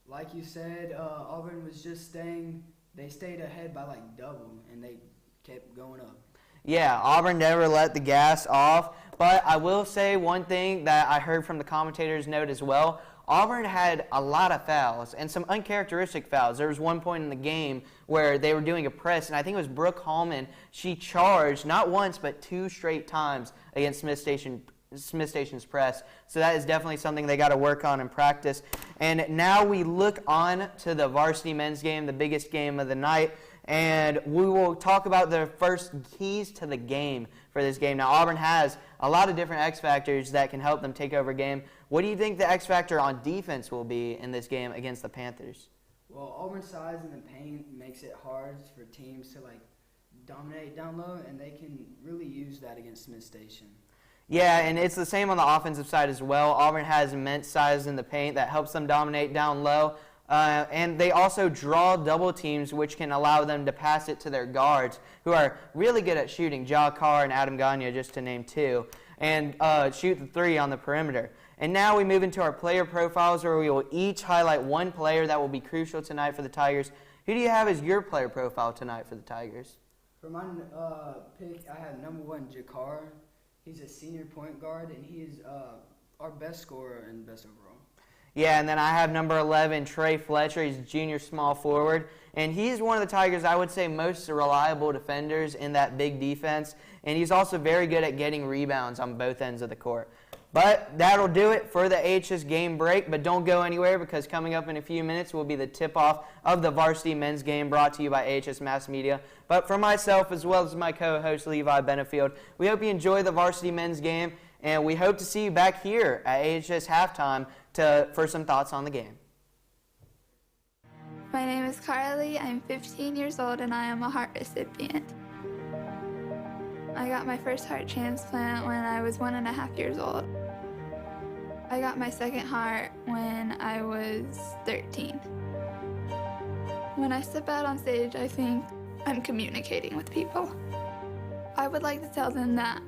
Like you said, Auburn was just they stayed ahead by double, and they kept going up. Yeah, Auburn never let the gas off. But I will say one thing that I heard from the commentators' note as well. Auburn had a lot of fouls and some uncharacteristic fouls. There was one point in the game where they were doing a press, and I think it was Brooke Hallman. She charged not once but 2 straight times against Smith Station's press. So that is definitely something they got to work on in practice. And now we look on to the varsity men's game, the biggest game of the night. And we will talk about the first keys to the game for this game. Now, Auburn has a lot of different X factors that can help them take over a game. What do you think the X factor on defense will be in this game against the Panthers? Well, Auburn's size in the paint makes it hard for teams to dominate down low, and they can really use that against Smith Station. Yeah, and it's the same on the offensive side as well. Auburn has immense size in the paint that helps them dominate down low. And they also draw double teams, which can allow them to pass it to their guards, who are really good at shooting, Ja Carr and Adam Gagne, just to name two, and shoot the three on the perimeter. And now we move into our player profiles, where we will each highlight one player that will be crucial tonight for the Tigers. Who do you have as your player profile tonight for the Tigers? For my pick, I have number 1, Jakar. He's a senior point guard, and he is our best scorer and best overall. Yeah, and then I have number 11, Trey Fletcher. He's a junior small forward, and he's one of the Tigers' I would say most reliable defenders in that big defense, and he's also very good at getting rebounds on both ends of the court. But that'll do it for the AHS game break, but don't go anywhere, because coming up in a few minutes will be the tip-off of the varsity men's game, brought to you by AHS Mass Media. But for myself, as well as my co-host Levi Benefield, we hope you enjoy the varsity men's game, and we hope to see you back here at AHS halftime for some thoughts on the game. My name is Carly. I'm 15 years old, and I am a heart recipient. I got my first heart transplant when I was 1.5 years old. I got my second heart when I was 13. When I step out on stage, I think I'm communicating with people. I would like to tell them that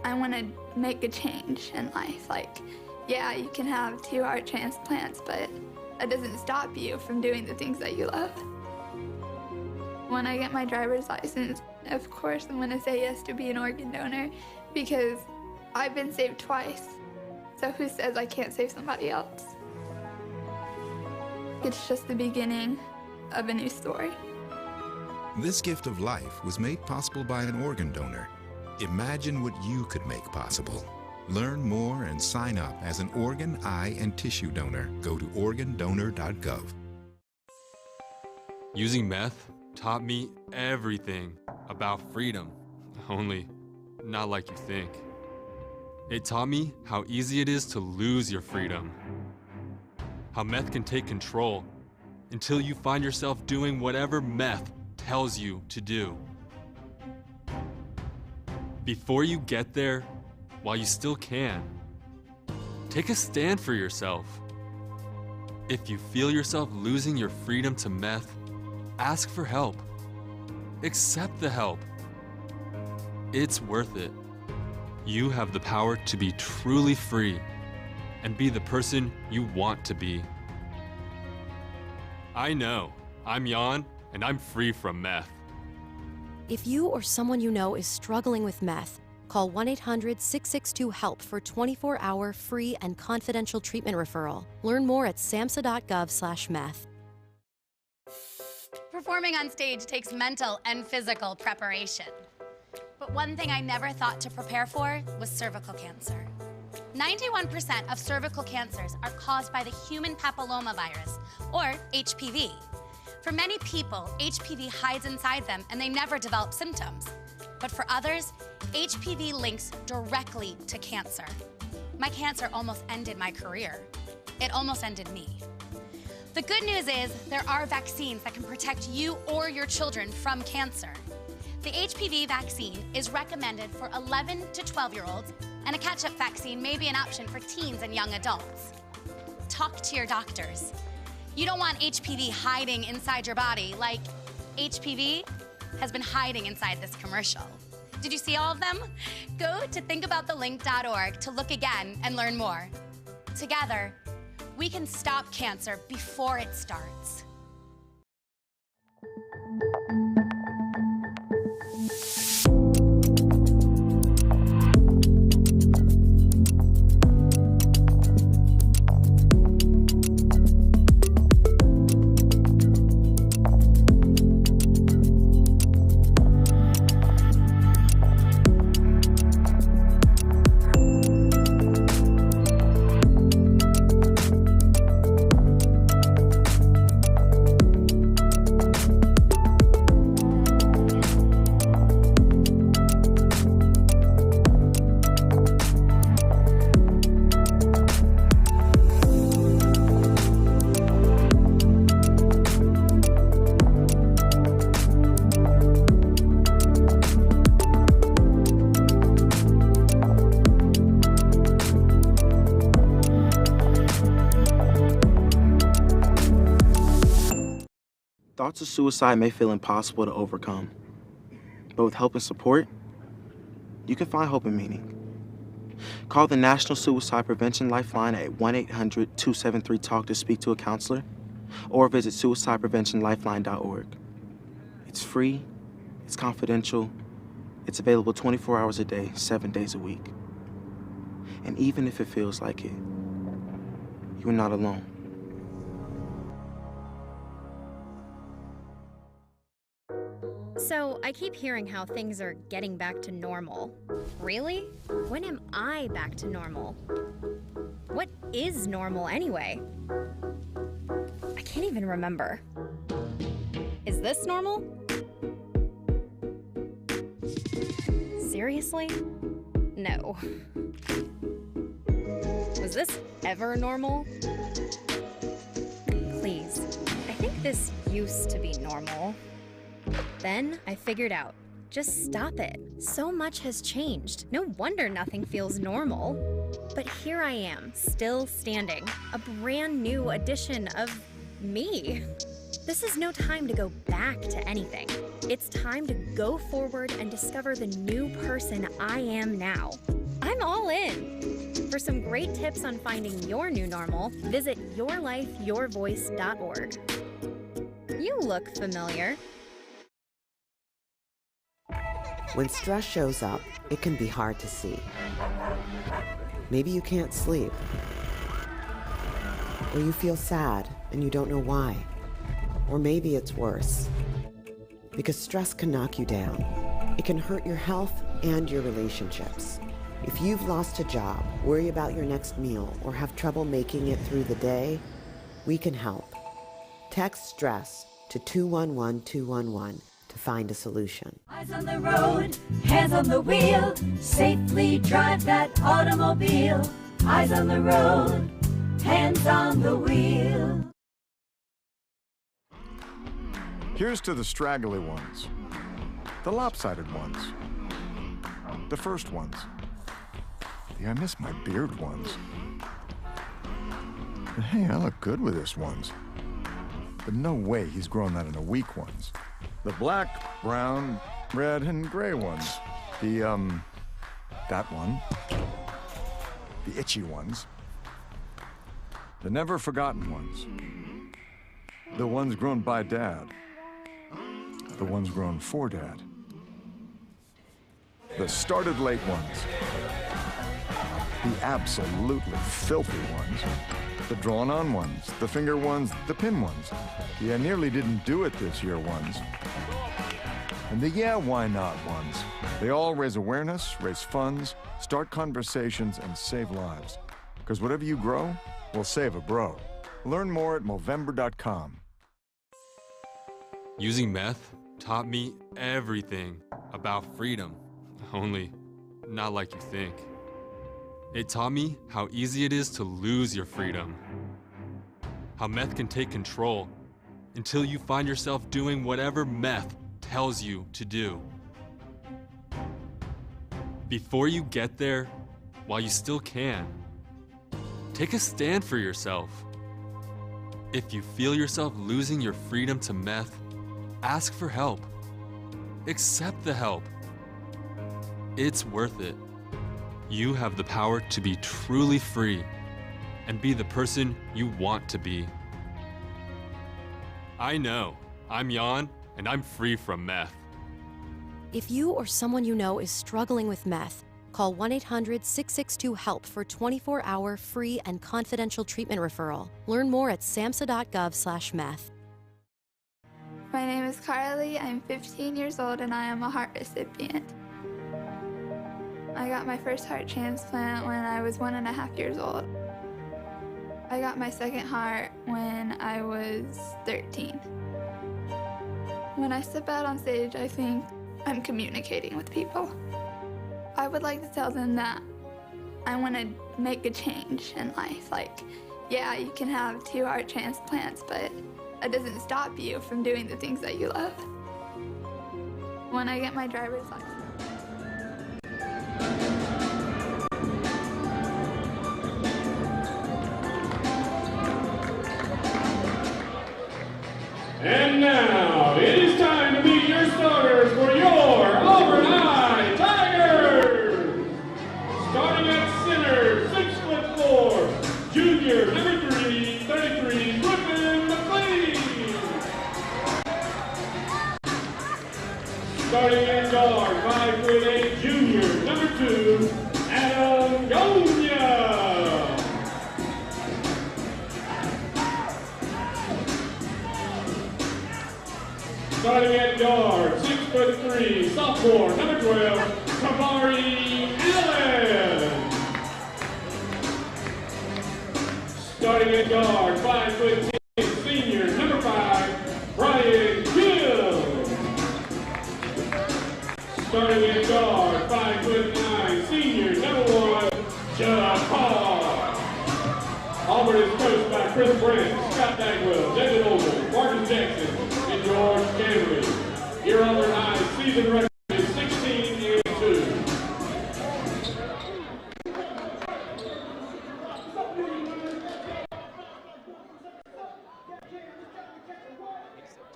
I want to make a change in life. Yeah, you can have 2 heart transplants, but that doesn't stop you from doing the things that you love. When I get my driver's license, of course I'm going to say yes to be an organ donor, because I've been saved twice. So who says I can't save somebody else? It's just the beginning of a new story. This gift of life was made possible by an organ donor. Imagine what you could make possible. Learn more and sign up as an organ, eye, and tissue donor. Go to organdonor.gov. Using meth taught me everything about freedom, only not like you think. It taught me how easy it is to lose your freedom, how meth can take control until you find yourself doing whatever meth tells you to do. Before you get there, while you still can, take a stand for yourself. If you feel yourself losing your freedom to meth, ask for help. Accept the help. It's worth it. You have the power to be truly free and be the person you want to be. I know, I'm Jan, and I'm free from meth. If you or someone you know is struggling with meth, call 1-800-662-HELP for 24-hour free and confidential treatment referral. Learn more at samhsa.gov/meth. Performing on stage takes mental and physical preparation. But one thing I never thought to prepare for was cervical cancer. 91% of cervical cancers are caused by the human papillomavirus, or HPV. For many people, HPV hides inside them and they never develop symptoms. But for others, HPV links directly to cancer. My cancer almost ended my career. It almost ended me. The good news is there are vaccines that can protect you or your children from cancer. The HPV vaccine is recommended for 11 to 12-year-olds, and a catch-up vaccine may be an option for teens and young adults. Talk to your doctors. You don't want HPV hiding inside your body like HPV has been hiding inside this commercial. Did you see all of them? Go to thinkaboutthelink.org to look again and learn more. Together, we can stop cancer before it starts. Thoughts of suicide may feel impossible to overcome, but with help and support, you can find hope and meaning. Call the National Suicide Prevention Lifeline at 1-800-273-TALK to speak to a counselor, or visit suicidepreventionlifeline.org. It's free, it's confidential, it's available 24 hours a day, 7 days a week. And even if it feels like it, you're not alone. So, I keep hearing how things are getting back to normal. Really? When am I back to normal? What is normal anyway? I can't even remember. Is this normal? Seriously? No. Was this ever normal? Please. I think this used to be normal. Then I figured out, just stop it. So much has changed. No wonder nothing feels normal. But here I am, still standing. A brand new edition of me. This is no time to go back to anything. It's time to go forward and discover the new person I am now. I'm all in. For some great tips on finding your new normal, visit yourlifeyourvoice.org. You look familiar. When stress shows up, it can be hard to see. Maybe you can't sleep. Or you feel sad and you don't know why. Or maybe it's worse. Because stress can knock you down. It can hurt your health and your relationships. If you've lost a job, worry about your next meal, or have trouble making it through the day, we can help. Text STRESS to 211-211 to find a solution. Eyes on the road, hands on the wheel, safely drive that automobile. Eyes on the road, hands on the wheel. Here's to the straggly ones, the lopsided ones, the first ones, the I miss my beard ones. But hey, I look good with this ones. But no way he's grown that in a week ones. The black, brown, red, and gray ones. The, that one. The itchy ones. The never forgotten ones. The ones grown by Dad. The ones grown for Dad. The started late ones. The absolutely filthy ones. The drawn-on ones, the finger ones, the pin ones. The I nearly didn't do it this year ones. And the yeah, why not ones. They all raise awareness, raise funds, start conversations, and save lives. Because whatever you grow will save a bro. Learn more at Movember.com. Using meth taught me everything about freedom, only not like you think. It taught me how easy it is to lose your freedom, how meth can take control until you find yourself doing whatever meth tells you to do. Before you get there, while you still can, take a stand for yourself. If you feel yourself losing your freedom to meth, ask for help. Accept the help. It's worth it. You have the power to be truly free and be the person you want to be. I know, I'm Jan, and I'm free from meth. If you or someone you know is struggling with meth, call 1-800-662-HELP for 24-hour free and confidential treatment referral. Learn more at samhsa.gov/meth. My name is Carly, I'm 15 years old, and I am a heart recipient. I got my first heart transplant when I was 1.5 years old. I got my second heart when I was 13. When I step out on stage, I think I'm communicating with people. I would like to tell them that I want to make a change in life. Like, yeah, you can have 2 heart transplants, but that doesn't stop you from doing the things that you love. When I get my driver's license. And now, junior, number 3, 33, Griffin McLean. Starting at guard, 5'8", junior, number 2, Adam Gonya. Starting at guard, 6'3", sophomore, number 12, Tabari Allen. Starting at guard, 5'10", senior, number 5, Brian Gill. Starting at guard, 5'9", senior, number 1, Judd Carr. Auburn is coached by Chris Brandt, Scott Bagwell, David Ogle, Marcus Jackson, and George Camry. Here Auburn High season record is 16-2.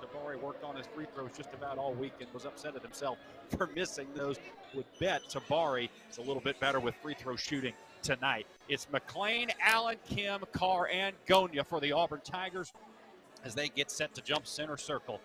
Tabari worked on his free throws just about all week and was upset at himself for missing those. Would bet Tabari is a little bit better with free throw shooting tonight. It's McLean, Allen, Kim, Carr, and Gonya for the Auburn Tigers as they get set to jump center circle.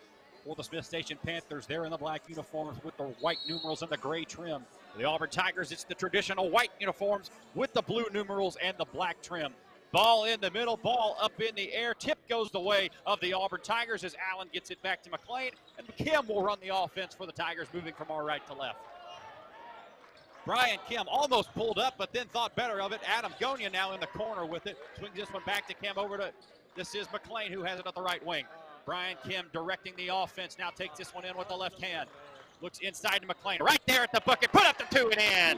For the Smith Station Panthers, they're in the black uniforms with the white numerals and the gray trim. For the Auburn Tigers, it's the traditional white uniforms with the blue numerals and the black trim. Ball in the middle, ball up in the air. Tip goes the way of the Auburn Tigers as Allen gets it back to McLean, and Kim will run the offense for the Tigers, moving from our right to left. Brian Kim almost pulled up, but then thought better of it. Adam Gonya now in the corner with it. Swings this one back to Kim over to, this is McLean who has it at the right wing. Brian Kim directing the offense, now takes this one in with the left hand. Looks inside to McLean, right there at the bucket, put up the 2 and in.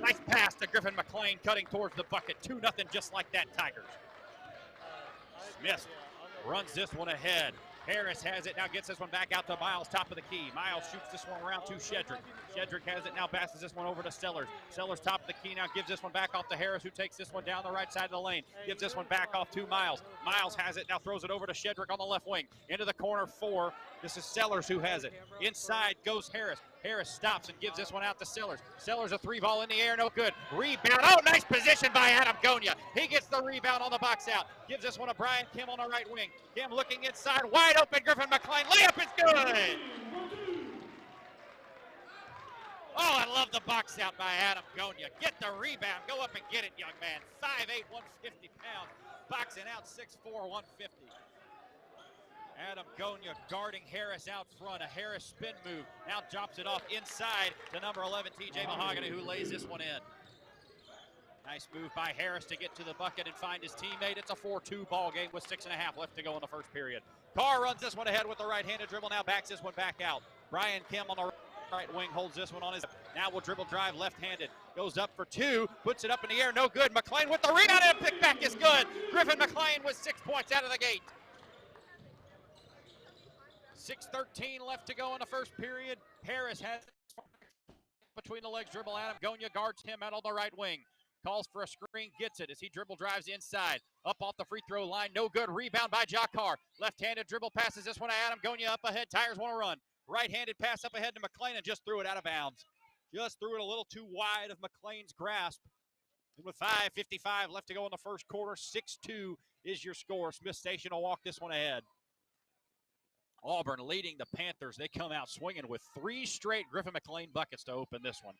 Nice pass to Griffin McLean, cutting towards the bucket. 2-0 just like that, Tigers. Smith runs this one ahead. Harris has it, now gets this one back out to Miles, top of the key. Miles shoots this one around to Shedrick. Shedrick has it, now passes this one over to Sellers. Sellers top of the key, now gives this one back off to Harris, who takes this one down the right side of the lane. Gives this one back off to Miles. Miles has it, now throws it over to Shedrick on the left wing. Into the corner 4. This is Sellers who has it. Inside goes Harris. Harris stops and gives this one out to Sellers. Sellers a 3-ball in the air, no good. Rebound, oh, nice position by Adam Gonya. He gets the rebound on the box out. Gives this one to Brian Kim on the right wing. Kim looking inside, wide open, Griffin McLean. Layup is good. Oh, I love the box out by Adam Gonya. Get the rebound, go up and get it, young man. 5'8", 150 pounds. Boxing out 6'4", 150. Adam Gonya guarding Harris out front. A Harris spin move. Now drops it off inside to number 11, TJ Mahogany, who lays this one in. Nice move by Harris to get to the bucket and find his teammate. It's a 4-2 ball game with 6.5 left to go in the first period. Carr runs this one ahead with the right-handed dribble. Now backs this one back out. Brian Kim on the right wing holds this one on his. Now will dribble drive left-handed. Goes up for 2. Puts it up in the air. No good. McLean with the rebound and pick back is good. Griffin McLean with 6 points out of the gate. 6:13 left to go in the first period. Harris has between the legs dribble. Adam Gonya guards him out on the right wing. Calls for a screen, gets it as he dribble drives inside. Up off the free throw line, no good. Rebound by Jakar. Left-handed dribble passes this one to Adam Gonya up ahead. Tigers want to run. Right-handed pass up ahead to McLean and just threw it out of bounds. Just threw it a little too wide of McLean's grasp. And with 5:55 left to go in the first quarter, 6-2 is your score. Smith Station will walk this one ahead. Auburn leading the Panthers. They come out swinging with 3 straight Griffin McLean buckets to open this one.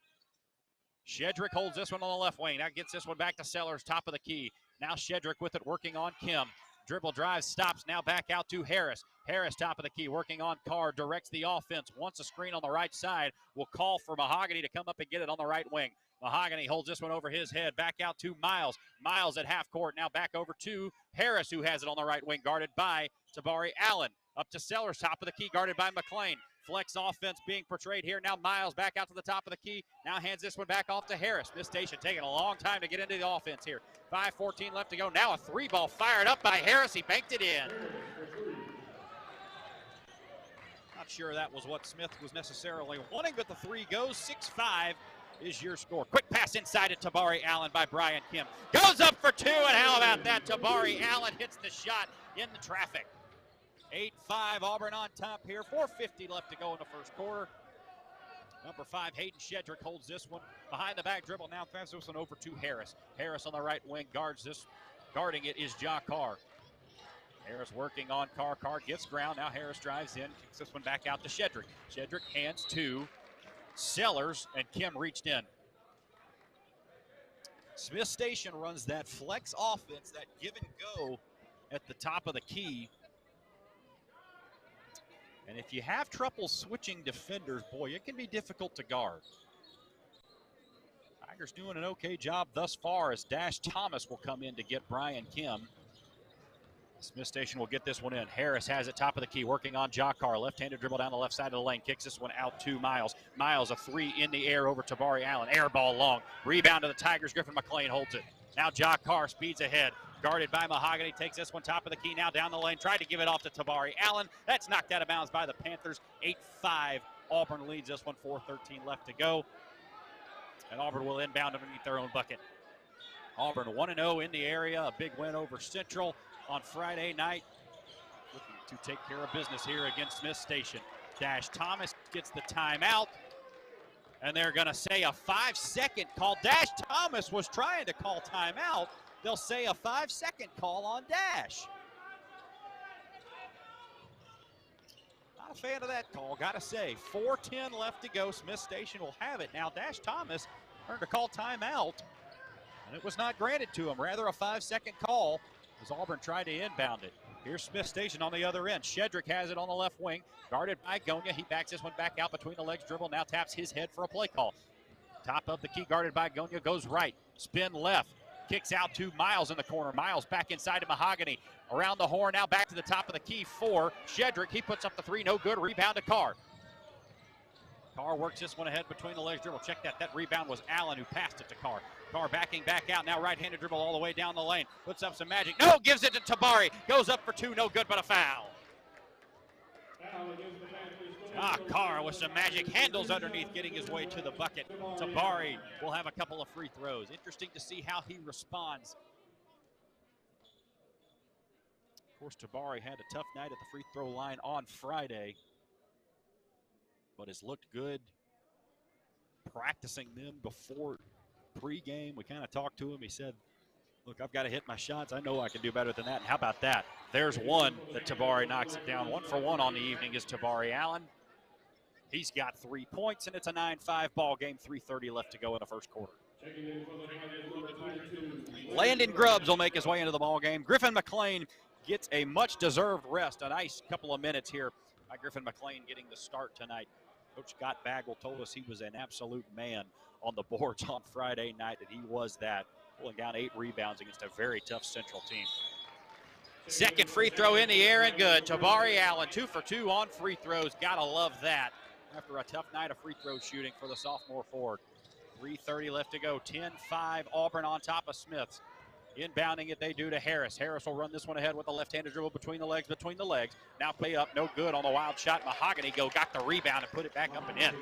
Shedrick holds this one on the left wing. Now gets this one back to Sellers, top of the key. Now Shedrick with it, working on Kim. Dribble drive, stops, now back out to Harris. Harris, top of the key, working on Carr, directs the offense. Wants a screen on the right side. Will call for Mahogany to come up and get it on the right wing. Mahogany holds this one over his head. Back out to Miles. Miles at half court. Now back over to Harris, who has it on the right wing, guarded by Tabari Allen. Up to Sellers, top of the key, guarded by McLean. Flex offense being portrayed here. Now Miles back out to the top of the key. Now hands this one back off to Harris. Smith Station taking a long time to get into the offense here. 5:14 left to go. Now a 3-ball fired up by Harris. He banked it in. Not sure that was what Smith was necessarily wanting, but the 3 goes. 6-5 is your score. Quick pass inside to Tabari Allen by Brian Kim. Goes up for 2, and how about that? Tabari Allen hits the shot in the traffic. 8-5, Auburn on top here. 4:50 left to go in the first quarter. Number 5, Hayden Shedrick holds this one. Behind the back dribble, now passes this one over to Harris. Harris on the right wing guards this Guarding it is Ja Carr. Harris working on Carr. Carr gets ground. Now Harris drives in, kicks this one back out to Shedrick. Shedrick hands to Sellers, and Kim reached in. Smith Station runs that flex offense, that give and go at the top of the key. And if you have trouble switching defenders, boy, it can be difficult to guard. Tigers doing an okay job thus far as Dash Thomas will come in to get Brian Kim. Smith Station will get this one in. Harris has it top of the key, working on Ja Carr. Left-handed dribble down the left side of the lane. Kicks this one out to Miles. Miles, a three in the air over Tabari Allen. Air ball long. Rebound to the Tigers. Griffin McLean holds it. Now Ja Carr speeds ahead. Guarded by Mahogany. Takes this one top of the key. Now down the lane. Tried to give it off to Tabari Allen. That's knocked out of bounds by the Panthers. 8-5. Auburn leads this one. 4:13 left to go. And Auburn will inbound underneath their own bucket. Auburn 1-0 in the area. A big win over Central on Friday night, looking to take care of business here against Smith Station. Dash Thomas gets the timeout, and they're going to say a 5-second call. Dash Thomas was trying to call timeout. They'll say a 5-second call on Dash. Not a fan of that call, got to say. 4:10 left to go. Smith Station will have it. Now Dash Thomas turned to call timeout, and it was not granted to him. Rather a 5-second call as Auburn tried to inbound it. Here's Smith Station on the other end. Shedrick has it on the left wing, guarded by Gonya. He backs this one back out between the legs, dribble, now taps his head for a play call. Top of the key, guarded by Gonya, goes right, spin left, kicks out to Miles in the corner. Miles back inside to Mahogany. Around the horn, now back to the top of the key for Shedrick. He puts up the three, no good, rebound to Carr. Carr works this one ahead between the legs, dribble. Check that. That rebound was Allen who passed it to Carr. Carr backing back out. Now right-handed dribble all the way down the lane. Puts up some magic. No, gives it to Tabari. Goes up for two. No good, but a foul. Carr with some magic. Handles underneath, getting his way to the bucket. Tabari will have a couple of free throws. Interesting to see how he responds. Of course, Tabari had a tough night at the free throw line on Friday, but has looked good practicing them before pregame. We kind of talked to him. He said, look, I've got to hit my shots. I know I can do better than that. And how about that? There's one that Tabari knocks it down. 1 for 1 on the evening is Tabari Allen. He's got 3 points, and it's a 9-5 ball game. 3:30 left to go in the first quarter. Landon Grubbs will make his way into the ball game. Griffin McLean gets a much-deserved rest. A nice couple of minutes here by Griffin McLean getting the start tonight. Coach Scott Bagwell told us he was an absolute man on the boards on Friday night, that he was that, pulling down 8 rebounds against a very tough Central team. Second free throw in the air and good. Tabari Allen, 2 for 2 on free throws. Gotta love that after a tough night of free throw shooting for the sophomore forward. 3:30 left to go. 10-5 Auburn on top of Smiths. Inbounding it they do to Harris. Harris will run this one ahead with a left-handed dribble between the legs. Now play up, no good on the wild shot. Mahogany got the rebound and put it back up and in.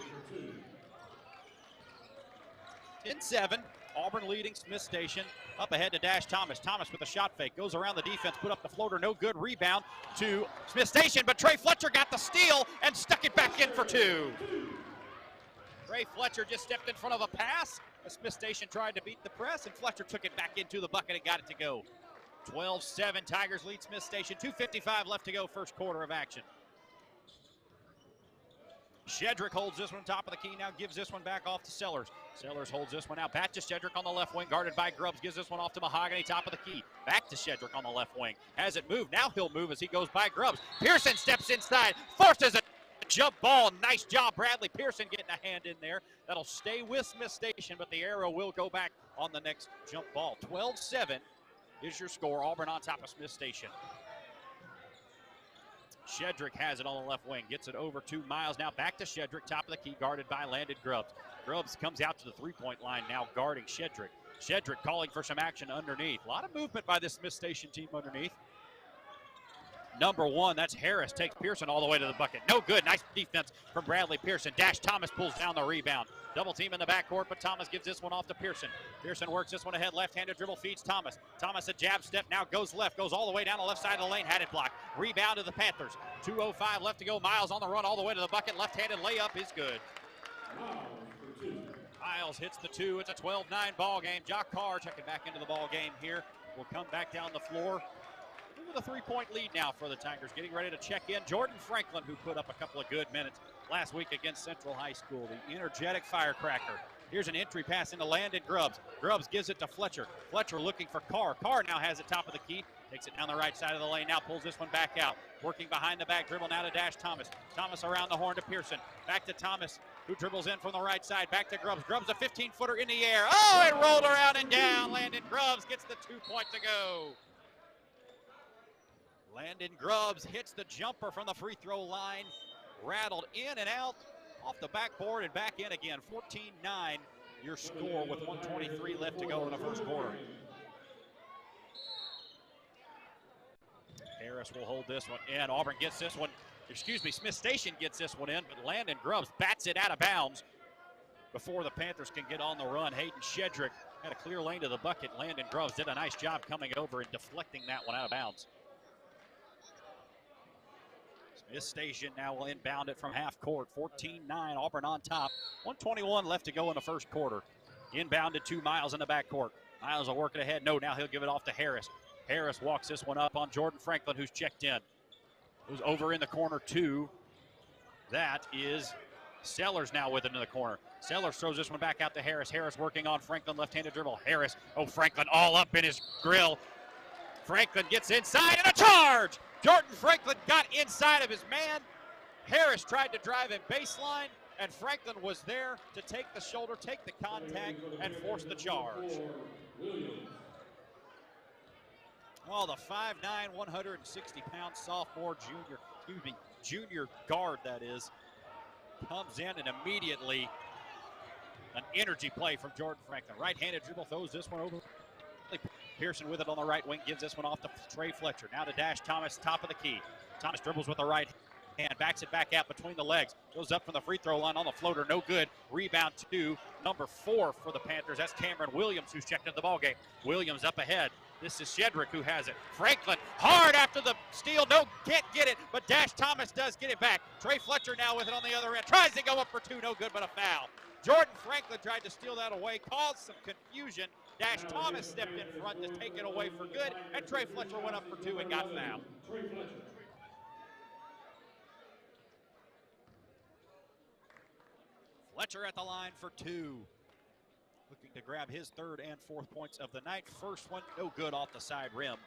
10-7, Auburn leading Smith Station. Up ahead to Dash Thomas. Thomas with a shot fake, goes around the defense, put up the floater, no good. Rebound to Smith Station, but Trey Fletcher got the steal and stuck it back in for 2. Trey Fletcher just stepped in front of a pass. Smith Station tried to beat the press, and Fletcher took it back into the bucket and got it to go. 12-7, Tigers lead Smith Station. 2:55 left to go, first quarter of action. Shedrick holds this one top of the key, now gives this one back off to Sellers. Sellers holds this one out, back to Shedrick on the left wing, guarded by Grubbs, gives this one off to Mahogany, top of the key. Back to Shedrick on the left wing, has it moved, now he'll move as he goes by Grubbs. Pearson steps inside, forces a jump ball. Nice job, Bradley Pearson getting a hand in there. That'll stay with Smith Station, but the arrow will go back on the next jump ball. 12-7 is your score. Auburn on top of Smith Station. Shedrick has it on the left wing, gets it over to Miles. Now back to Shedrick, top of the key, guarded by Landon Grubbs. Grubbs comes out to the three-point line, now guarding Shedrick. Shedrick calling for some action underneath. A lot of movement by this Smith Station team underneath. Number 1, that's Harris, takes Pearson all the way to the bucket. No good, nice defense from Bradley Pearson. Dash Thomas pulls down the rebound. Double team in the backcourt, but Thomas gives this one off to Pearson. Pearson works this one ahead, left-handed dribble, feeds Thomas. Thomas a jab step, now goes left, goes all the way down the left side of the lane, had it blocked. Rebound to the Panthers. 2:05 left to go, Miles on the run all the way to the bucket. Left-handed layup is good. Miles hits the 2. It's a 12-9 ball game. Jock Carr checking back into the ball game here. Will come back down the floor with a 3-point lead now for the Tigers. Getting ready to check in Jordan Franklin, who put up a couple of good minutes last week against Central High School, the energetic firecracker. Here's an entry pass into Landon Grubbs. Grubbs gives it to Fletcher. Fletcher looking for Carr. Carr now has it top of the key. Takes it down the right side of the lane. Now pulls this one back out. Working behind the back dribble now to Dash Thomas. Thomas around the horn to Pearson. Back to Thomas, who dribbles in from the right side. Back to Grubbs. Grubbs a 15-footer in the air. Oh, it rolled around and down. Landon Grubbs gets the 2 point to go. Landon Grubbs hits the jumper from the free throw line. Rattled in and out off the backboard and back in again. 14-9 your score with 1:23 left to go in the first quarter. Harris will hold this one in. Auburn gets this one. Smith Station gets this one in, but Landon Grubbs bats it out of bounds before the Panthers can get on the run. Hayden Shedrick had a clear lane to the bucket. Landon Grubbs did a nice job coming over and deflecting that one out of bounds. Smith Station now will inbound it from half court. 14-9, Auburn on top. 1:21 left to go in the first quarter. Inbounded to Miles in the backcourt. Miles will work it ahead. No, now he'll give it off to Harris. Harris walks this one up on Jordan Franklin, who's checked in. Who's over in the corner too. That is Sellers now with it in the corner. Sellers throws this one back out to Harris. Harris working on Franklin, left-handed dribble. Harris, Franklin all up in his grill. Franklin gets inside and a charge! Jordan Franklin got inside of his man. Harris tried to drive him baseline, and Franklin was there to take the shoulder, take the contact, and force the charge. Well, the 5'9", 160-pound sophomore junior guard that is, comes in and immediately an energy play from Jordan Franklin. Right-handed dribble, throws this one over. Pearson with it on the right wing, gives this one off to Trey Fletcher. Now to Dash Thomas, top of the key. Thomas dribbles with the right hand, backs it back out between the legs. Goes up from the free throw line on the floater, no good. Rebound to number 4 for the Panthers. That's Cameron Williams, who's checked into the ballgame. Williams up ahead. This is Shedrick who has it. Franklin hard after the steal. No, can't get it, but Dash Thomas does get it back. Trey Fletcher now with it on the other end. Tries to go up for 2, no good, but a foul. Jordan Franklin tried to steal that away, caused some confusion. Dash Thomas stepped in front to take it away for good, and Trey Fletcher went up for 2 and got fouled. Fletcher at the line for 2. Looking to grab his 3rd and 4th points of the night. First one, no good off the side rim.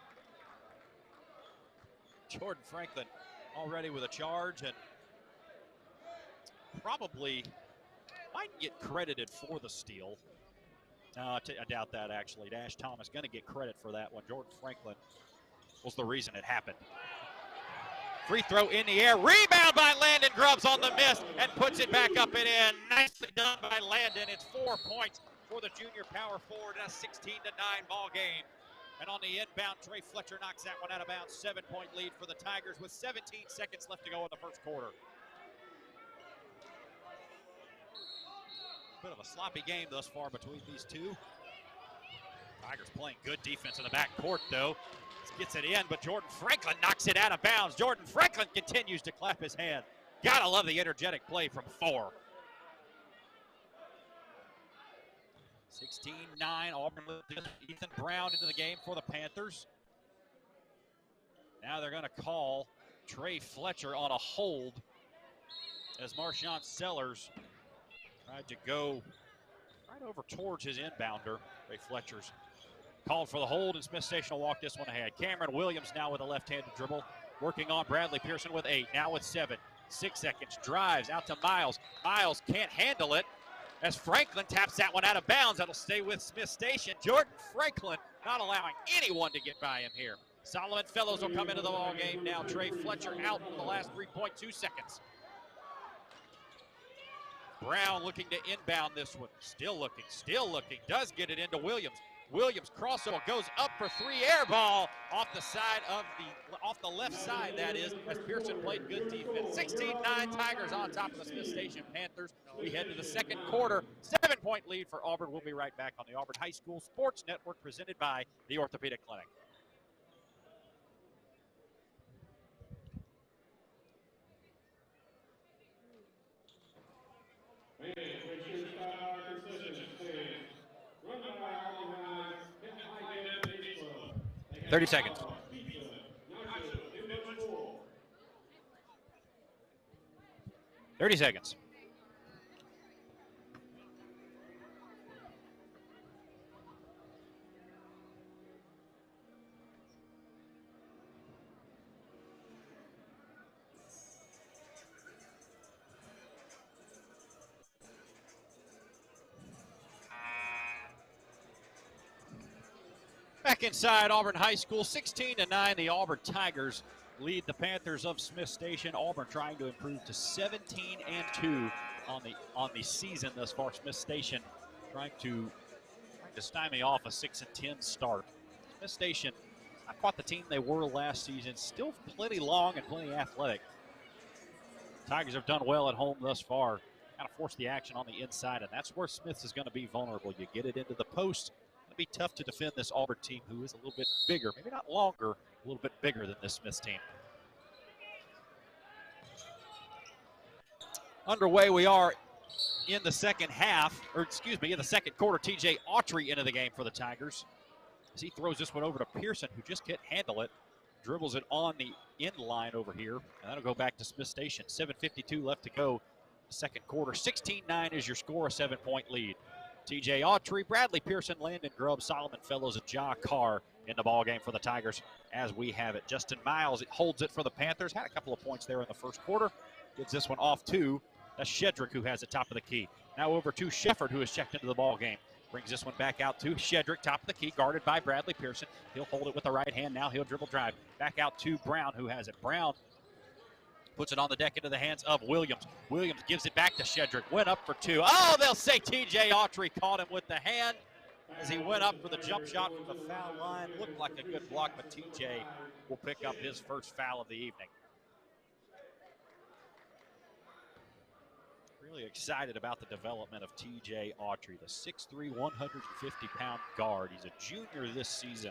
Jordan Franklin already with a charge and probably might get credited for the steal. I doubt that, actually. Dash Thomas going to get credit for that one. Jordan Franklin was the reason it happened. Free throw in the air. Rebound by Landon Grubbs on the miss and puts it back up and in. Nicely done by Landon. It's 4 points for the junior power forward. A 16-9 ball game. And on the inbound, Trey Fletcher knocks that one out of bounds. 7-point lead for the Tigers with 17 seconds left to go in the first quarter. Bit of a sloppy game thus far between these two. Tigers playing good defense in the back court, though. Gets it in, but Jordan Franklin knocks it out of bounds. Jordan Franklin continues to clap his hand. Gotta love the energetic play from 4. 16-9, Auburn with Ethan Brown into the game for the Panthers. Now they're gonna call Trey Fletcher on a hold as Marshawn Sellers tried to go right over towards his inbounder. Trey Fletcher's called for the hold, and Smith Station will walk this one ahead. Cameron Williams now with a left-handed dribble, working on Bradley Pearson with 8, now with 7. 6 seconds, drives out to Miles. Miles can't handle it as Franklin taps that one out of bounds. That'll stay with Smith Station. Jordan Franklin not allowing anyone to get by him here. Solomon Fellows will come into the ball game now. Trey Fletcher out in the last 3.2 seconds. Brown looking to inbound this one. Still looking, does get it into Williams. Williams crossover goes up for 3, air ball off the side of off the left side, that is, as Pearson played good defense. 16-9 Tigers on top of the Smith Station Panthers. We head to the second quarter. 7-point lead for Auburn. We'll be right back on the Auburn High School Sports Network, presented by the Orthopedic Clinic. Make sure 5-hour concession 30 seconds. Back inside Auburn High School, 16-9, the Auburn Tigers lead the Panthers of Smith Station. Auburn trying to improve to 17-2 on the season thus far. Smith Station trying to stymie off a 6-10 start. Smith Station, not quite the team they were last season, still plenty long and plenty athletic. Tigers have done well at home thus far. Kind of force the action on the inside, and that's where Smith's is going to be vulnerable. You get it into the post. It'll be tough to defend this Auburn team, who is a little bit bigger, maybe not longer, a little bit bigger than this Smith team. Underway we are in the second half, or excuse me, in the second quarter. TJ Autry into the game for the Tigers as he throws this one over to Pearson, who just can't handle it. Dribbles it on the end line over here, and that'll go back to Smith Station. 7:52 left to go, second quarter. 16-9 is your score, a 7-point lead. TJ Autry, Bradley Pearson, Landon Grubb, Solomon Fellows, and Ja Carr in the ballgame for the Tigers as we have it. Justin Miles holds it for the Panthers. Had a couple of points there in the first quarter. Gives this one off to Shedrick, who has the top of the key. Now over to Shefford, who has checked into the ballgame. Brings this one back out to Shedrick, top of the key, guarded by Bradley Pearson. He'll hold it with the right hand. Now he'll dribble drive. Back out to Brown, who has it. Brown puts it on the deck into the hands of Williams. Williams gives it back to Shedrick. Went up for two. Oh, they'll say TJ Autry caught him with the hand as he went up for the jump shot from the foul line. Looked like a good block, but TJ will pick up his first foul of the evening. Really excited about the development of TJ Autry, the 6'3", 150-pound guard. He's a junior this season.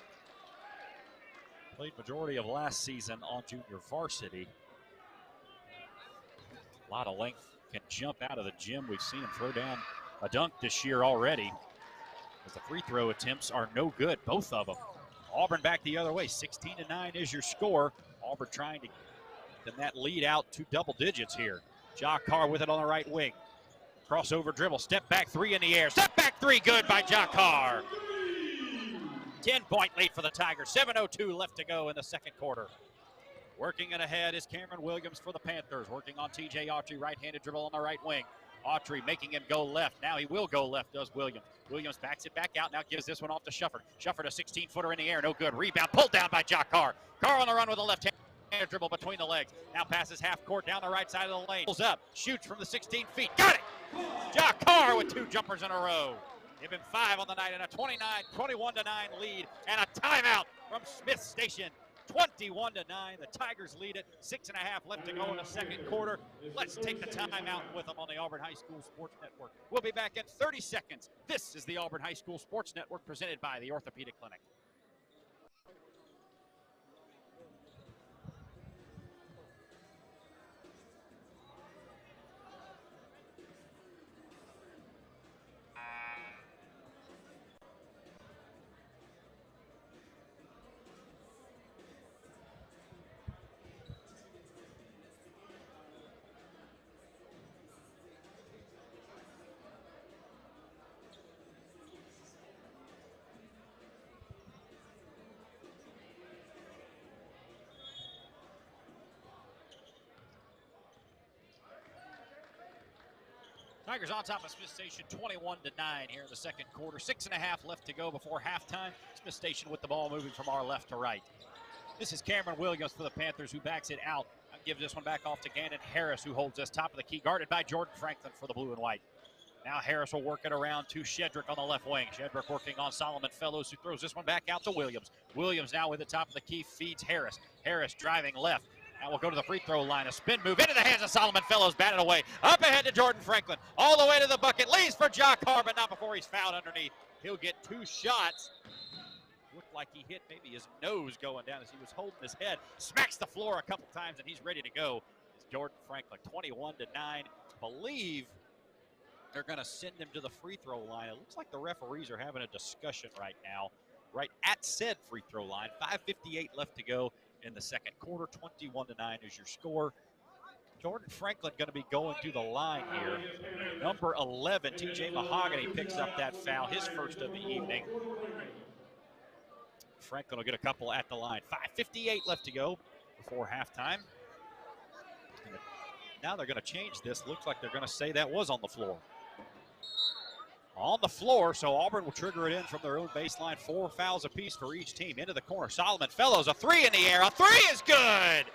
Played majority of last season on junior varsity. A lot of length, can jump out of the gym. We've seen him throw down a dunk this year already, as the free throw attempts are no good, both of them. Auburn back the other way. 16-9 is your score. Auburn trying to get that lead out to double digits here. Ja Carr with it on the right wing. Crossover dribble, step back three in the air. Step back three, good by Ja Carr. 10-point lead for the Tigers. 7:02 left to go in the second quarter. Working it ahead is Cameron Williams for the Panthers. Working on TJ Autry, right-handed dribble on the right wing. Autry making him go left. Now he will go left, does Williams. Williams backs it back out, now gives this one off to Shefford. Shefford, a 16-footer in the air, no good. Rebound, pulled down by Ja Carr. Carr on the run with a left hand. Dribble between the legs. Now passes half court down the right side of the lane. Pulls up, shoots from the 16 feet. Got it! Ja Carr with two jumpers in a row. Give him 5 on the night and a 21-9 lead and a timeout from Smith Station. 21-9. The Tigers lead it. 6.5 left to go in the second quarter. Let's take the timeout with them on the Auburn High School Sports Network. We'll be back in 30 seconds. This is the Auburn High School Sports Network presented by the Orthopedic Clinic. Tigers on top of Smith Station, 21-9 here in the second quarter. 6.5 left to go before halftime. Smith Station with the ball moving from our left to right. This is Cameron Williams for the Panthers, who backs it out. I'll give this one back off to Gannon Harris, who holds us top of the key, guarded by Jordan Franklin for the blue and white. Now Harris will work it around to Shedrick on the left wing. Shedrick working on Solomon Fellows, who throws this one back out to Williams. Williams now with the top of the key, feeds Harris. Harris driving left. Now we'll go to the free throw line. A spin move into the hands of Solomon Fellows, batted away. Up ahead to Jordan Franklin. All the way to the bucket. Leaves for Ja Carr, but not before he's fouled underneath. He'll get 2 shots. Looked like he hit maybe his nose going down as he was holding his head. Smacks the floor a couple times, and he's ready to go. It's Jordan Franklin, 21-9. Believe they're going to send him to the free throw line. It looks like the referees are having a discussion right now. right at said free throw line. 5:58 left to go in the second quarter. 21-9 is your score. Jordan Franklin going to be going to the line here. Number 11, TJ Mahogany, picks up that foul, his first of the evening. Franklin will get a couple at the line. 5:58 left to go before halftime. Now they're going to change this. Looks like they're going to say that was on the floor. On the floor, so Auburn will trigger it in from their own baseline. 4 fouls apiece for each team. Into the corner, Solomon Fellows, a three in the air. A three is good!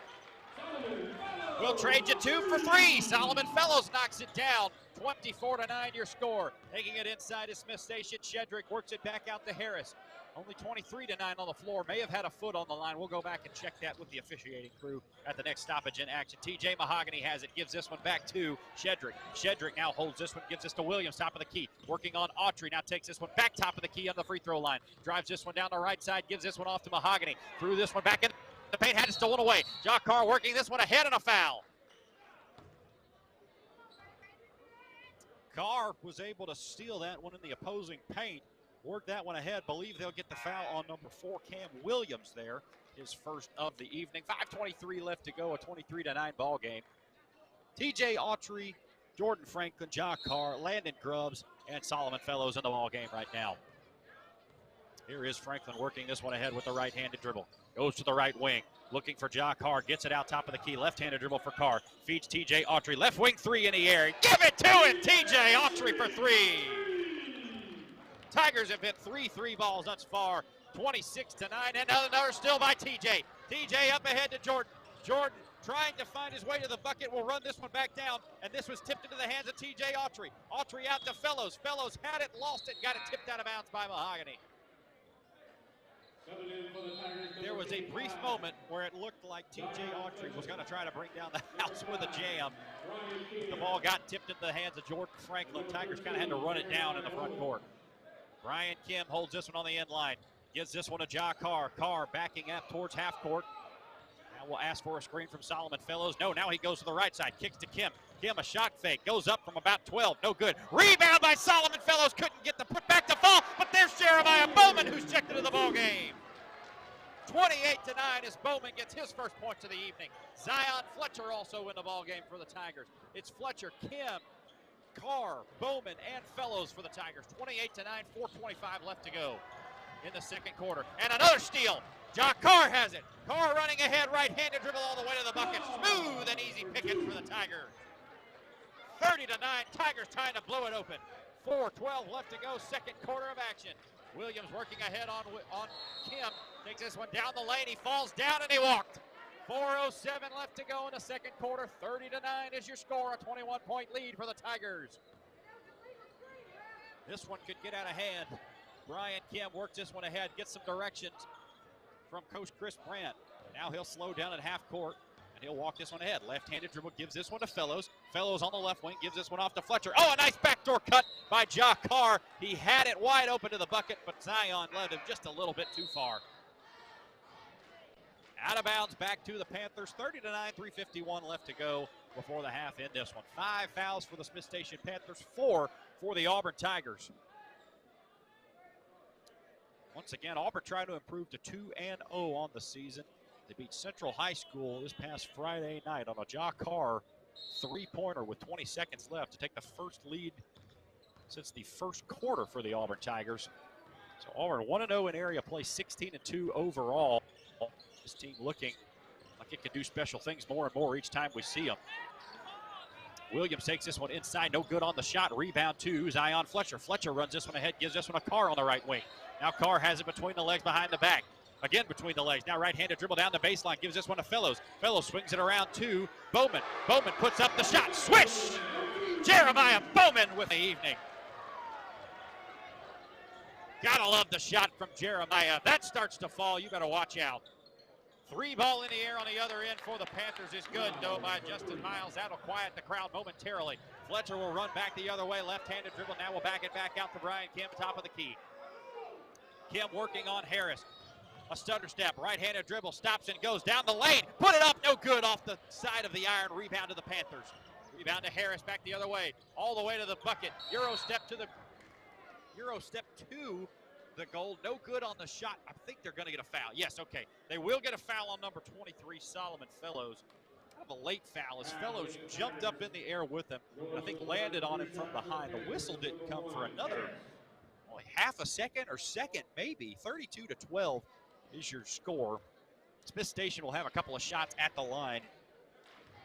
We'll trade you 2 for 3. Solomon Fellows knocks it down. 24-9 your score. Taking it inside is Smith Station. Shedrick works it back out to Harris. Only 23-9 on the floor. May have had a foot on the line. We'll go back and check that with the officiating crew at the next stoppage in action. TJ Mahogany has it. Gives this one back to Shedrick. Shedrick now holds this one. Gives this to Williams. Top of the key. Working on Autry. Now takes this one back top of the key on the free throw line. Drives this one down the right side. Gives this one off to Mahogany. Threw this one back in the paint. Had it stolen away. Jock Carr working this one ahead and a foul. Carr was able to steal that one in the opposing paint. Work that one ahead. Believe they'll get the foul on number 4, Cam Williams there. His first of the evening. 5:23 left to go, a 23-9 ball game. TJ Autry, Jordan Franklin, Jock Carr, Landon Grubbs, and Solomon Fellows in the ball game right now. Here is Franklin working this one ahead with the right-handed dribble. Goes to the right wing. Looking for Jock Carr. Gets it out top of the key. Left-handed dribble for Carr. Feeds TJ Autry. Left wing 3 in the air. Give it to him! TJ Autry for 3. Tigers have hit 3 balls thus far. 26-9. And another still by TJ. TJ up ahead to Jordan. Jordan trying to find his way to the bucket. Will run this one back down. And this was tipped into the hands of TJ Autry. Autry out to Fellows. Fellows had it, lost it, got it tipped out of bounds by Mahogany. There was a brief moment where it looked like TJ Autry was going to try to bring down the house with a jam. The ball got tipped into the hands of Jordan Franklin. Tigers kind of had to run it down in the front court. Brian Kim holds this one on the end line. Gives this one to Jock Carr. Carr backing up towards half court. Now we'll ask for a screen from Solomon Fellows. No, now he goes to the right side. Kicks to Kim. Kim a shot fake. Goes up from about 12. No good. Rebound by Solomon Fellows. Couldn't get the put back to fall. But there's Jeremiah Bowman who's checked into the ball game. 28-9 as Bowman gets his first points of the evening. Zion Fletcher also in the ball game for the Tigers. It's Fletcher, Kim, Carr, Bowman, and Fellows for the Tigers. 28-9, 4:25 left to go in the second quarter. And another steal. Jock Carr has it. Carr running ahead, right-handed dribble all the way to the bucket. Smooth and easy pickings for the Tigers. 30-9, Tigers trying to blow it open. 4:12 left to go, second quarter of action. Williams working ahead on Kim. Takes this one down the lane. He falls down and he walked. 4:07 left to go in the second quarter. 30-9 is your score. A 21-point lead for the Tigers. This one could get out of hand. Brian Kim works this one ahead. Gets some directions from Coach Chris Brandt. Now he'll slow down at half court. And he'll walk this one ahead. Left-handed dribble, gives this one to Fellows. Fellows on the left wing, gives this one off to Fletcher. Oh, a nice backdoor cut by Jock Carr. He had it wide open to the bucket, but Zion led him just a little bit too far. Out of bounds, back to the Panthers. 30-9, 3:51 left to go before the half in this one. 5 fouls for the Smith Station Panthers, 4 for the Auburn Tigers. Once again, Auburn trying to improve to 2-0 on the season. They beat Central High School this past Friday night on a Jock Carr three-pointer with 20 seconds left to take the first lead since the first quarter for the Auburn Tigers. So Auburn 1-0 in area play, 16-2 overall. This team looking like it can do special things more and more each time we see them. Williams takes this one inside, no good on the shot. Rebound to Zion Fletcher. Fletcher runs this one ahead, gives this one a Carr on the right wing. Now Carr has it between the legs behind the back. Again between the legs. Now right-handed dribble down the baseline. Gives this one to Fellows. Fellows swings it around to Bowman. Bowman puts up the shot. Swish! Jeremiah Bowman with the evening. Gotta love the shot from Jeremiah. That starts to fall. You better watch out. 3 ball in the air on the other end for the Panthers is good, though, by Justin Miles. That'll quiet the crowd momentarily. Fletcher will run back the other way. Left-handed dribble. Now we'll back it back out to Brian Kim, top of the key. Kim working on Harris. A stutter step, right-handed dribble, stops and goes down the lane. Put it up, no good, off the side of the iron. Rebound to the Panthers. Rebound to Harris, back the other way, all the way to the bucket. Euro step 2 the goal. No good on the shot. I think they're going to get a foul. Yes, okay. They will get a foul on number 23, Solomon Fellows. Kind of a late foul as Fellows jumped up in the air with him. I think landed on him from behind. The whistle didn't come for another half a second or second maybe. 32-12 is your score. Smith Station will have a couple of shots at the line.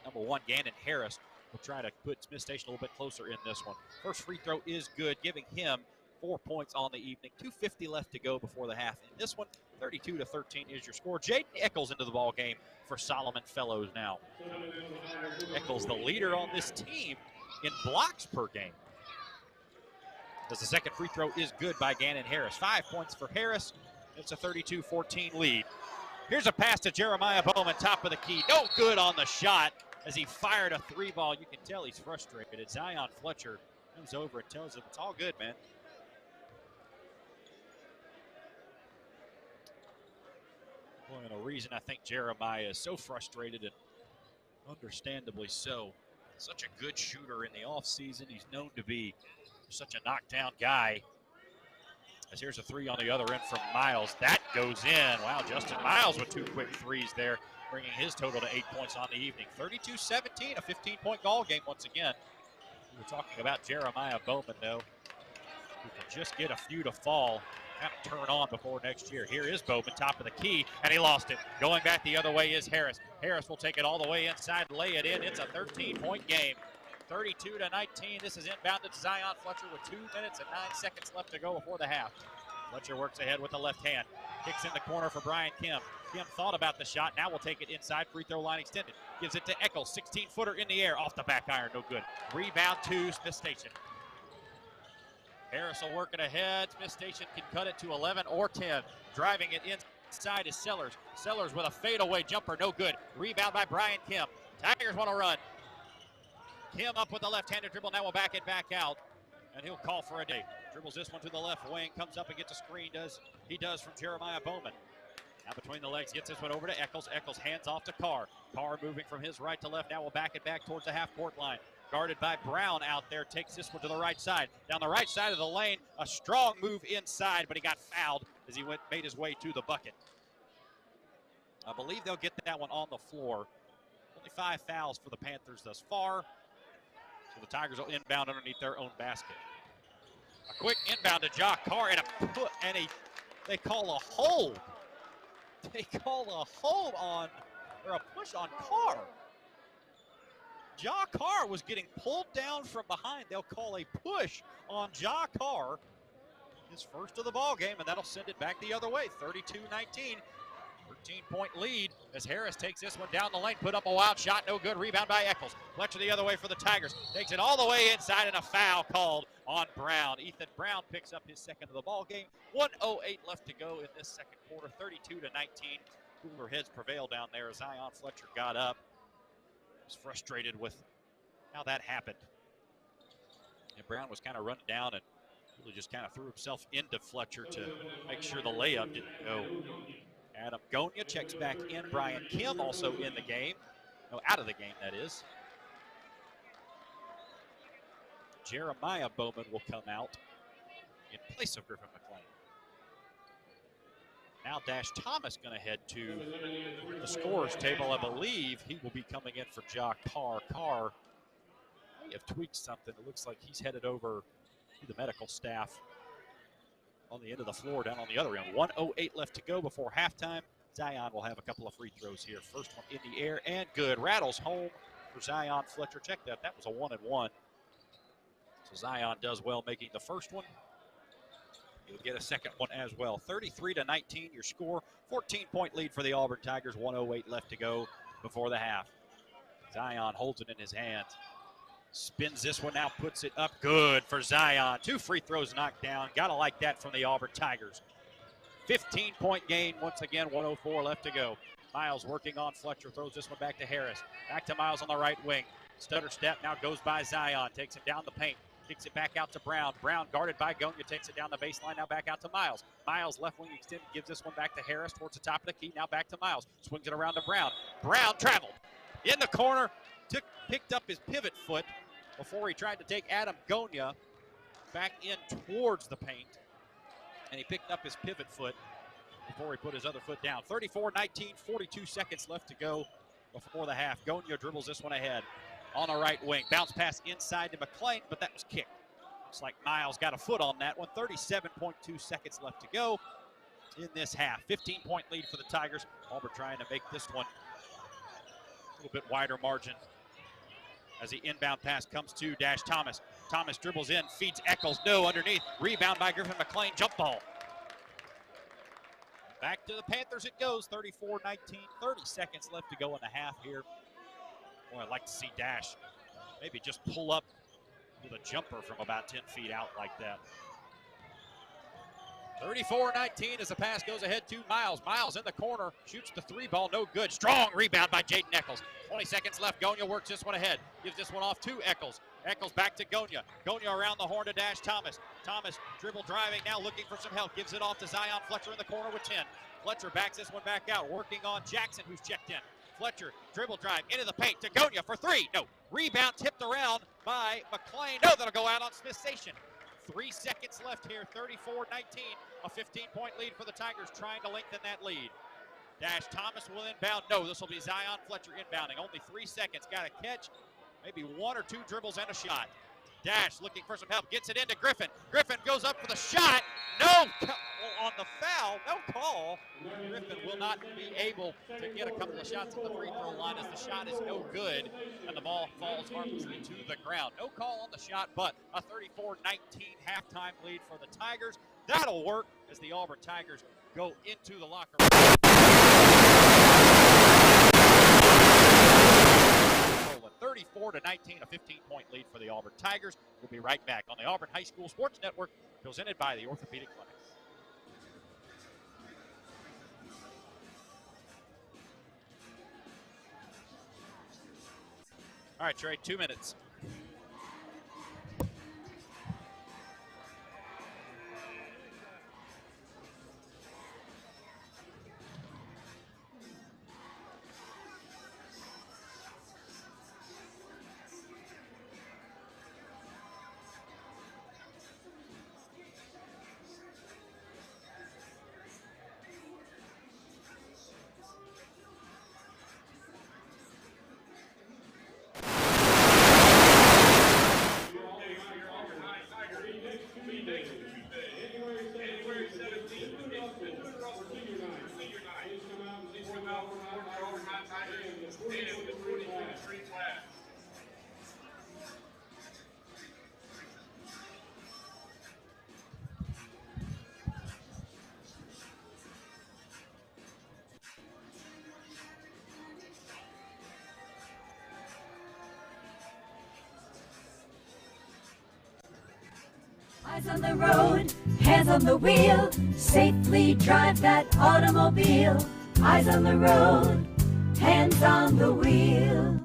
Number 1, Gannon Harris will try to put Smith Station a little bit closer in this one. First free throw is good, giving him 4 points on the evening. 2:50 left to go before the half. In this one, 32-13 is your score. Jaden Eccles into the ball game for Solomon Fellows now. Eccles, the leader on this team in blocks per game. As the second free throw is good by Gannon Harris. 5 points for Harris. It's a 32-14 lead. Here's a pass to Jeremiah Bowman, top of the key. No good on the shot as he fired a 3-ball. You can tell he's frustrated. Zion Fletcher comes over and tells him it's all good, man. Boy, and the reason I think Jeremiah is so frustrated, and understandably so. Such a good shooter in the offseason. He's known to be such a knockdown guy. As here's a 3 on the other end from Miles. That goes in. Wow, Justin Miles with 2 quick threes there, bringing his total to 8 points on the evening. 32-17, a 15-point ball game once again. We were talking about Jeremiah Bowman, though, who can just get a few to fall, kind of turn on before next year. Here is Bowman, top of the key, and he lost it. Going back the other way is Harris. Harris will take it all the way inside, lay it in. It's a 13-point game. 32-19. This is inbounded to Zion Fletcher with 2 minutes and 9 seconds left to go before the half. Fletcher works ahead with the left hand. Kicks in the corner for Brian Kim. Kim thought about the shot. Now will take it inside. Free throw line extended. Gives it to Eccles. 16-footer in the air. Off the back iron. No good. Rebound to Smith Station. Harris will work it ahead. Smith Station can cut it to 11 or 10. Driving it inside is Sellers. Sellers with a fadeaway jumper. No good. Rebound by Brian Kim. Tigers want to run. Kim up with the left-handed dribble. Now we'll back it back out, and he'll call for a day. Dribbles this one to the left wing, comes up and gets a screen. He does from Jeremiah Bowman. Now between the legs, gets this one over to Eccles. Eccles hands off to Carr. Carr moving from his right to left. Now we'll back it back towards the half-court line. Guarded by Brown out there. Takes this one to the right side. Down the right side of the lane, a strong move inside, but he got fouled as he made his way to the bucket. I believe they'll get that one on the floor. Only 5 fouls for the Panthers thus far. So the Tigers will inbound underneath their own basket. A quick inbound to Ja Carr and they call a hold. They call a hold on, or a push on Carr. Ja Carr was getting pulled down from behind. They'll call a push on Ja Carr. His first of the ball game, and that'll send it back the other way. 32-19. 13-point lead as Harris takes this one down the lane, put up a wild shot, no good. Rebound by Eccles. Fletcher the other way for the Tigers. Takes it all the way inside, and a foul called on Brown. Ethan Brown picks up his second of the ball game. 1:08 left to go in this second quarter. 32-19. Cooler heads prevail down there as Zion Fletcher got up. Was frustrated with how that happened. And Brown was kind of running down and really just kind of threw himself into Fletcher to make sure the layup didn't go. Adam Gonia checks back in. Brian Kim also in the game. No, out of the game, that is. Jeremiah Bowman will come out in place of Griffin McLean. Now Dash Thomas going to head to the scorer's table. I believe he will be coming in for Ja Carr. Carr may have tweaked something. It looks like he's headed over to the medical staff on the end of the floor down on the other end. 1:08 left to go before halftime. Zion will have a couple of free throws here. First one in the air and good. Rattles home for Zion Fletcher. Check that. That was a 1-and-1. So Zion does well making the first one. He'll get a second one as well. 33-19 your score. 14-point lead for the Auburn Tigers. 1:08 left to go before the half. Zion holds it in his hands. Spins this one now, puts it up. Good for Zion. 2 free throws knocked down. Gotta like that from the Auburn Tigers. 15-point gain once again. 1:04 left to go. Miles working on Fletcher. Throws this one back to Harris. Back to Miles on the right wing. Stutter step now goes by Zion. Takes it down the paint. Kicks it back out to Brown. Brown guarded by Gonia. Takes it down the baseline. Now back out to Miles. Miles left wing extended. Gives this one back to Harris towards the top of the key. Now back to Miles. Swings it around to Brown. Brown traveled in the corner. Picked up his pivot foot before he tried to take Adam Gonia back in towards the paint. and he picked up his pivot foot before he put his other foot down. 34-19, 42 seconds left to go before the half. Gonya dribbles this one ahead on the right wing. Bounce pass inside to McClain, but that was kicked. Looks like Miles got a foot on that one. 37.2 seconds left to go in this half. 15-point lead for the Tigers. Auburn trying to make this one a little bit wider margin as the inbound pass comes to Dash Thomas. Thomas dribbles in, feeds Eccles. No, underneath. Rebound by Griffin McClain. Jump ball. Back to the Panthers it goes. 34-19, 30 seconds left to go in the half here. Boy, I'd like to see Dash maybe just pull up with a jumper from about 10 feet out like that. 34-19 as the pass goes ahead to Miles. Miles in the corner, shoots the three ball, no good. Strong rebound by Jaden Eccles. 20 seconds left. Gonya works this one ahead. Gives this one off to Eccles. Eccles back to Gonya. Gonya around the horn to Dash Thomas. Thomas dribble driving now, looking for some help. Gives it off to Zion Fletcher in the corner with 10. Fletcher backs this one back out, working on Jackson, who's checked in. Fletcher dribble drive into the paint to Gonya for three. No. Rebound tipped around by McClain. No, that'll go out on Smith Station. 3 seconds left here. 34-19. A 15-point lead for the Tigers, trying to lengthen that lead. Dash Thomas will inbound. No, this will be Zion Fletcher inbounding. Only 3 seconds. Got a catch. Maybe 1 or 2 dribbles and a shot. Dash looking for some help. Gets it into Griffin. Griffin goes up for the shot. No on the foul. No call. Griffin will not be able to get a couple of shots at the free throw line as the shot is no good. And the ball falls harmlessly to the ground. No call on the shot, but a 34-19 halftime lead for the Tigers. That'll work as the Auburn Tigers go into the locker room. 34-19, a 15-point lead for the Auburn Tigers. We'll be right back on the Auburn High School Sports Network, presented by the Orthopedic Clinic. All right, Trey, 2 minutes. Eyes on the road, hands on the wheel, safely drive that automobile. Eyes on the road, hands on the wheel.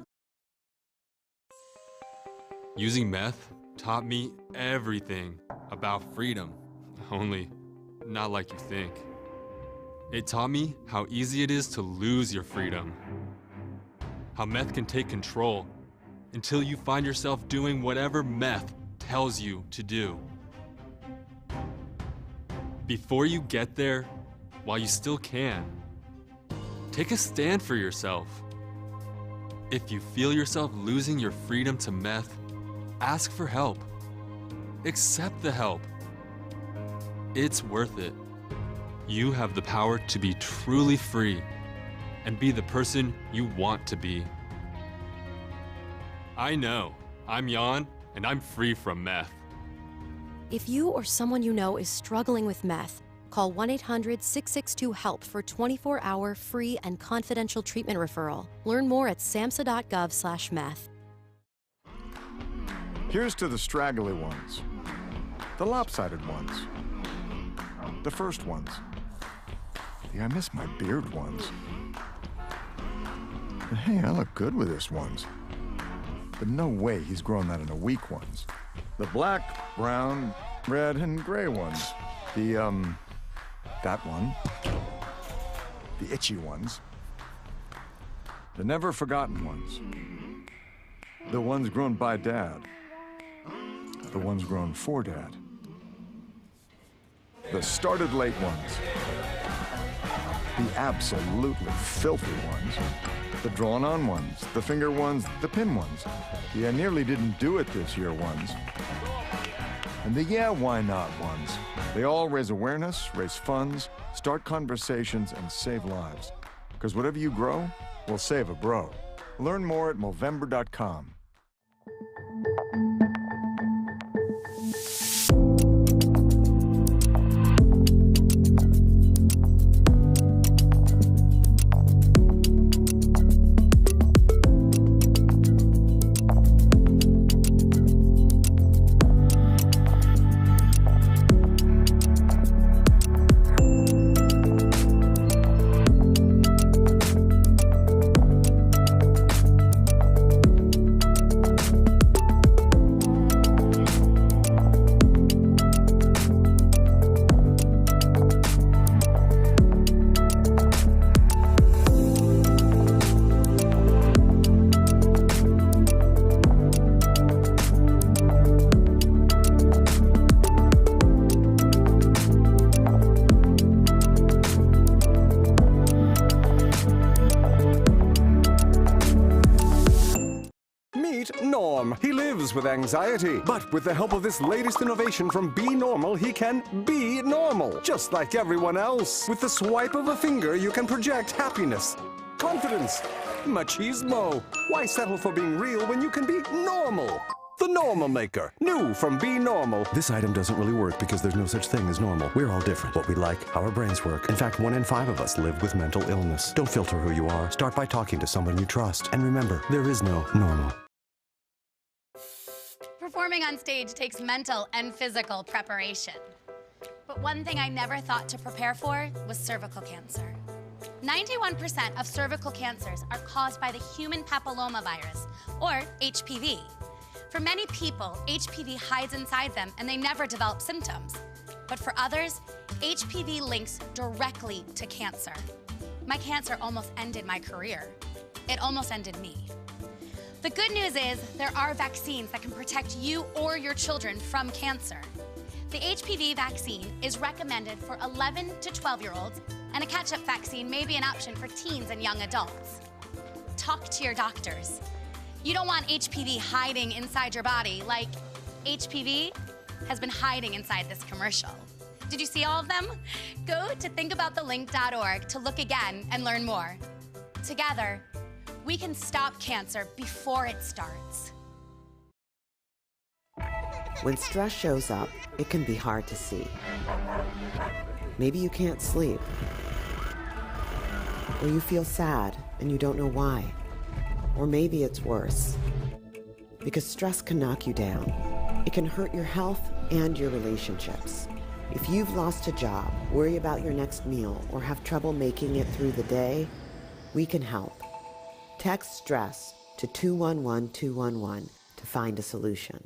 Using meth taught me everything about freedom, only not like you think. It taught me how easy it is to lose your freedom, how meth can take control until you find yourself doing whatever meth tells you to do. Before you get there, while you still can, take a stand for yourself. If you feel yourself losing your freedom to meth, ask for help. Accept the help. It's worth it. You have the power to be truly free and be the person you want to be. I know, I'm Jan, and I'm free from meth. If you or someone you know is struggling with meth, call 1-800-662-HELP for 24-hour free and confidential treatment referral. Learn more at samhsa.gov/meth. Here's to the straggly ones, the lopsided ones, the first ones, the I miss my beard ones. But hey, I look good with this ones. But no way he's grown that in a week ones. The black, brown, red, and gray ones. The, that one. The itchy ones. The never forgotten ones. The ones grown by Dad. The ones grown for Dad. the started late ones, the absolutely filthy ones, the drawn-on ones, the finger ones, the pin ones, the I nearly didn't do it this year ones, and the yeah, why not ones. They all raise awareness, raise funds, start conversations, and save lives. Because whatever you grow will save a bro. Learn more at Movember.com. He lives with anxiety, but with the help of this latest innovation from Be Normal, he can be normal, just like everyone else. With the swipe of a finger, you can project happiness, confidence, machismo. Why settle for being real when you can be normal? The Normal Maker, new from Be Normal. This item doesn't really work because there's no such thing as normal. We're all different. What we like, how our brains work. In fact, 1 in 5 of us live with mental illness. Don't filter who you are. Start by talking to someone you trust. And remember, there is no normal. Performing on stage takes mental and physical preparation. But one thing I never thought to prepare for was cervical cancer. 91% of cervical cancers are caused by the human papillomavirus, or HPV. For many people, HPV hides inside them and they never develop symptoms. But for others, HPV links directly to cancer. My cancer almost ended my career. It almost ended me. The good news is there are vaccines that can protect you or your children from cancer. The HPV vaccine is recommended for 11 to 12-year-olds, and a catch-up vaccine may be an option for teens and young adults. Talk to your doctors. You don't want HPV hiding inside your body like HPV has been hiding inside this commercial. Did you see all of them? Go to thinkaboutthelink.org to look again and learn more. Together, we can stop cancer before it starts. When stress shows up, it can be hard to see. Maybe you can't sleep, or you feel sad and you don't know why. Or maybe it's worse, because stress can knock you down. It can hurt your health and your relationships. If you've lost a job, worry about your next meal, or have trouble making it through the day, we can help. Text STRESS to 211211 to find a solution.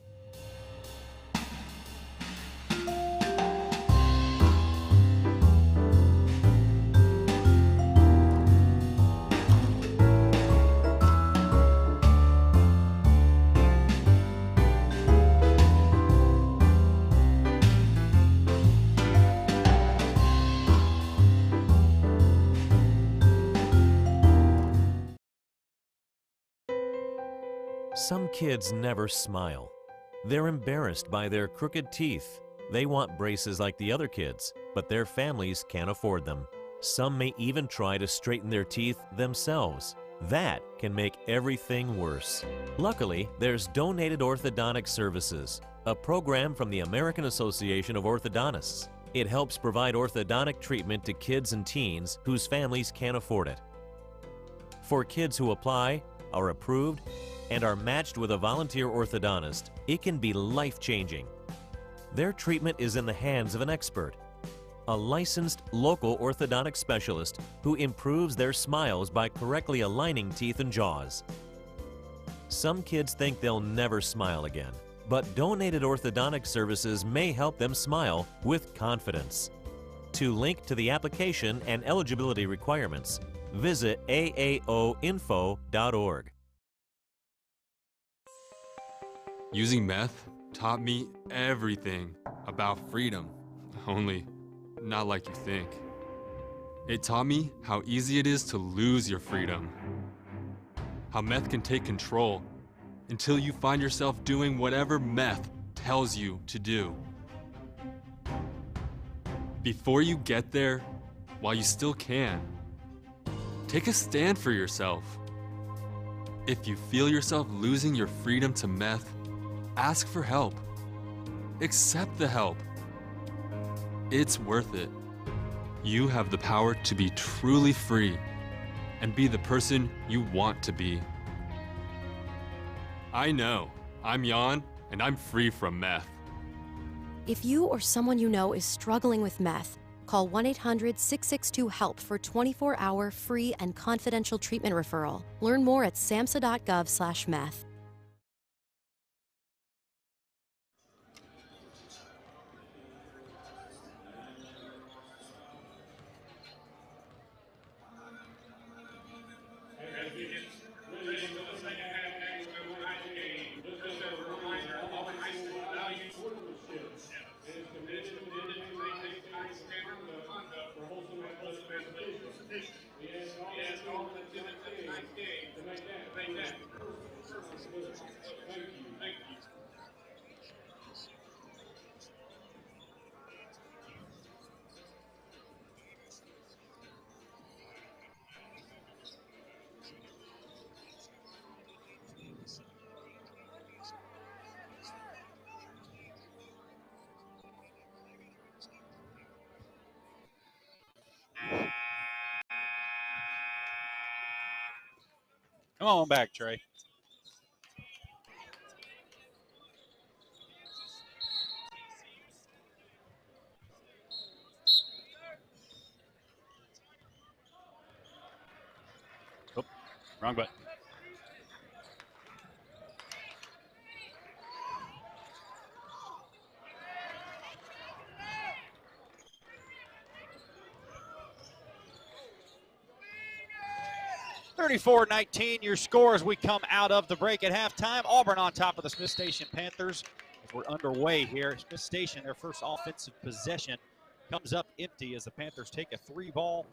Some kids never smile. They're embarrassed by their crooked teeth. They want braces like the other kids, but their families can't afford them. Some may even try to straighten their teeth themselves. That can make everything worse. Luckily, there's Donated Orthodontic Services, a program from the American Association of Orthodontists. It helps provide orthodontic treatment to kids and teens whose families can't afford it. For kids who apply, are approved, and are matched with a volunteer orthodontist, it can be life-changing. Their treatment is in the hands of an expert, a licensed local orthodontic specialist who improves their smiles by correctly aligning teeth and jaws. Some kids think they'll never smile again, but Donated Orthodontic Services may help them smile with confidence. To link to the application and eligibility requirements, visit aaoinfo.org. Using meth taught me everything about freedom. Only not like you think. It taught me how easy it is to lose your freedom. How meth can take control until you find yourself doing whatever meth tells you to do. Before you get there, while you still can, take a stand for yourself. If you feel yourself losing your freedom to meth, ask for help. Accept the help. It's worth it. You have the power to be truly free and be the person you want to be. I know, I'm Jan, and I'm free from meth. If you or someone you know is struggling with meth, call 1-800-662-HELP for 24-hour free and confidential treatment referral. Learn more at samhsa.gov/meth. Come on back, Trey. Oh, wrong button. (34-19) your score as we come out of the break at halftime. Auburn on top of the Smith Station Panthers as we're underway here. Smith Station, their first offensive possession, comes up empty as the Panthers take a 3-ball.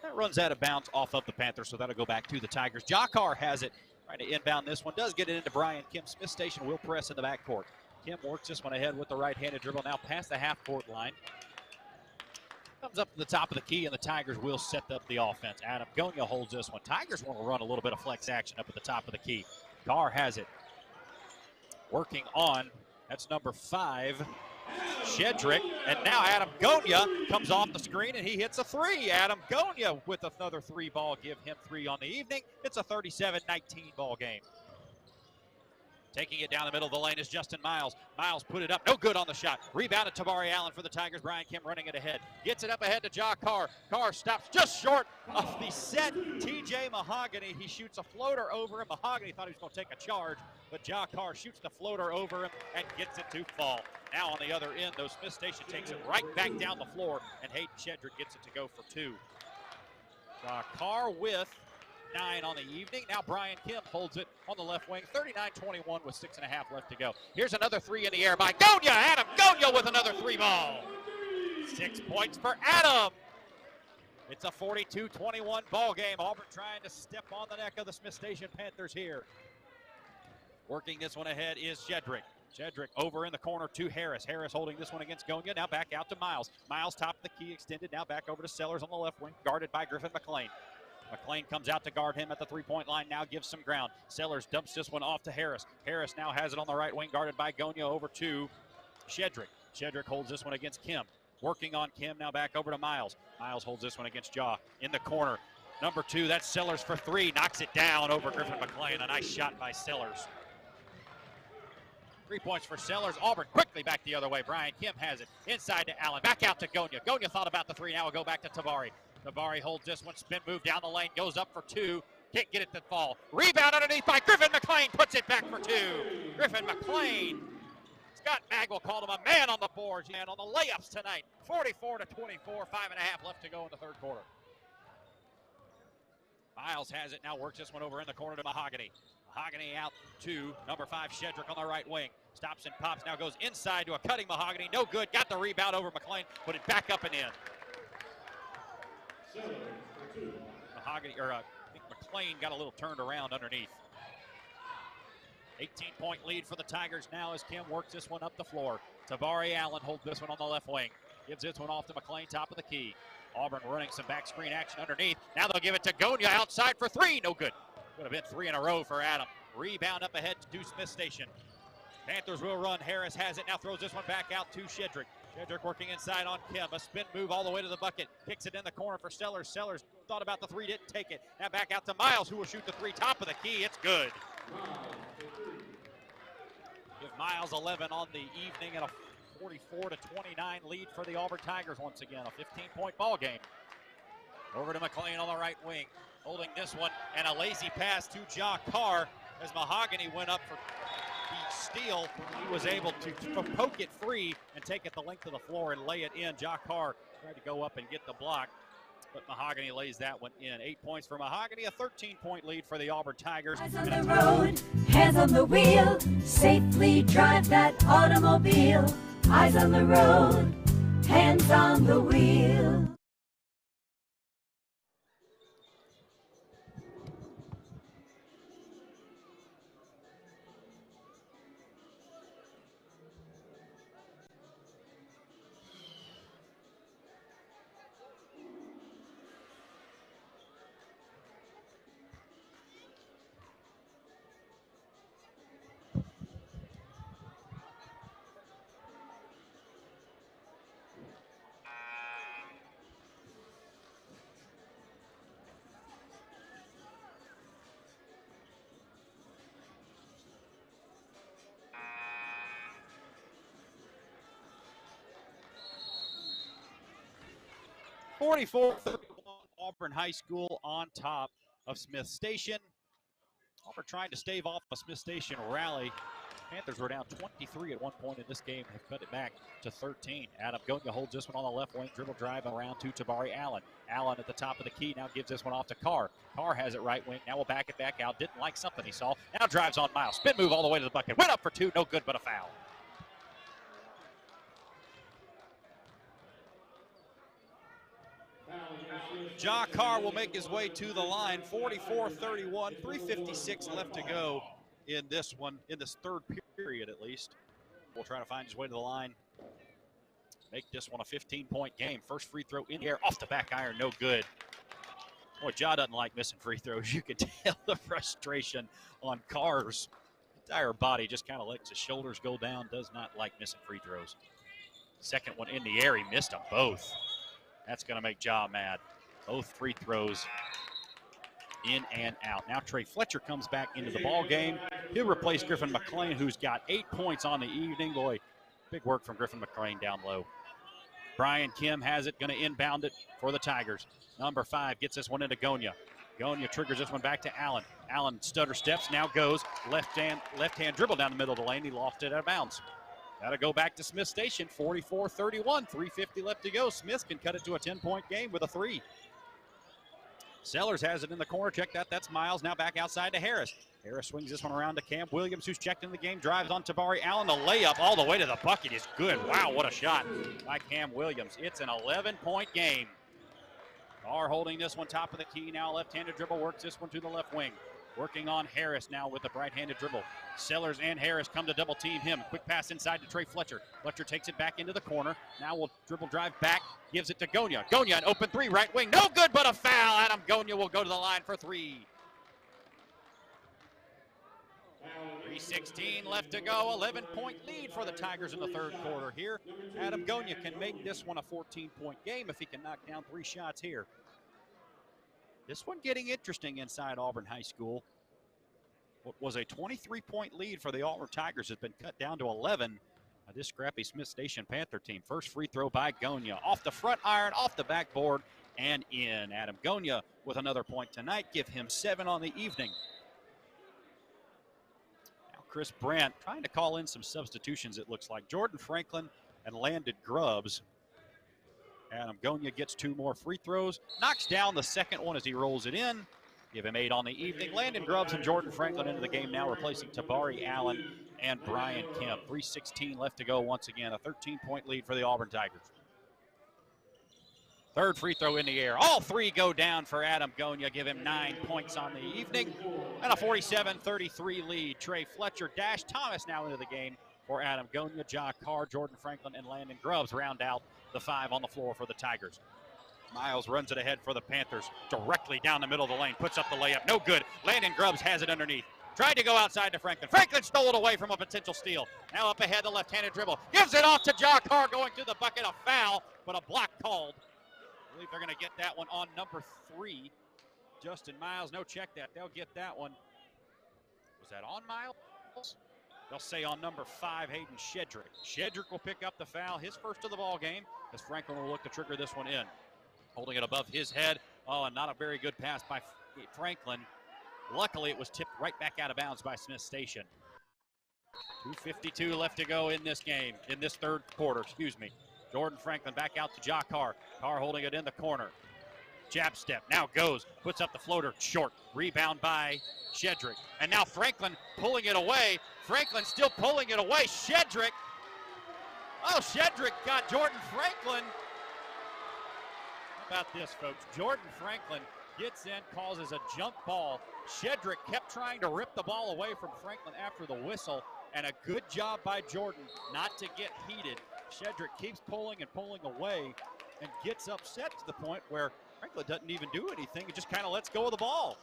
That runs out of bounds off of the Panthers, so that'll go back to the Tigers. Jakar has it, trying to inbound this one. Does get it into Brian Kim. Smith Station will press in the backcourt. Kim works this one ahead with the right-handed dribble, now past the half-court line. Comes up to the top of the key, and the Tigers will set up the offense. Adam Gonia holds this one. Tigers want to run a little bit of flex action up at the top of the key. Carr has it. Working on, that's number 5, Shedrick. And now Adam Gonia comes off the screen, and he hits a 3. Adam Gonia with another 3-ball. Give him 3 on the evening. It's a 37-19 ball game. Taking it down the middle of the lane is Justin Miles. Miles put it up, no good on the shot. Rebounded Tabari Allen for the Tigers. Brian Kim running it ahead. Gets it up ahead to Ja Carr. Carr stops just short of the set TJ Mahogany. He shoots a floater over him. Mahogany thought he was going to take a charge, but Ja Carr shoots the floater over him and gets it to fall. Now on the other end, though, Smith Station takes it right back down the floor, and Hayden Shedrick gets it to go for 2. Ja Carr with 9 on the evening. Now Brian Kim holds it on the left wing. 39-21 with 6.5 left to go. Here's another 3 in the air by Gonia. Adam Gonia with another 3-ball. 6 points for Adam. It's a 42-21 ball game. Auburn trying to step on the neck of the Smith Station Panthers here. Working this one ahead is Shedrick. Shedrick over in the corner to Harris. Harris holding this one against Gonia. Now back out to Miles. Miles top of the key extended. Now back over to Sellers on the left wing. Guarded by Griffin McLean. McLean comes out to guard him at the 3-point line, now gives some ground. Sellers dumps this one off to Harris. Harris now has it on the right wing, guarded by Gonia over to Shedrick. Shedrick holds this one against Kim. Working on Kim, now back over to Miles. Miles holds this one against Jaw in the corner. Number 2, that's Sellers for 3, knocks it down over Griffin McLean. A nice shot by Sellers. 3 points for Sellers. Auburn quickly back the other way. Brian Kim has it inside to Allen. Back out to Gonia. Gonia thought about the 3. Now we'll go back to Tabari. Tabari holds this one. Spin move down the lane. Goes up for 2. Can't get it to fall. Rebound underneath by Griffin McLean. Puts it back for 2. Griffin McLean. Scott Bagwell called him a man on the boards and on the layups tonight. 44-24. 5.5 left to go in the third quarter. Miles has it. Now works this one over in the corner to Mahogany. Mahogany out to number 5, Shedrick on the right wing. Stops and pops, now goes inside to a cutting Mahogany. No good, got the rebound over McLean, put it back up and in. Mahogany, I think McLean got a little turned around underneath. 18-point lead for the Tigers now as Kim works this one up the floor. Tabari Allen holds this one on the left wing. Gives this one off to McLean, top of the key. Auburn running some back screen action underneath. Now they'll give it to Gonya outside for 3. No good. Would have been 3 in a row for Adam. Rebound up ahead to Smith Station. Panthers will run. Harris has it. Now throws this one back out to Shedrick. Shedrick working inside on Kim. A spin move all the way to the bucket. Kicks it in the corner for Sellers. Sellers thought about the 3, didn't take it. Now back out to Miles, who will shoot the 3, top of the key. It's good. Give Miles 11 on the evening and a 44-29 lead for the Auburn Tigers once again. A 15-point ball game. Over to McLean on the right wing. Holding this one and a lazy pass to Ja Carr as Mahogany went up for the steal. He was able to poke it free and take it the length of the floor and lay it in. Ja Carr tried to go up and get the block, but Mahogany lays that one in. 8 points for Mahogany, a 13-point lead for the Auburn Tigers. Eyes on the road, hands on the wheel, safely drive that automobile. Eyes on the road, hands on the wheel. Auburn High School on top of Smith Station. Auburn trying to stave off a Smith Station rally. Panthers were down 23 at one point in this game. Have cut it back to 13. Adam Gonya holds this one on the left wing. Dribble drive around to Tabari Allen. Allen at the top of the key now gives this one off to Carr. Carr has it right wing. Now we'll back it back out. Didn't like something he saw. Now drives on Miles. Spin move all the way to the bucket. Went up for 2. No good, but a foul. Ja Carr will make his way to the line. 44-31, 3:56 left to go in this one, in this third period at least. Will try to find his way to the line. Make this one a 15-point game. First free throw in the air, off the back iron, no good. Boy, Ja doesn't like missing free throws. You can tell the frustration on Carr's entire body. Just kind of lets his shoulders go down. Does not like missing free throws. Second one in the air, he missed them both. That's going to make Ja mad. Both free throws in and out. Now Trey Fletcher comes back into the ball game. He'll replace Griffin McLean, who's got 8 points on the evening. Boy, big work from Griffin McLean down low. Brian Kim has it, going to inbound it for the Tigers. Number 5 gets this one into Gonya. Gonya triggers this one back to Allen. Allen stutter steps, now goes left hand dribble down the middle of the lane. He lost it out of bounds. Got to go back to Smith Station. 44-31, 3:50 left to go. Smith can cut it to a 10-point game with a 3. Sellers has it in the corner. Check that. That's Miles. Now back outside to Harris. Harris swings this one around to Cam Williams, who's checked in the game. Drives on Tabari Allen. The layup all the way to the bucket is good. Wow, what a shot by Cam Williams. It's an 11-point game. Carr holding this one top of the key. Now left-handed dribble. Works this one to the left wing. Working on Harris now with the right-handed dribble. Sellers and Harris come to double team him. Quick pass inside to Trey Fletcher. Fletcher takes it back into the corner. Now will dribble drive back. Gives it to Gonya. Gonya an open 3 right wing. No good, but a foul. Adam Gonya will go to the line for 3. 3:16 left to go. 11-point lead for the Tigers in the third quarter here. Adam Gonya can make this one a 14-point game if he can knock down 3 shots here. This one getting interesting inside Auburn High School. What was a 23-point lead for the Auburn Tigers has been cut down to 11 by this scrappy Smith Station Panther team. First free throw by Gonya. Off the front iron, off the backboard, and in. Adam Gonya with another point tonight. Give him 7 on the evening. Now Chris Brandt trying to call in some substitutions, it looks like. Jordan Franklin and Landon Grubbs. Adam Gonya gets 2 more free throws. Knocks down the second one as he rolls it in. Give him 8 on the evening. Landon Grubbs and Jordan Franklin into the game now, replacing Tabari Allen and Brian Kemp. 3:16 left to go once again. A 13-point lead for the Auburn Tigers. Third free throw in the air. All 3 go down for Adam Gonya. Give him 9 points on the evening. And a 47-33 lead. Trey Fletcher, Dash Thomas now into the game for Adam Gonya. Ja Carr, Jordan Franklin, and Landon Grubbs round out the 5 on the floor for the Tigers. Miles runs it ahead for the Panthers. Directly down the middle of the lane. Puts up the layup. No good. Landon Grubbs has it underneath. Tried to go outside to Franklin. Franklin stole it away from a potential steal. Now up ahead, the left-handed dribble. Gives it off to Ja Carr going to the bucket. A foul, but a block called. I believe they're going to get that one on number 3. Justin Miles. No, check that. They'll get that one. Was that on Miles? They'll say on number 5, Hayden Shedrick. Shedrick will pick up the foul, his first of the ball game, as Franklin will look to trigger this one in. Holding it above his head. Oh, and not a very good pass by Franklin. Luckily, it was tipped right back out of bounds by Smith Station. 2:52 left to go in this game, in this third quarter, excuse me. Jordan Franklin back out to Ja Carr. Carr holding it in the corner. Jab step, now goes, puts up the floater, short. Rebound by Shedrick. And now Franklin pulling it away. Franklin still pulling it away. Shedrick. Oh, Shedrick got Jordan Franklin. How about this, folks? Jordan Franklin gets in, causes a jump ball. Shedrick kept trying to rip the ball away from Franklin after the whistle, and a good job by Jordan not to get heated. Shedrick keeps pulling and pulling away and gets upset to the point where Franklin doesn't even do anything and just kind of lets go of the ball.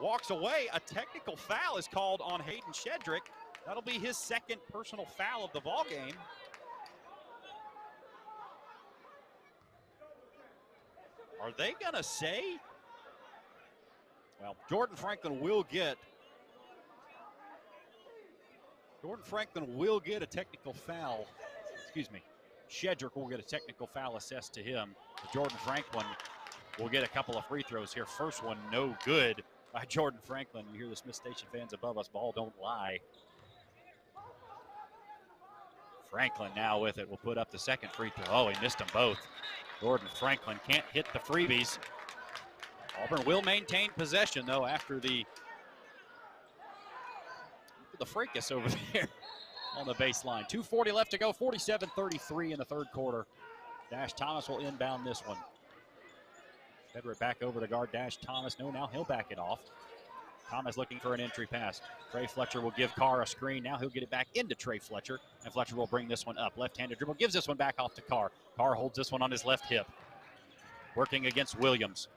Walks away. A technical foul is called on Hayden Shedrick. That'll be his second personal foul of the ball game. Are they going to say? Well, Jordan Franklin will get a technical foul. Excuse me. Shedrick will get a technical foul assessed to him. Jordan Franklin will get a couple of free throws here. First one, no good by Jordan Franklin. You hear the Smith Station fans above us. Ball don't lie. Franklin now with it will put up the second free throw. Oh, he missed them both. Jordan Franklin can't hit the freebies. Auburn will maintain possession, though, after the fracas over there on the baseline. 2:40 left to go, 47-33 in the third quarter. Dash Thomas will inbound this one. Federer back over to guard Dash Thomas. No, now he'll back it off. Thomas looking for an entry pass. Trey Fletcher will give Carr a screen. Now he'll get it back into Trey Fletcher, and Fletcher will bring this one up. Left-handed dribble, gives this one back off to Carr. Carr holds this one on his left hip. Working against Williams.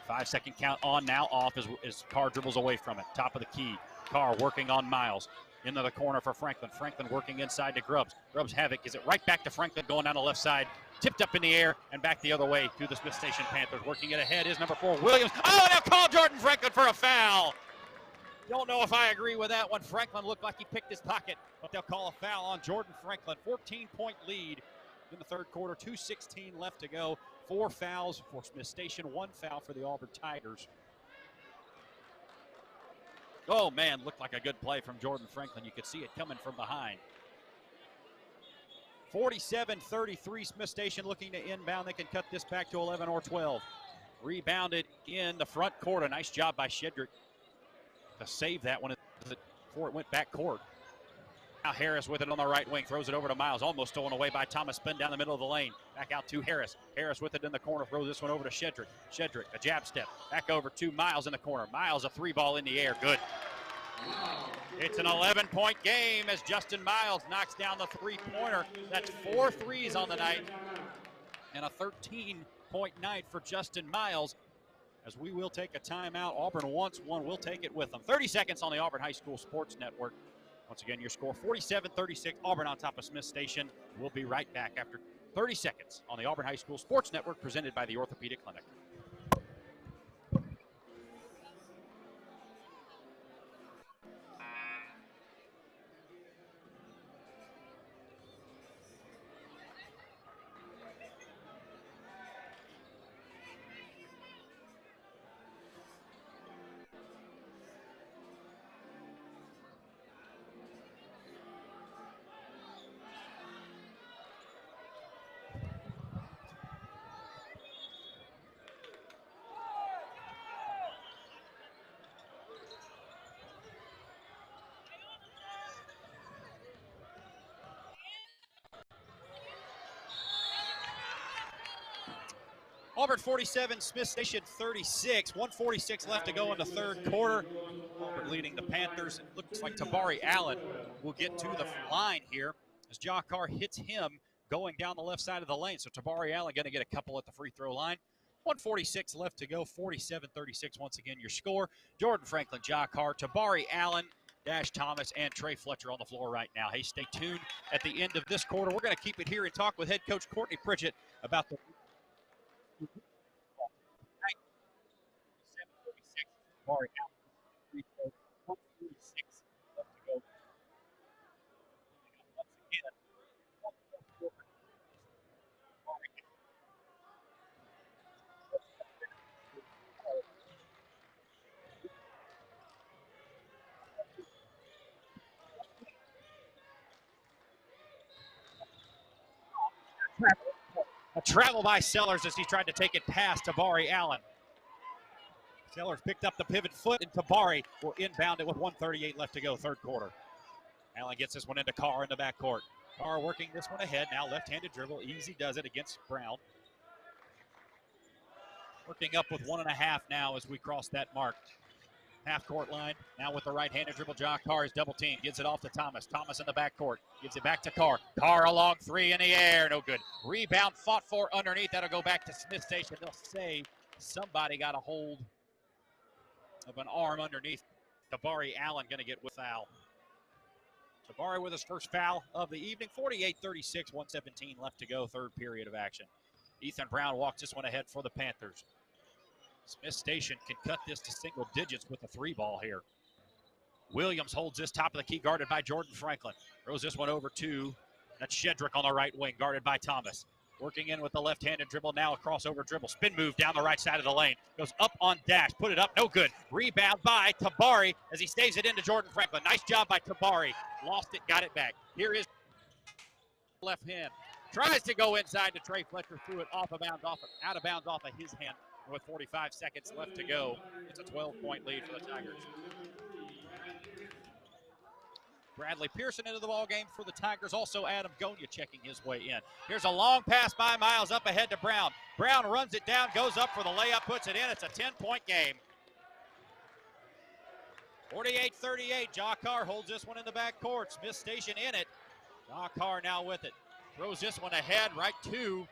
5-second count on, now off as Carr dribbles away from it. Top of the key. Carr working on Miles. Into the corner for Franklin. Franklin working inside to Grubbs. Grubbs havoc, gives it right back to Franklin, going down the left side. Tipped up in the air and back the other way to the Smith Station Panthers. Working it ahead is number 4, Williams. Oh, they'll call Jordan Franklin for a foul. Don't know if I agree with that one. Franklin looked like he picked his pocket, but they'll call a foul on Jordan Franklin. 14-point lead in the third quarter. 2:16 left to go. 4 fouls for Smith Station, 1 foul for the Auburn Tigers. Oh, man, looked like a good play from Jordan Franklin. You could see it coming from behind. 47-33, Smith Station looking to inbound. They can cut this back to 11 or 12. Rebounded in the front court. A nice job by Shedrick to save that one before it went back court. Now Harris with it on the right wing. Throws it over to Miles. Almost stolen away by Thomas. Spin down the middle of the lane. Back out to Harris. Harris with it in the corner. Throws this one over to Shedrick. Shedrick, a jab step. Back over to Miles in the corner. Miles, a 3-ball in the air. Good. It's an 11-point game as Justin Miles knocks down the 3-pointer. That's 4 threes on the night. And a 13-point night for Justin Miles. As we will take a timeout. Auburn wants one. We'll take it with them. 30 seconds on the Auburn High School Sports Network. Once again, your score 47-36. Auburn on top of Smith Station. We'll be right back after 30 seconds on the Auburn High School Sports Network presented by the Orthopedic Clinic. Auburn 47, Smith Station 36. 1:46 left to go in the third quarter. Auburn leading the Panthers. It looks like Tabari Allen will get to the line here as Jakar hits him going down the left side of the lane. So Tabari Allen going to get a couple at the free throw line. 1:46 left to go, 47-36 once again your score. Jordan Franklin, Jakar, Tabari Allen, Dash Thomas, and Trey Fletcher on the floor right now. Hey, stay tuned at the end of this quarter. We're going to keep it here and talk with head coach Courtney Pritchett about the 7:36. Tabari Allen, free throw, 1:46 left to go. Once again, a travel by Sellers as he tried to take it past Tabari Allen. Sellers picked up the pivot foot, and Tabari will inbound it with 1:38 left to go, third quarter. Allen gets this one into Carr in the backcourt. Carr working this one ahead. Now left-handed dribble. Easy does it against Brown. Working up with 1.5 now as we cross that mark. Half-court line. Now with the right-handed dribble, Jakar is double teamed. Gives it off to Thomas. Thomas in the backcourt. Gives it back to Carr. Carr a long three in the air. No good. Rebound fought for underneath. That'll go back to Smith Station. They'll say somebody got a hold of an arm underneath. Tabari Allen going to get with foul. Tabari with his first foul of the evening. 48-36, 1:17 left to go, third period of action. Ethan Brown walks this one ahead for the Panthers. Smith Station can cut this to single digits with the three ball here. Williams holds this top of the key, guarded by Jordan Franklin. Throws this one over to that's Shedrick on the right wing, guarded by Thomas. Working in with the left-handed dribble, now a crossover dribble. Spin move down the right side of the lane. Goes up on Dash, put it up, no good. Rebound by Tabari as he staves it into Jordan Franklin. Nice job by Tabari. Lost it, got it back. Here is left hand. Tries to go inside to Trey Fletcher, threw it out of bounds off of his hand. With 45 seconds left to go, it's a 12-point lead for the Tigers. Bradley Pearson into the ball game for the Tigers. Also Adam Gonia checking his way in. Here's a long pass by Miles up ahead to Brown. Brown runs it down, goes up for the layup, puts it in. It's a 10-point game. 48-38. Jakar holds this one in the backcourt. Smith Station in it. Jakar now with it. Throws this one ahead right to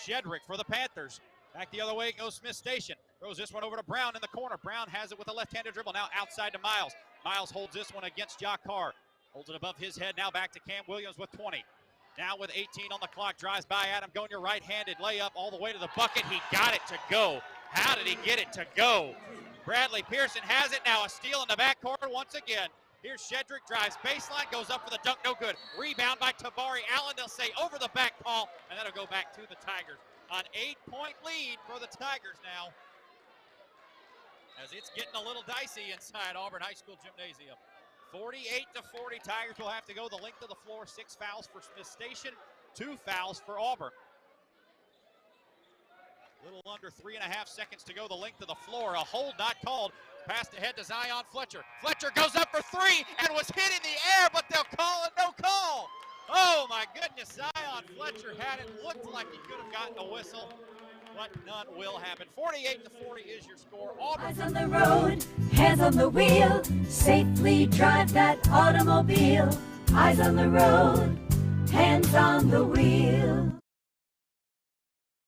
Shedrick for the Panthers. Back the other way goes Smith Station. Throws this one over to Brown in the corner. Brown has it with a left-handed dribble. Now outside to Miles. Miles holds this one against Jakar. Holds it above his head. Now back to Cam Williams with 20. Now with 18 on the clock. Drives by Adam Gonia. Right-handed layup all the way to the bucket. He got it to go. How did he get it to go? Bradley Pearson has it now. A steal in the backcourt once again. Here's Shedrick. Drives baseline. Goes up for the dunk. No good. Rebound by Tabari Allen. They'll say over the back call. And that'll go back to the Tigers. An 8-point lead for the Tigers now, as it's getting a little dicey inside Auburn High School gymnasium. 48-40, Tigers will have to go the length of the floor. 6 fouls for Smith Station, 2 fouls for Auburn. A little under 3.5 seconds to go the length of the floor. A hold not called. Passed ahead to Zion Fletcher. Fletcher goes up for 3 and was hit in the air, but they'll call it no call. Oh my goodness, Zion Fletcher had it. Looked like he could have gotten a whistle, but none will happen. 48-40 is your score. Auburn. Eyes on the road, hands on the wheel. Safely drive that automobile. Eyes on the road, hands on the wheel.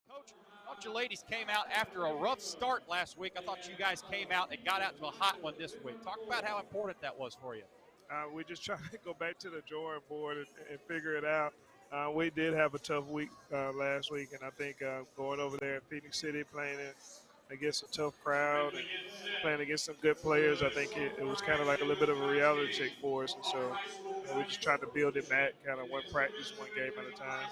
Coach, I thought you ladies came out after a rough start last week. I thought you guys came out and got out to a hot one this week. Talk about how important that was for you. We're just trying to go back to the drawing board and figure it out. We did have a tough week last week, and I think going over there in Phoenix City, playing against a tough crowd and playing against some good players, I think it was kind of like a little bit of a reality check for us. And so we're just trying to build it back, kind of one practice, one game at a time.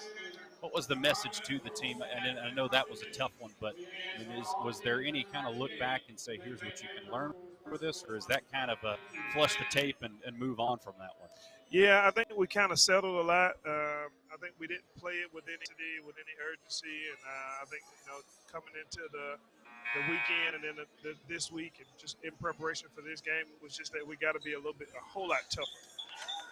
What was the message to the team? And I know that was a tough one, but I mean, was there any kind of look back and say, here's what you can learn for this, or is that kind of a flush the tape and move on from that one? Yeah, I think we kind of settled a lot. I think we didn't play it with any urgency, and I think coming into the weekend and then this week and just in preparation for this game was just that we got to be a whole lot tougher.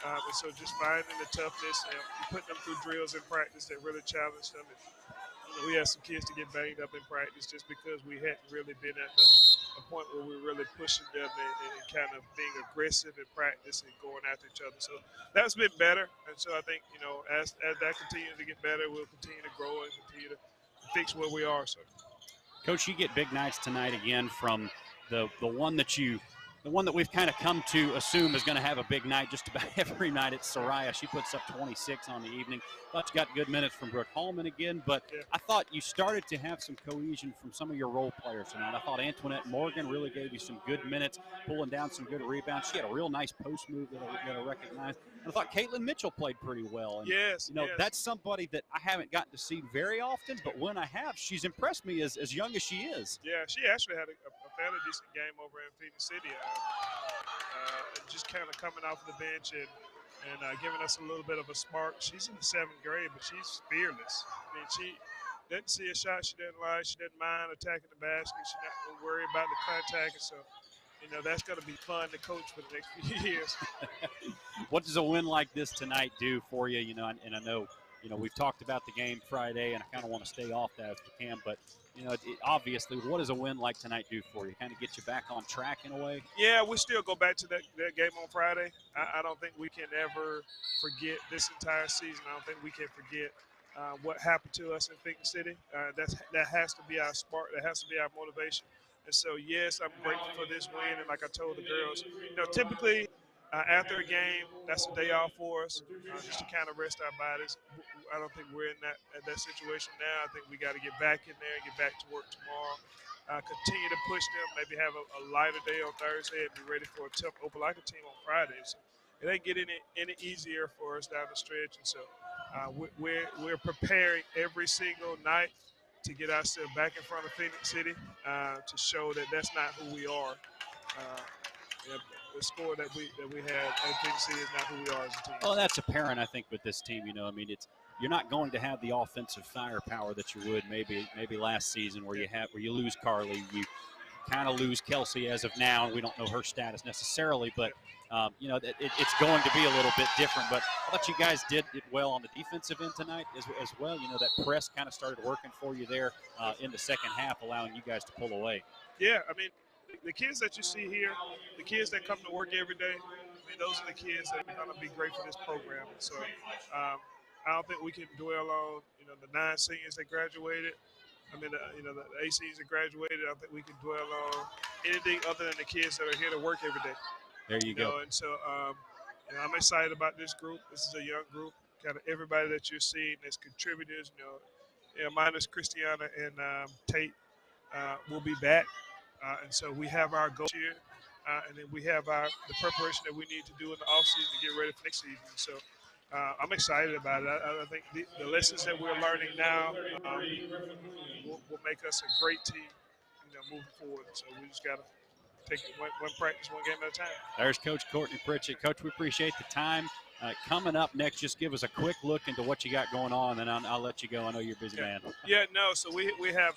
And so just finding the toughness and putting them through drills in practice that really challenged them. And we had some kids to get banged up in practice just because we hadn't really been at the point where we were really pushing them and kind of being aggressive in practice and going after each other. So that's been better. And so I think, as that continues to get better, we'll continue to grow and continue to fix where we are. So, Coach, you get big nights tonight again from the one that we've kind of come to assume is going to have a big night just about every night. It's Soraya. She puts up 26 on the evening. Thought you got good minutes from Brooke Hallman again, but I thought you started to have some cohesion from some of your role players tonight. I thought Antoinette Morgan really gave you some good minutes, pulling down some good rebounds. She had a real nice post move that I recognize. And I thought Caitlin Mitchell played pretty well. And, yes. That's somebody that I haven't gotten to see very often, but when I have, she's impressed me as young as she is. Yeah, she actually had a fairly decent game over in Phoenix City. Just kind of coming off the bench and giving us a little bit of a spark. She's in the 7th grade, but she's fearless. I mean, she doesn't see a shot she doesn't like. She doesn't mind attacking the basket. She's not going to worry about the contact. And so, that's going to be fun to coach for the next few years. What does a win like this tonight do for you? And I know, we've talked about the game Friday, and I kind of want to stay off that if we can, but obviously, what does a win like tonight do for you? Kind of get you back on track in a way? Yeah, we still go back to that game on Friday. I don't think we can ever forget this entire season. I don't think we can forget what happened to us in Phoenix City. That has to be our spark. That has to be our motivation. And so, yes, I'm grateful for this win. And like I told the girls, typically after a game, that's a day off for us, just to kind of rest our bodies. I don't think we're in that situation now. I think we got to get back in there and get back to work tomorrow. Continue to push them, maybe have a lighter day on Thursday and be ready for a tough Opelika team on Friday. So it ain't getting any easier for us down the stretch. And so we're preparing every single night to get ourselves back in front of Phoenix City to show that that's not who we are. The score that we had at Phoenix City is not who we are as a team. Well, that's apparent, I think, with this team. You're not going to have the offensive firepower that you would maybe last season where you lose Carly, you kind of lose Kelsey as of now, and we don't know her status necessarily, but it's going to be a little bit different. But I thought you guys did it well on the defensive end tonight as well. That press kind of started working for you there in the second half, allowing you guys to pull away. Yeah, the kids that you see here, the kids that come to work every day, those are the kids that are going to be great for this program. And so I don't think we can dwell on, the 9 seniors that graduated. The 8 seniors that graduated. I don't think we can dwell on anything other than the kids that are here to work every day. There you go. And so I'm excited about this group. This is a young group. Kind of everybody that you're seeing as contributors, minus Christiana and Tate will be back. And so we have our goal here, and then we have the preparation that we need to do in the offseason to get ready for next season. So I'm excited about it. I think the lessons that we're learning now will make us a great team, moving forward. So we just got to take it one practice, one game at a time. There's Coach Courtney Pritchett. Coach, we appreciate the time. Coming up next, just give us a quick look into what you got going on, and I'll let you go. I know you're a busy man. So we have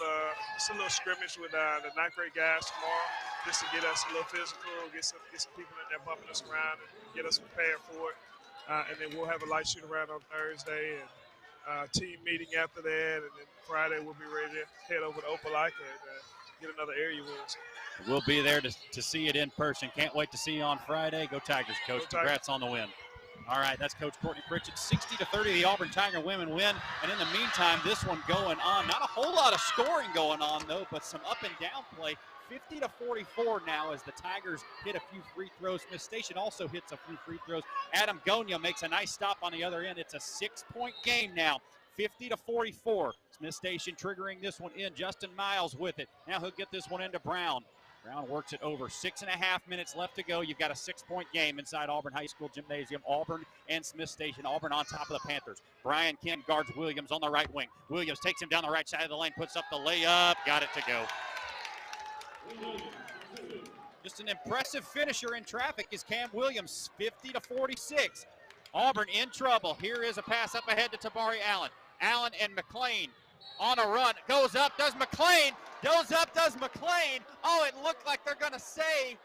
just a little scrimmage with the 9th grade guys tomorrow, just to get us a little physical, get some people in there bumping us around and get us prepared for it. And then we'll have a light shoot around on Thursday and team meeting after that. And then Friday we'll be ready to head over to Opelika and get another area win. We'll be there to see it in person. Can't wait to see you on Friday. Go Tigers, Coach. Congrats on the win. All right, that's Coach Courtney Pritchett. 60-30, the Auburn Tiger women win. And in the meantime, this one going on. Not a whole lot of scoring going on, though, but some up and down play. 50-44 now as the Tigers hit a few free throws. Smith Station also hits a few free throws. Adam Gonia makes a nice stop on the other end. It's a 6-point game now. 50-44. Smith Station triggering this one in. Justin Miles with it. Now he'll get this one into Brown. Brown works it over. 6.5 minutes left to go. You've got a 6-point game inside Auburn High School Gymnasium. Auburn and Smith Station. Auburn on top of the Panthers. Brian Kim guards Williams on the right wing. Williams takes him down the right side of the lane, puts up the layup, got it to go. Just an impressive finisher in traffic is Cam Williams, 50-46. Auburn in trouble. Here is a pass up ahead to Tabari Allen. Allen and McLean on a run. Goes up, does McLean. Goes up, does McLean. Oh, it looked like they're going to say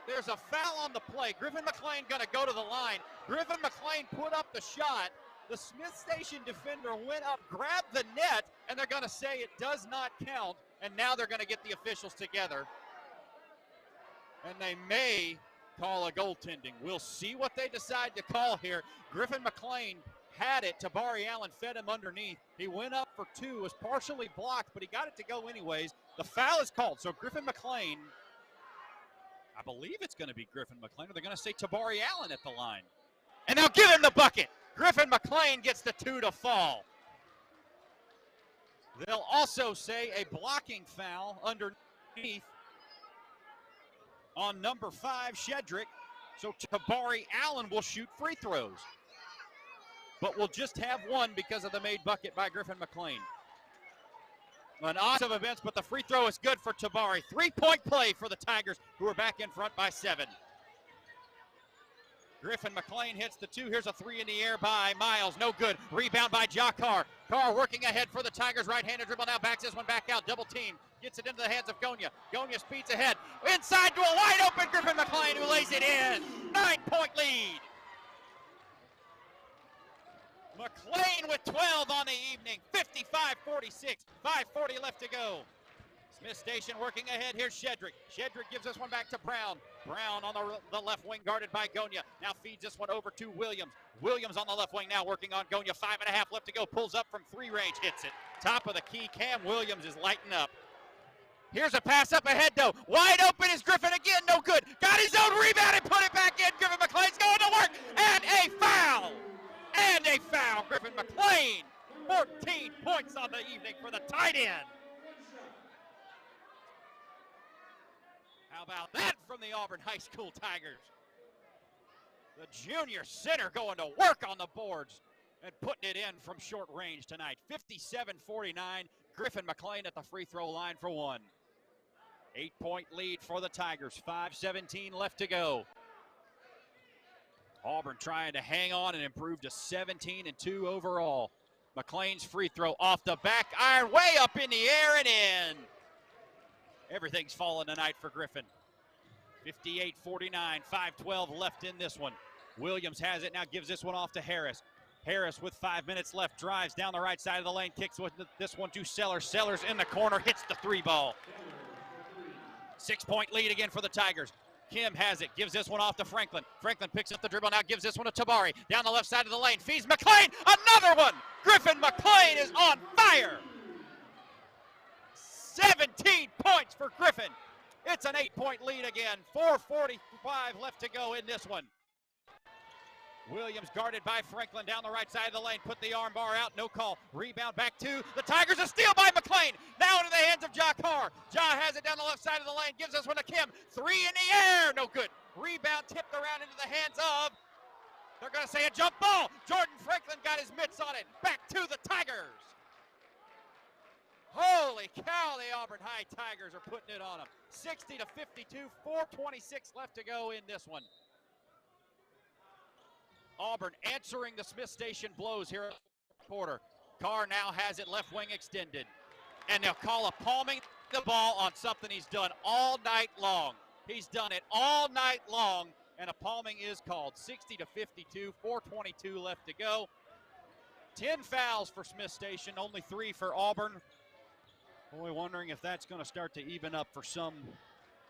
there's a foul on the play. Griffin McLean going to go to the line. Griffin McLean put up the shot. The Smith Station defender went up, grabbed the net, and they're going to say it does not count, and now they're going to get the officials together. And they may call a goaltending. We'll see what they decide to call here. Griffin McLean had it. Tabari Allen fed him underneath. He went up for two, was partially blocked, but he got it to go anyways. The foul is called, so Griffin McLean, I believe it's going to be Griffin McLean, or they're going to say Tabari Allen at the line. And they'll give him the bucket. Griffin McLean gets the two to fall. They'll also say a blocking foul underneath on number 5, Shedrick. So Tabari Allen will shoot free throws. But we'll just have one because of the made bucket by Griffin McLean. An awesome events, but the free throw is good for Tabari. 3-point play for the Tigers, who are back in front by 7. Griffin McLean hits the 2. Here's a 3 in the air by Miles. No good. Rebound by Carr. Carr working ahead for the Tigers. Right-handed dribble now. Backs this one back out. Double team. Gets it into the hands of Gonya. Gonya speeds ahead. Inside to a wide open Griffin McLean, who lays it in. 9-point lead. McLean with 12 on the evening. 55-46. 5:40 left to go. Smith Station working ahead. Here's Shedrick. Shedrick gives this one back to Brown. Brown on the left wing, guarded by Gonya. Now feeds this one over to Williams. Williams on the left wing now working on Gonya. 5.5 left to go. Pulls up from 3 range. Hits it. Top of the key. Cam Williams is lighting up. Here's a pass up ahead, though. Wide open is Griffin again. No good. Got his own rebound and put it back in. Griffin McLean's going to work. And a foul. And a foul. Griffin McLean. 14 points on the evening for the tight end. How about that from the Auburn High School Tigers? The junior center going to work on the boards and putting it in from short range tonight. 57-49. Griffin McLean at the free throw line for 1. 8-point lead for the Tigers. 5:17 left to go. Auburn trying to hang on and improve to 17-2 overall. McLean's free throw off the back iron, way up in the air and in. Everything's falling tonight for Griffin. 58-49, 5:12 left in this one. Williams has it now, gives this one off to Harris. Harris with 5 minutes left, drives down the right side of the lane, kicks with this one to Sellers. Sellers in the corner, hits the 3 ball. 6-point lead again for the Tigers. Kim has it, gives this one off to Franklin. Franklin picks up the dribble, now gives this one to Tabari. Down the left side of the lane, feeds McLean, another one! Griffin McLean is on fire! 17 points for Griffin. It's an 8-point lead again. 4:45 left to go in this one. Williams guarded by Franklin down the right side of the lane. Put the arm bar out, no call. Rebound back to the Tigers. A steal by McLean. Now into the hands of Carr. has it down the left side of the lane. Gives this one to Kim. 3 in the air. No good. Rebound tipped around into the hands of, they're going to say a jump ball. Jordan Franklin got his mitts on it. Back to the Tigers. Holy cow, the Auburn High Tigers are putting it on them. 60-52, 4:26 left to go in this one. Auburn answering the Smith Station blows here at the quarter. Carr now has it left wing extended. And they'll call a palming the ball on something he's done all night long. He's done it all night long, and a palming is called. 60-52, 4:22 left to go. 10 fouls for Smith Station, only 3 for Auburn. Boy, wondering if that's going to start to even up for some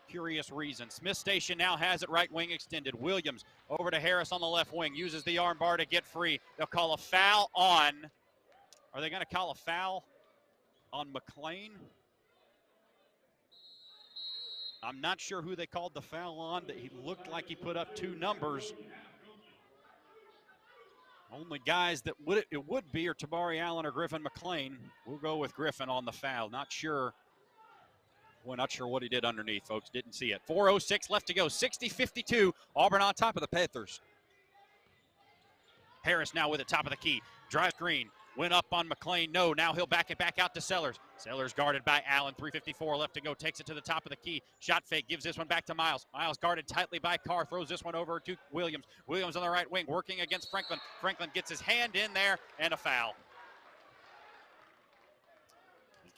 curious reason. Smith Station now has it right wing extended. Williams over to Harris on the left wing, uses the arm bar to get free. They'll call a foul on, are they going to call a foul on McLean? I'm not sure who they called the foul on, but he looked like he put up 2 numbers. Only guys that it would be are Tabari Allen or Griffin McLean. We'll go with Griffin on the foul. Not sure. Well, not sure what he did underneath, folks. Didn't see it. 4:06 left to go. 60-52. Auburn on top of the Panthers. Harris now with it, top of the key. Drives green. Went up on McLean. No, now he'll back it back out to Sellers. Sellers guarded by Allen. 3:54 left to go. Takes it to the top of the key. Shot fake. Gives this one back to Miles. Miles guarded tightly by Carr. Throws this one over to Williams. Williams on the right wing working against Franklin. Franklin gets his hand in there and a foul.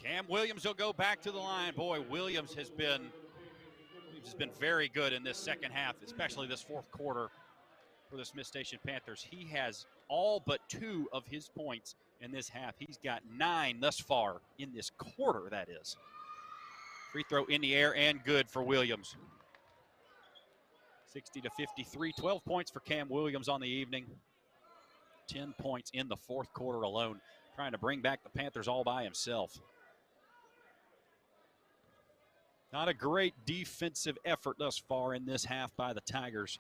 Cam Williams will go back to the line. Boy, Williams has been very good in this second half, especially this fourth quarter for the Smith Station Panthers. He has all but 2 of his points in this half. He's got 9 thus far in this quarter, that is. Free throw in the air and good for Williams. 60-53, 12 points for Cam Williams on the evening. 10 points in the fourth quarter alone, trying to bring back the Panthers all by himself. Not a great defensive effort thus far in this half by the Tigers.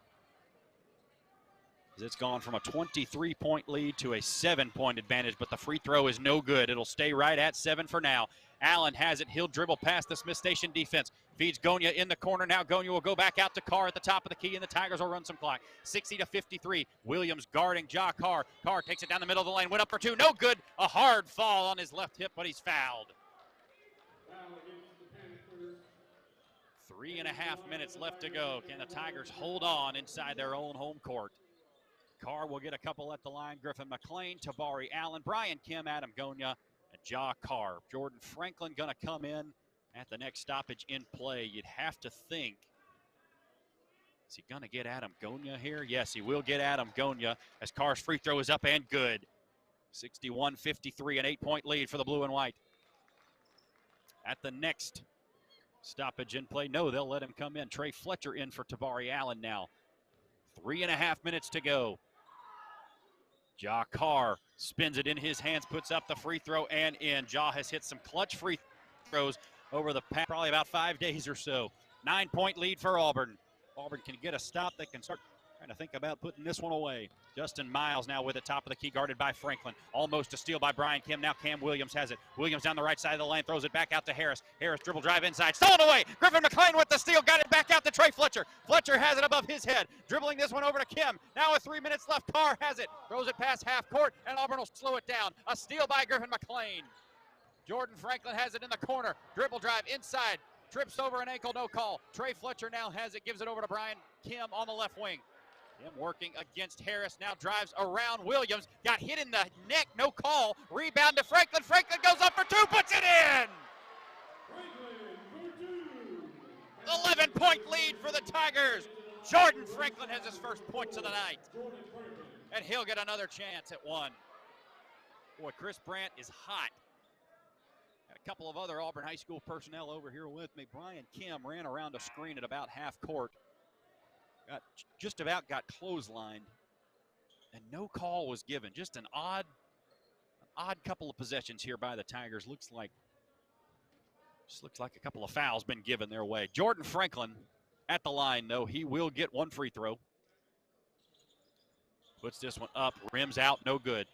It's gone from a 23-point lead to a 7-point advantage, but the free throw is no good. It'll stay right at 7 for now. Allen has it. He'll dribble past the Smith Station defense. Feeds Gonya in the corner. Now Gonya will go back out to Carr at the top of the key, and the Tigers will run some clock. 60-53. Williams guarding Ja Carr. Carr takes it down the middle of the lane. Went up for 2. No good. A hard fall on his left hip, but he's fouled. 3.5 minutes left to go. Can the Tigers hold on inside their own home court? Carr will get a couple at the line. Griffin McLean, Tabari Allen, Brian Kim, Adam Gonya, and Ja Carr. Jordan Franklin going to come in at the next stoppage in play. You'd have to think, is he going to get Adam Gonya here? Yes, he will get Adam Gonya as Carr's free throw is up and good. 61-53, an 8-point lead for the blue and white. At the next stoppage in play, no, they'll let him come in. Trey Fletcher in for Tabari Allen now. 3.5 minutes to go. Ja Carr spins it in his hands, puts up the free throw and in. Ja has hit some clutch free throws over the past probably about 5 days or so. 9-point lead for Auburn. Auburn can get a stop. They can start trying to think about putting this one away. Justin Miles now with it, top of the key, guarded by Franklin. Almost a steal by Brian Kim. Now Cam Williams has it. Williams down the right side of the lane, throws it back out to Harris. Harris dribble drive inside, stolen away. Griffin McLean with the steal, got it back out to Trey Fletcher. Fletcher has it above his head, dribbling this one over to Kim. Now with 3 minutes left, Carr has it. Throws it past half court, and Auburn will slow it down. A steal by Griffin McLean. Jordan Franklin has it in the corner. Dribble drive inside. Trips over an ankle, no call. Trey Fletcher now has it, gives it over to Brian Kim on the left wing. Kim working against Harris, now drives around Williams. Got hit in the neck, no call. Rebound to Franklin. Franklin goes up for 2, puts it in! 11-point lead for the Tigers. Jordan Franklin has his first points of the night. And he'll get another chance at 1. Boy, Chris Brandt is hot. Got a couple of other Auburn High School personnel over here with me. Brian Kim ran around a screen at about half court. Just about got clotheslined, and no call was given. Just an odd couple of possessions here by the Tigers. Looks like a couple of fouls been given their way. Jordan Franklin at the line, though. He will get 1 free throw. Puts this one up, rims out, no good.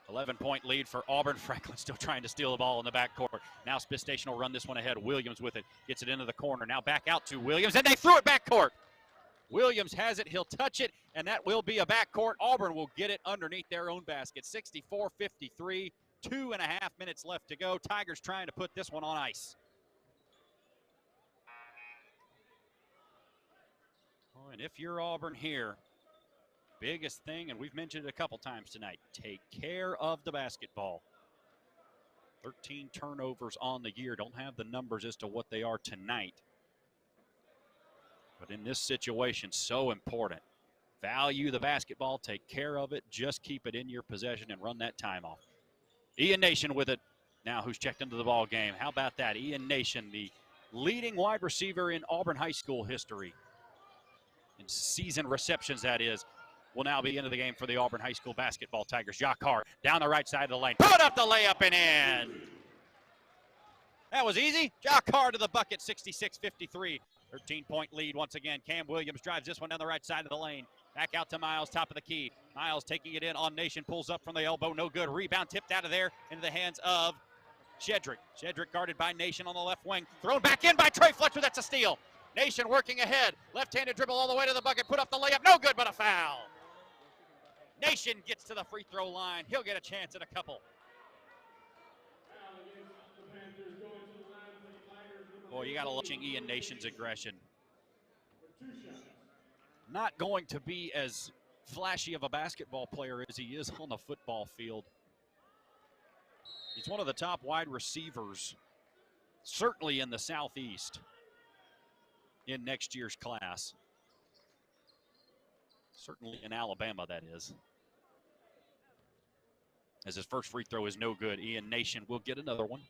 11-point lead for Auburn. Franklin still trying to steal the ball in the backcourt. Now Smith Station will run this one ahead. Williams with it, gets it into the corner. Now back out to Williams, and they threw it backcourt. Williams has it, he'll touch it, and that will be a backcourt. Auburn will get it underneath their own basket. 64-53, 2.5 minutes left to go. Tigers trying to put this one on ice. Oh, and if you're Auburn here, biggest thing, and we've mentioned it a couple times tonight, take care of the basketball. 13 turnovers on the year. Don't have the numbers as to what they are tonight. But in this situation, so important. Value the basketball, take care of it, just keep it in your possession and run that time off. Ian Nation with it now, who's checked into the ball game. How about that? Ian Nation, the leading wide receiver in Auburn High School history. In season receptions, that is, will now be into the game for the Auburn High School basketball Tigers. Ja Carr down the right side of the lane. Put up the layup and in. That was easy. Ja Carr to the bucket, 66-53. 13-point lead once again. Cam Williams drives this one down the right side of the lane. Back out to Miles, top of the key. Miles taking it in on Nation, pulls up from the elbow, no good. Rebound tipped out of there into the hands of Shedrick. Shedrick guarded by Nation on the left wing. Thrown back in by Trey Fletcher, that's a steal. Nation working ahead. Left-handed dribble all the way to the bucket, put up the layup, no good, but a foul. Nation gets to the free throw line. He'll get a chance at a couple. Boy, you got to love Ian Nation's aggression. Not going to be as flashy of a basketball player as he is on the football field. He's one of the top wide receivers, certainly in the Southeast, in next year's class. Certainly in Alabama, that is. as his first free throw is no good. Ian Nation will get another one.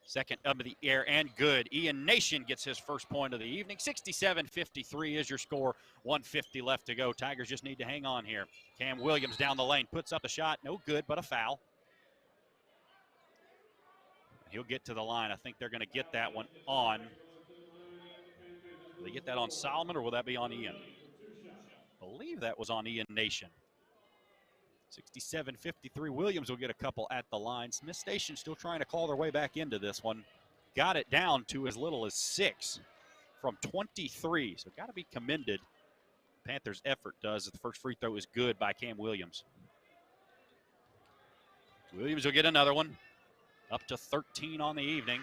Second up in the air and good. Ian Nation gets his first point of the evening. 67-53 is your score. 1:50 left to go. Tigers just need to hang on here. Cam Williams down the lane, puts up a shot. No good, but a foul. He'll get to the line. I think they're going to get that one on. Will they get that on Solomon, or will that be on Ian? I believe that was on Ian Nation. 67-53. Williams will get a couple at the line. Smith Station still trying to claw their way back into this one. Got it down to as little as 6 from 23. So got to be commended. Panthers' effort does. The first free throw is good by Cam Williams. Williams will get another one. Up to 13 on the evening.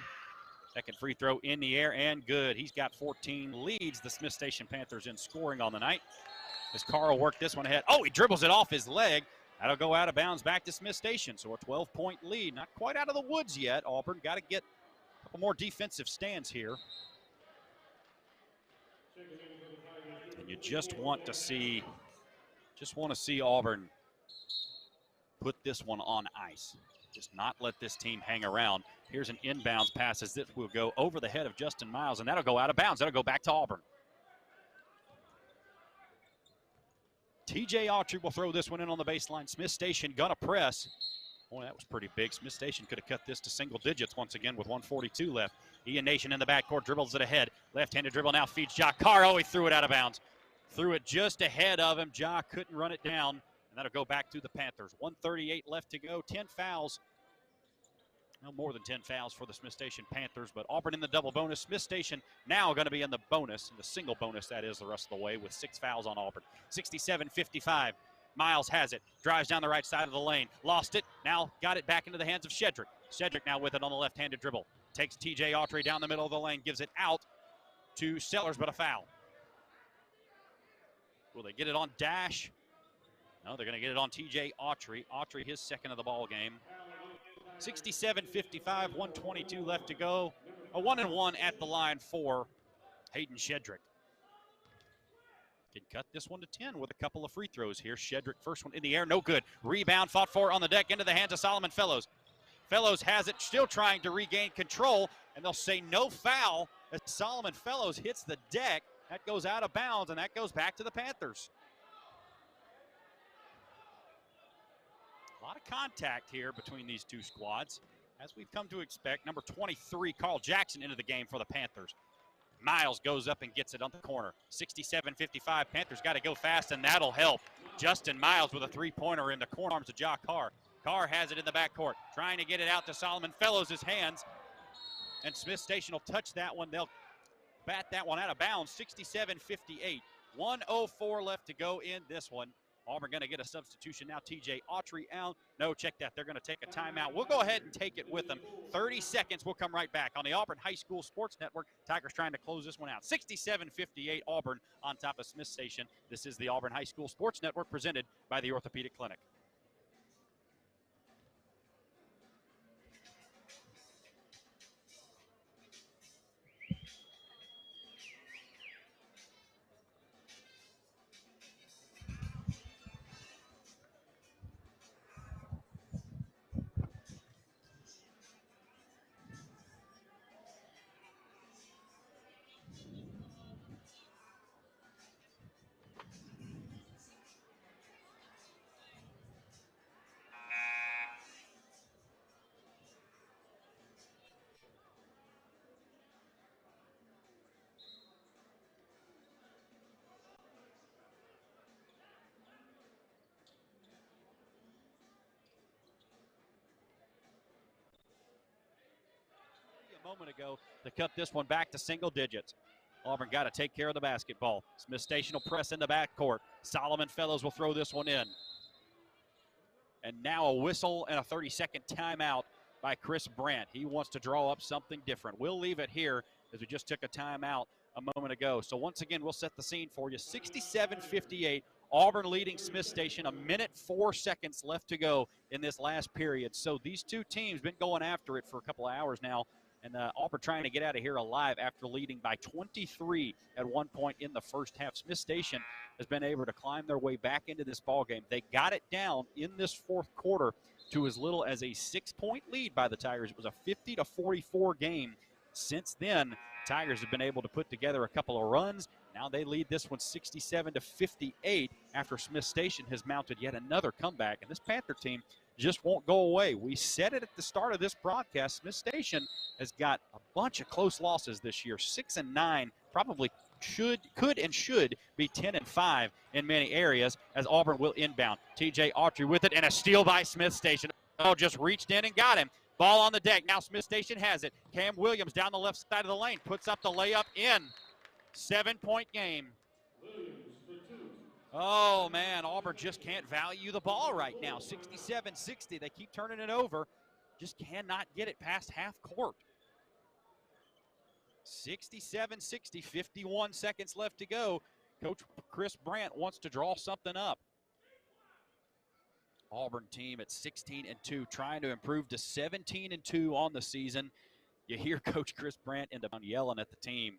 Second free throw in the air and good. He's got 14. Leads the Smith Station Panthers in scoring on the night. As Carl worked this one ahead. Oh, he dribbles it off his leg. That'll go out of bounds back to Smith Station. So a 12-point lead. Not quite out of the woods yet. Auburn got to get a couple more defensive stands here. And you just want to see Auburn put this one on ice. Just not let this team hang around. Here's an inbounds pass as this will go over the head of Justin Miles, and that'll go out of bounds. That'll go back to Auburn. TJ Autry will throw this one in on the baseline. Smith Station gonna press. Boy, that was pretty big. Smith Station could have cut this to single digits once again with 1:42 left. Ian Nation in the backcourt dribbles it ahead. Left-handed dribble now feeds Ja Caro. He threw it out of bounds. Threw it just ahead of him. Ja couldn't run it down. And that'll go back to the Panthers. 1:38 left to go. 10 fouls. No more than 10 fouls for the Smith Station Panthers, but Auburn in the double bonus. Smith Station now going to be in the bonus, the single bonus that is the rest of the way, with 6 fouls on Auburn. 67-55. Miles has it. Drives down the right side of the lane. Lost it. Now got it back into the hands of Shedrick. Shedrick now with it on the left-handed dribble. Takes TJ Autry down the middle of the lane. Gives it out to Sellers, but a foul. Will they get it on Dash? No, they're going to get it on TJ Autry. Autry, his second of the ball game. 67-55, 1:22 left to go. A 1-and-1 at the line for Hayden Shedrick. Can cut this one to 10 with a couple of free throws here. Shedrick, first one in the air, no good. Rebound fought for on the deck into the hands of Solomon Fellows. Fellows has it, still trying to regain control, and they'll say no foul as Solomon Fellows hits the deck. That goes out of bounds, and that goes back to the Panthers. A lot of contact here between these two squads, as we've come to expect. Number 23, Carl Jackson, into the game for the Panthers. Miles goes up and gets it on the corner. 67-55, Panthers got to go fast, and that'll help. Justin Miles with a three-pointer in the corner arms of Ja Carr. Carr has it in the backcourt, trying to get it out to Solomon Fellows' hands. And Smith Station will touch that one. They'll bat that one out of bounds. 67-58, 1:04 left to go in this one. Auburn going to get a substitution now. TJ Autry out. No, check that. They're going to take a timeout. We'll go ahead and take it with them. 30 seconds. We'll come right back on the Auburn High School Sports Network. Tigers trying to close this one out. 67-58, Auburn on top of Smith Station. This is the Auburn High School Sports Network presented by the Orthopedic Clinic. Moment ago to cut this one back to single digits. Auburn got to take care of the basketball. Smith Station will press in the backcourt. Solomon Fellows will throw this one in. And now a whistle and a 30-second timeout by Chris Brandt. He wants to draw up something different. We'll leave it here as we just took a timeout a moment ago. So once again, we'll set the scene for you. 67-58. Auburn leading Smith Station. 1:04 left to go in this last period. So these two teams been going after it for a couple of hours now. And Auburn trying to get out of here alive after leading by 23 at one point in the first half. Smith Station has been able to climb their way back into this ball game. They got it down in this fourth quarter to as little as a 6-point lead by the Tigers. It was a 50-44 game. Since then, Tigers have been able to put together a couple of runs. Now they lead this one 67-58 after Smith Station has mounted yet another comeback. And this Panther team just won't go away. We said it at the start of this broadcast. Smith Station has got a bunch of close losses this year, 6-9, probably could and should be 10-5 in many areas, as Auburn will inbound. TJ Autry with it, and a steal by Smith Station. Oh, just reached in and got him. Ball on the deck. Now Smith Station has it. Cam Williams down the left side of the lane, puts up the layup in. 7-point game. Oh, man, Auburn just can't value the ball right now. 67-60. They keep turning it over. Just cannot get it past half court. 67-60, 51 seconds left to go. Coach Chris Brandt wants to draw something up. Auburn team at 16-2, trying to improve to 17-2 on the season. You hear Coach Chris Brandt in the background yelling at the team.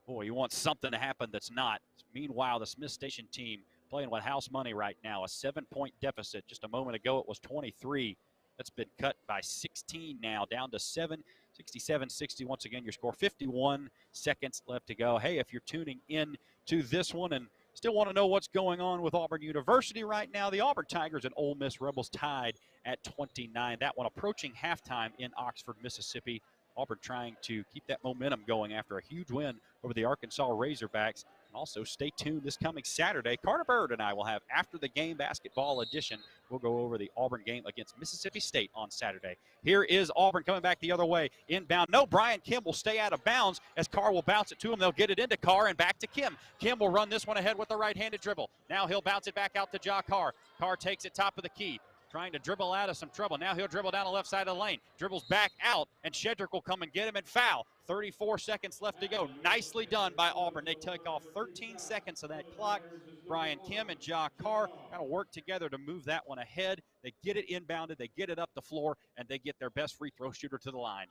Boy, you want something to happen that's not. Meanwhile, the Smith Station team playing with house money right now, a 7-point deficit. Just a moment ago, it was 23. That's been cut by 16 now, down to 7. 67-60, once again, your score. 51 seconds left to go. Hey, if you're tuning in to this one and still want to know what's going on with Auburn University right now, the Auburn Tigers and Ole Miss Rebels tied at 29. That one approaching halftime in Oxford, Mississippi. Auburn trying to keep that momentum going after a huge win over the Arkansas Razorbacks. And also stay tuned this coming Saturday. Carter Bird and I will have after the game basketball edition. We'll go over the Auburn game against Mississippi State on Saturday. Here is Auburn coming back the other way. Inbound. No, Brian Kim will stay out of bounds as Carr will bounce it to him. They'll get it into Carr and back to Kim. Kim will run this one ahead with the right-handed dribble. Now he'll bounce it back out to Ja Carr. Carr takes it top of the key, trying to dribble out of some trouble. Now he'll dribble down the left side of the lane. Dribbles back out, and Shedrick will come and get him and foul. 34 seconds left to go. Nicely done by Auburn. They take off 13 seconds of that clock. Brian Kim and Ja Carr kind of work together to move that one ahead. They get it inbounded, they get it up the floor, and they get their best free throw shooter to the line.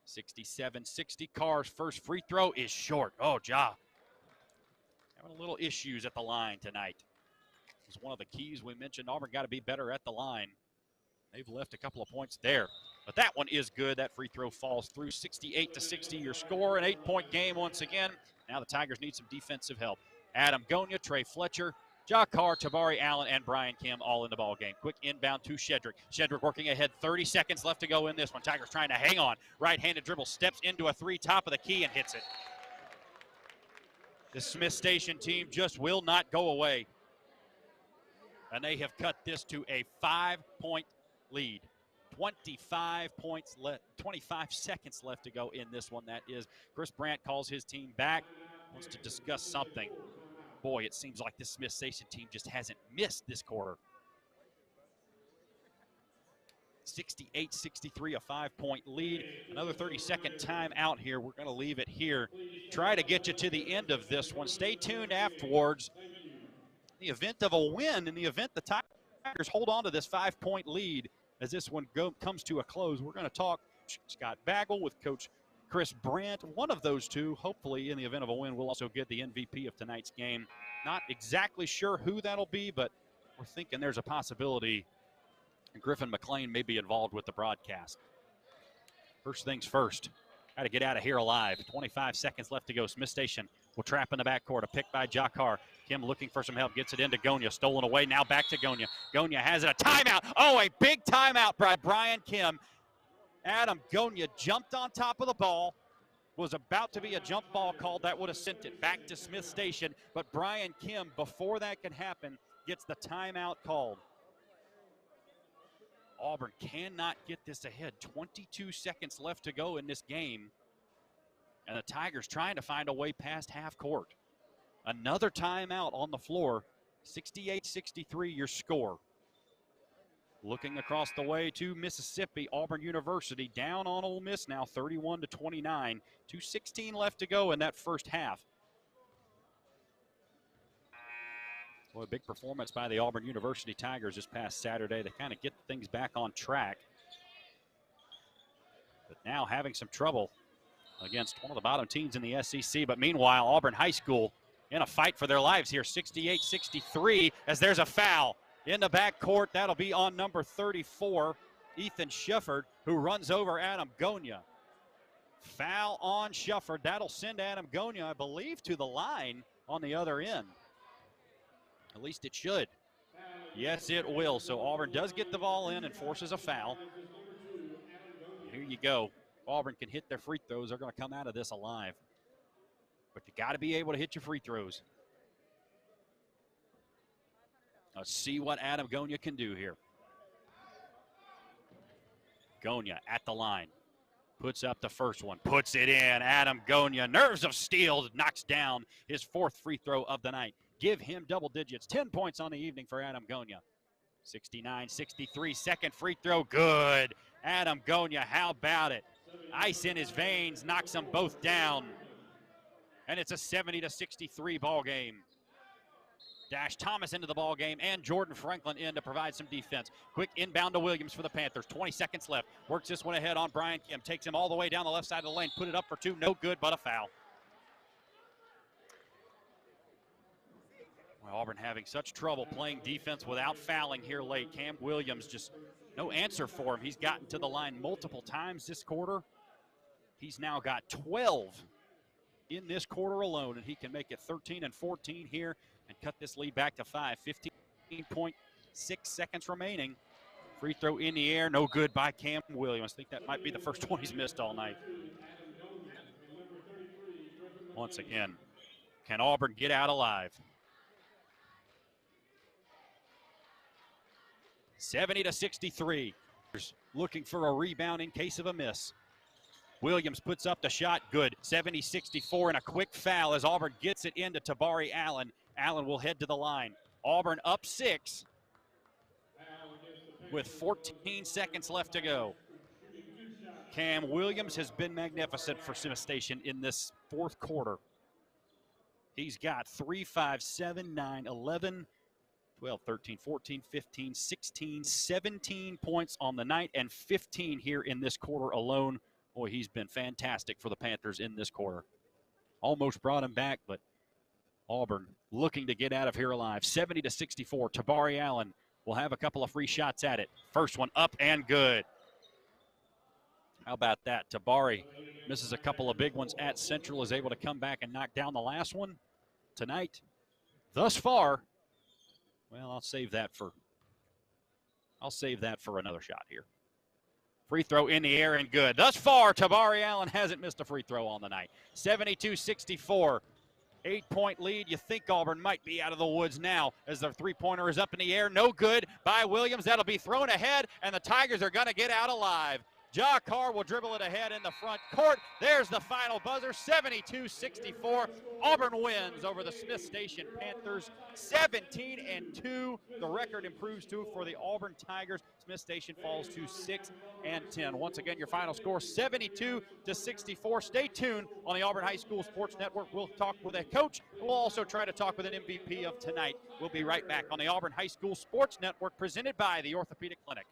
67-60. Carr's first free throw is short. Oh, Ja having a little issues at the line tonight. It was one of the keys we mentioned. Auburn got to be better at the line. They've left a couple of points there. But that one is good. That free throw falls through. 68-60 your score. An 8-point game once again. Now the Tigers need some defensive help. Adam Gonia, Trey Fletcher, Ja Carr, Tabari Allen, and Brian Kim all in the ball game. Quick inbound to Shedrick. Shedrick working ahead. 30 seconds left to go in this one. Tigers trying to hang on. Right-handed dribble. Steps into a three. Top of the key and hits it. The Smith Station team just will not go away. And they have cut this to a 5-point lead. 25 points left, 25 seconds left to go in this one. That is, Chris Brandt calls his team back, wants to discuss something. Boy, it seems like this Smith Station team just hasn't missed this quarter. 68-63, a 5-point lead. Another 30-second timeout here. We're going to leave it here. Try to get you to the end of this one. Stay tuned afterwards. In the event of a win, in the event the Tigers hold on to this 5-point lead as this one comes to a close, we're going to talk Scott Bagwell with Coach Chris Brandt. One of those two, hopefully, in the event of a win, will also get the MVP of tonight's game. Not exactly sure who that'll be, but we're thinking there's a possibility Griffin McLean may be involved with the broadcast. First things first, got to get out of here alive. 25 seconds left to go. Smith Station will trap in the backcourt. A pick by Ja Carr. Kim looking for some help. Gets it into Gonia. Stolen away. Now back to Gonia. Gonia has it. A timeout. Oh, a big timeout by Brian Kim. Adam Gonia jumped on top of the ball. Was about to be a jump ball called. That would have sent it back to Smith Station. But Brian Kim, before that can happen, gets the timeout called. Auburn cannot get this ahead. 22 seconds left to go in this game. And the Tigers trying to find a way past half court. Another timeout on the floor. 68-63 your score. Looking across the way to Mississippi, Auburn University down on Ole Miss now, 31-29. 2:16 left to go in that first half. Boy, a big performance by the Auburn University Tigers this past Saturday to kind of get things back on track. But now having some trouble against one of the bottom teams in the SEC. But meanwhile, Auburn High School in a fight for their lives here, 68-63, as there's a foul. In the backcourt, that'll be on number 34, Ethan Shufford, who runs over Adam Gonia. Foul on Shufford. That'll send Adam Gonia, I believe, to the line on the other end. At least it should. Yes, it will. So Auburn does get the ball in and forces a foul. Here you go. Auburn can hit their free throws. They're going to come out of this alive. But you got to be able to hit your free throws. Let's see what Adam Gonia can do here. Gonia at the line. Puts up the first one. Puts it in. Adam Gonia, nerves of steel, knocks down his 4th free throw of the night. Give him double digits. 10 points on the evening for Adam Gonia. 69-63, second free throw, good. Adam Gonia, how about it? Ice in his veins, knocks them both down. And it's a 70-63 ball game. Dash Thomas into the ball game and Jordan Franklin in to provide some defense. Quick inbound to Williams for the Panthers. 20 seconds left. Works this one ahead on Brian Kim. Takes him all the way down the left side of the lane. Put it up for 2. No good, but a foul. Well, Auburn having such trouble playing defense without fouling here late. Cam Williams, just no answer for him. He's gotten to the line multiple times this quarter. He's now got 12 in this quarter alone, and he can make it 13 and 14 here and cut this lead back to 5. 15.6 seconds remaining. Free throw in the air, no good by Cam Williams. I think that might be the first one he's missed all night. Once again, can Auburn get out alive? 70-63. Looking for a rebound in case of a miss. Williams puts up the shot, good. 70-64, and a quick foul as Auburn gets it into Tabari Allen. Allen will head to the line. Auburn up 6 with 14 seconds left to go. Cam Williams has been magnificent for Smith Station in this 4th quarter. He's got 3, 5, 7, 9, 11, 12, 13, 14, 15, 16, 17 points on the night and 15 here in this quarter alone. Boy, he's been fantastic for the Panthers in this quarter. Almost brought him back, but Auburn looking to get out of here alive. 70-64. Tabari Allen will have a couple of free shots at it. First one up and good. How about that? Tabari misses a couple of big ones at Central, is able to come back and knock down the last one tonight. Thus far, well, I'll save that for another shot here. Free throw in the air and good. Thus far, Tabari Allen hasn't missed a free throw on the night. 72-64. 8-point lead. You think Auburn might be out of the woods now as their three-pointer is up in the air. No good by Williams. That'll be thrown ahead, and the Tigers are going to get out alive. Ja Carr will dribble it ahead in the front court. There's the final buzzer, 72-64. Auburn wins over the Smith Station Panthers, 17-2. The record improves too for the Auburn Tigers. Smith Station falls to 6-10. Once again, your final score, 72-64. Stay tuned on the Auburn High School Sports Network. We'll talk with a coach. We'll also try to talk with an MVP of tonight. We'll be right back on the Auburn High School Sports Network, presented by the Orthopedic Clinic.